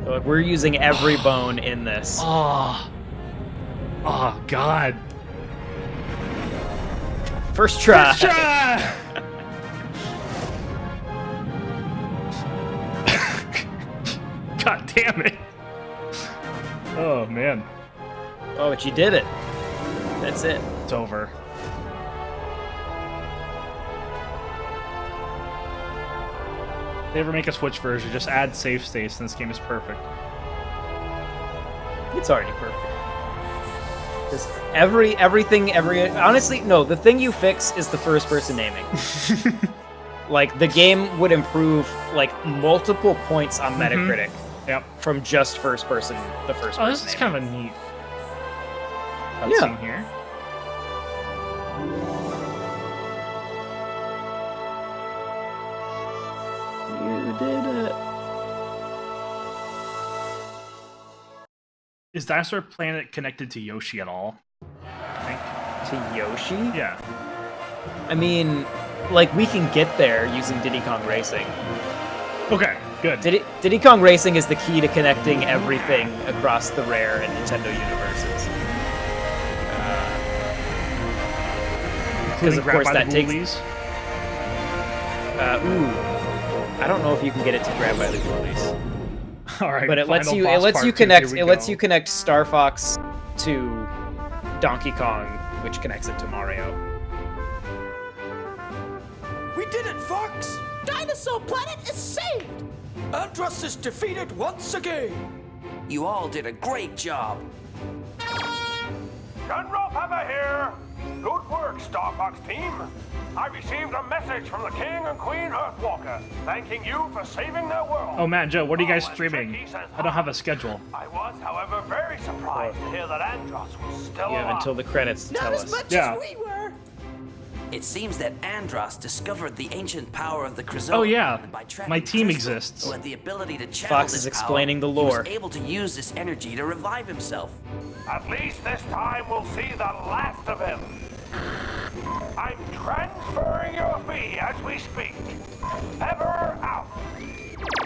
Look, we're using every bone in this. Oh. Oh, God. First try. First try! God damn it. Oh, man. Oh, but you did it. That's it. It's over. If they ever make a Switch version, just add save states and this game is perfect. It's already perfect. Just honestly, no, the thing you fix is the first person naming. Like, the game would improve, like, multiple points on Metacritic. Yep. From just the first person Oh, this is kind of a neat cutscene here. You did it. Is Dinosaur Planet connected to Yoshi at all? I think. To Yoshi? Yeah. I mean, like, we can get there using Diddy Kong Racing. Okay, good. Diddy Kong Racing is the key to connecting everything across the Rare and Nintendo universes. Because of course that takes. I don't know if you can get it to grab by the ghoulies. All right, but it lets you connect Star Fox to Donkey Kong, which connects it to Mario. We did it, Fox! Dinosaur Planet is saved! Andross is defeated once again! You all did a great job. General Pepper here! Good work, Star Fox team! I received a message from the King and Queen Earthwalker, thanking you for saving their world. Oh man, Joe, what are you guys streaming? I don't have a schedule. I was, however, very surprised to hear that Andross was still alive. You have until the credits to tell us. Not as much as we were! It seems that Andross discovered the ancient power of the Krazoa. Oh yeah, and by tracking my team crystals, exists. who had the ability to channel Fox this is explaining power, the lore. He was able to use this energy to revive himself. At least this time we'll see the last of him. I'm transferring your fee as we speak. Ever out.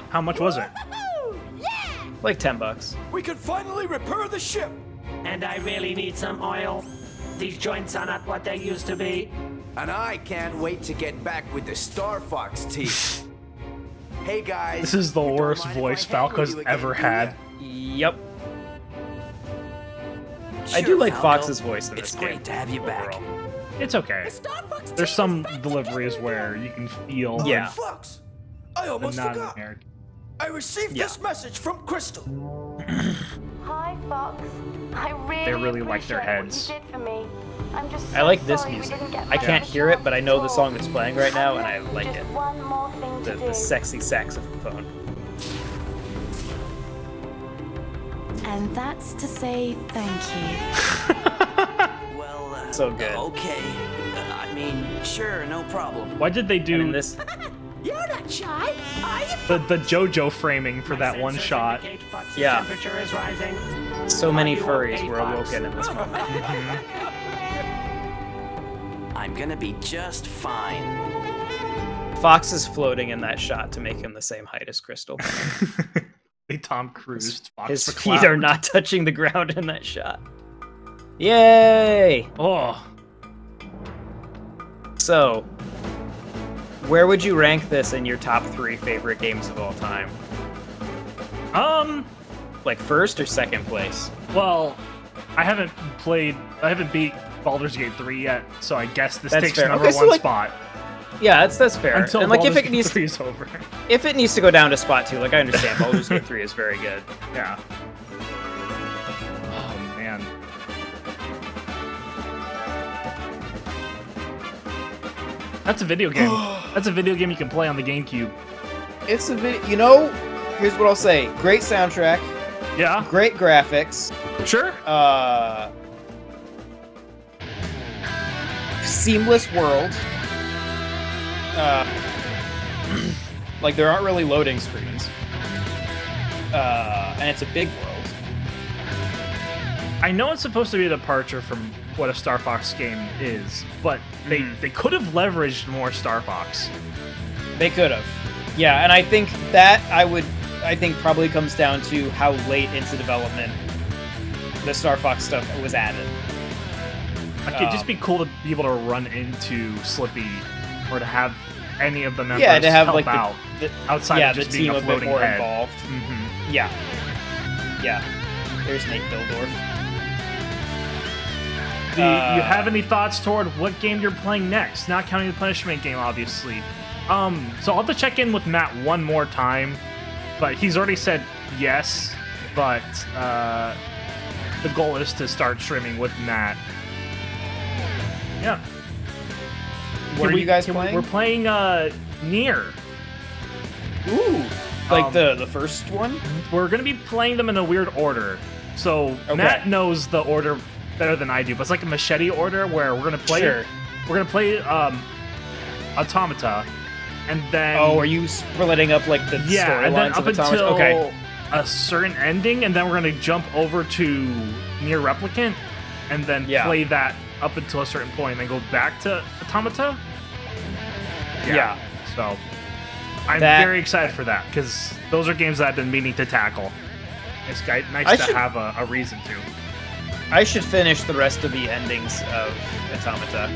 How much was it? Like $10. We can finally repair the ship. And I really need some oil. These joints are not what they used to be. And I can't wait to get back with the Star Fox team. Hey guys. This is the worst voice Falco's ever had. Yep. I do like Falco. Fox's voice in this It's game. great to have you back. It's okay. There's some deliveries where you can feel Yeah. Fox, I the almost forgot. non-American. I received this message from Crystal. Hi, Fox. I really like their appreciate heads. What you did for me. I'm just I so like this sorry we music. didn't get I back can't to hear it, but I know the talk. song that's playing right now, and I like Just it. one more thing to The do. sexy saxophone. And that's to say thank you. Well, So good. Okay. I mean, sure, no problem. Why did they do And in this? You're not shy, are you? the JoJo framing for that one shot? Yeah. Temperature is rising. So many Are you furries okay, were Fox? awoken in this moment. I'm gonna be just fine. Fox is floating in that shot to make him the same height as Crystal. They Tom Cruise. Fox His the feet Cloud. are not touching the ground in that shot. Yay! Oh, So, where would you rank this in your top 3 favorite games of all time? Like first or second place? well, I haven't beat Baldur's Gate 3 yet, so I guess this That's takes fair. number Okay, so, one like, spot Yeah, that's fair. until and like Baldur's if it Gate needs 3 is over. if it needs to go down to spot 2, like I understand Baldur's Gate 3 is very good. Yeah. Oh man. That's a video game. That's a video game you can play on the GameCube. It's a you know, here's what I'll say. Great soundtrack, Yeah. great graphics, Sure. seamless world. Like there aren't really loading screens. And it's a big world. I know it's supposed to be a departure from what a Star Fox game is, but they could have leveraged more Star Fox. They could have. Yeah, and I think that I think probably comes down to how late into development the Star Fox stuff was added. Like, it'd just be cool to be able to run into Slippy, or to have any of the members Yeah, to have help like out the outside yeah, of just the being team a a bit floating more head. involved. Mhm. Yeah. Yeah. There's Nate Bildorf. Do you have any thoughts toward what game you're playing next? Not counting the punishment game, obviously. So I'll have to check in with Matt one more time, but he's already said yes. But the goal is to start streaming with Matt. Yeah. What are you guys playing? We're playing Nier. Ooh. Like the first one? We're gonna be playing them in a weird order. So Okay. Matt knows the order better than I do, but it's like a machete order where we're gonna play. Sure. We're gonna play Automata, and then Oh, are you splitting up like the yeah, and then storylines up of Automata? until Okay. a certain ending, and then we're gonna jump over to Nier Replicant, and then Yeah. play that up until a certain point, and then go back to Automata. Yeah. So I'm That- very excited for that because those are games that I've been meaning to tackle. It's nice I to should- have a reason to. I should finish the rest of the endings of Automata.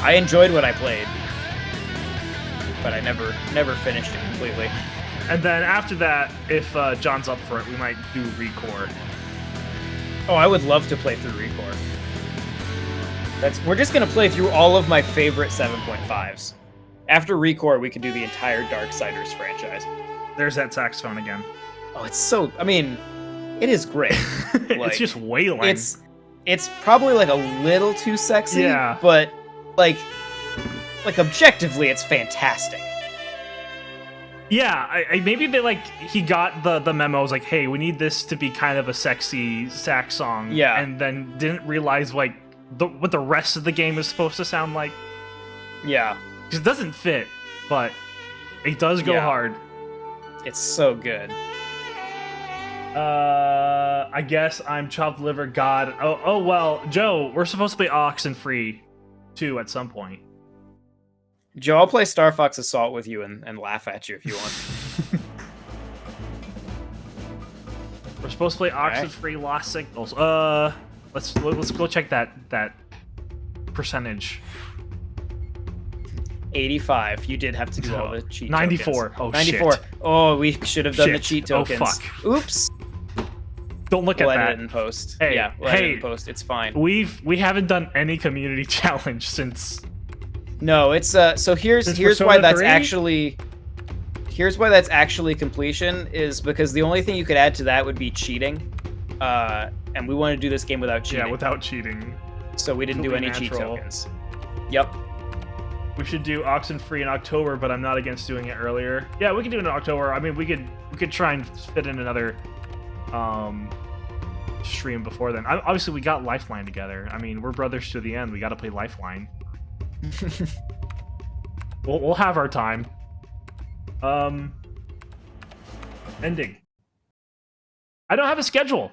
I enjoyed what I played, but I never finished it completely. And then after that, if John's up for it, we might do Recore. Oh, I would love to play through Recore. We're just gonna play through all of my favorite 7.5s. After Recore, we could do the entire Darksiders franchise. There's that saxophone again. Oh, it's so. I mean, it is great. Like, It's just wailing. It's probably like a little too sexy. Yeah. But like objectively, it's fantastic. Yeah, I maybe he got the memos like, hey, we need this to be kind of a sexy sax song. Yeah. And then didn't realize what the rest of the game is supposed to sound like. Yeah. Because it doesn't fit, but it does go Yeah. hard. It's so good. I guess I'm chopped liver god. Oh well, Joe, we're supposed to play Oxenfree too at some point. Joe, I'll play Star Fox Assault with you and laugh at you if you want. We're supposed to play Alright. Oxenfree Lost Signals. Let's go check that percentage. 85. You did have to do all the cheat 94. tokens. Oh, 94. shit. Oh, we should have done the Shit. cheat Oh, tokens. fuck. Oops. Don't look We'll at edit that. it in post. Hey, Yeah, we'll edit it hey, in post. It's fine. We haven't done any community challenge since. No, it's so here's Persona why that's 3? actually completion is because the only thing you could add to that would be cheating. And we want to do this game without cheating. Yeah, without cheating. So we didn't do Totally any cheat natural. tokens. Yep. We should do Oxenfree in October, but I'm not against doing it earlier. Yeah, we can do it in October. I mean, we could try and fit in another stream before then. Obviously, we got Lifeline together. I mean, we're brothers to the end. We got to play Lifeline. We'll have our time. Ending. I don't have a schedule,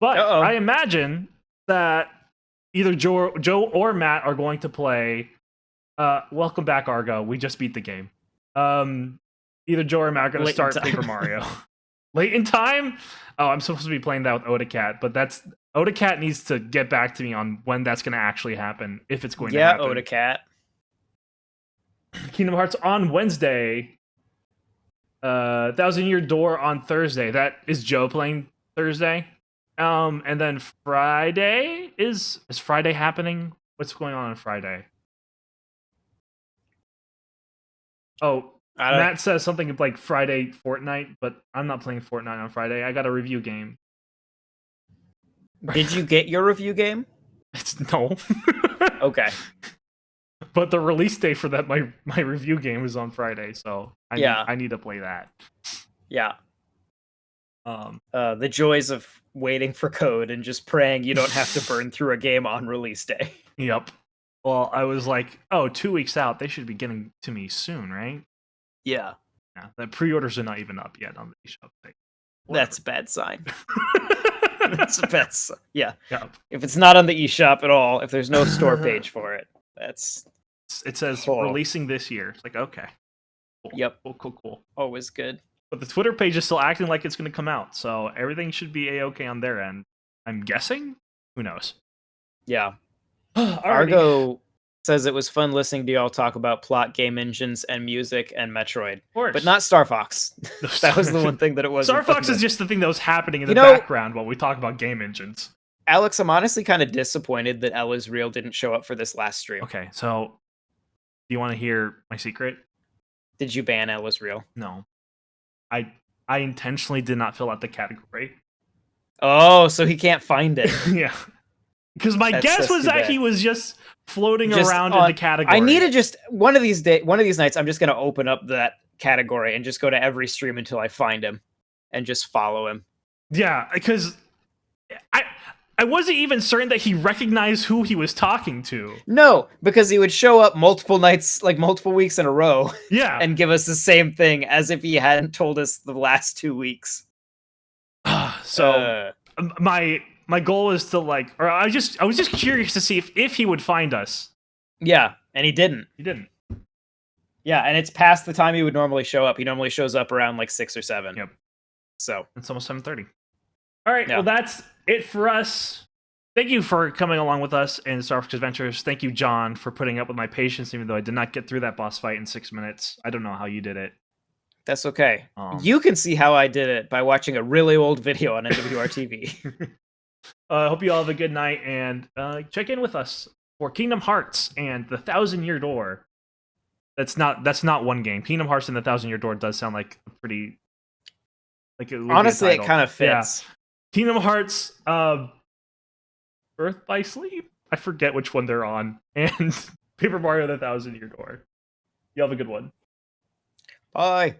but I imagine that either Joe or Matt are going to play. Welcome back, Argo. We just beat the game. Either Joe or Matt are going to Late start in time. Paper Mario. Late in time? Oh, I'm supposed to be playing that with Odacat, but Odacat needs to get back to me on when that's going to actually happen, if it's going to happen. Yeah, Odacat. Kingdom Hearts on Wednesday. 1,000 Year Door on Thursday. That is Joe playing Thursday. And then Friday is Friday happening? What's going on Friday? Oh, Matt says something like Friday Fortnite, but I'm not playing Fortnite on Friday. I got a review game. Did you get your review game? No. Okay. But the release date for that my review game is on Friday, so I need to play that. Yeah. The joys of waiting for code and just praying you don't have to burn through a game on release day. Yep. Well, I was like, 2 weeks out. They should be getting to me soon, right? Yeah. Yeah. The pre-orders are not even up yet on the eShop site. That's a bad sign. That's a bad sign. Yeah. Yep. If it's not on the eShop at all, if there's no store page for it, that's... It says Cool. releasing this year. It's like, okay. Cool. Yep. Cool. Always good. But the Twitter page is still acting like it's going to come out, so everything should be A-okay on their end. I'm guessing? Who knows? Yeah. Alrighty. Argo says it was fun listening to y'all talk about plot, game engines, and music, and Metroid. Of course. But not Star Fox. That was the one thing that it was. Star Fox is just the thing that was happening in the You know- background while we talk about game engines. Alex, I'm honestly kind of disappointed that El Israel didn't show up for this last stream. Okay, so do you want to hear my secret? Did you ban El Israel? No. I intentionally did not fill out the category. Oh, so he can't find it. Yeah. Because my guess was that he was just floating around in the category. I need to just one of these nights. I'm just gonna open up that category and just go to every stream until I find him, and just follow him. Yeah, because I wasn't even certain that he recognized who he was talking to. No, because he would show up multiple nights, like multiple weeks in a row. Yeah, and give us the same thing as if he hadn't told us the last 2 weeks. So my goal is to I was just curious to see if he would find us. Yeah, and he didn't. He didn't. Yeah, and it's past the time he would normally show up. He normally shows up around like 6 or 7. Yep. So it's almost 7:30. All right, well that's it for us. Thank you for coming along with us in Star Fox Adventures. Thank you, John, for putting up with my patience, even though I did not get through that boss fight in 6 minutes. I don't know how you did it. that's okay. You can see how I did it by watching a really old video on NWR TV. I hope you all have a good night, and check in with us for Kingdom Hearts and the 1,000 Year Door. That's not one game. Kingdom Hearts and the 1,000 Year Door does sound like a pretty it would be a Honestly, it title. kind of fits. Yeah. Kingdom Hearts, Birth by Sleep. I forget which one they're on, and Paper Mario: The 1,000 Year Door. You have a good one. Bye.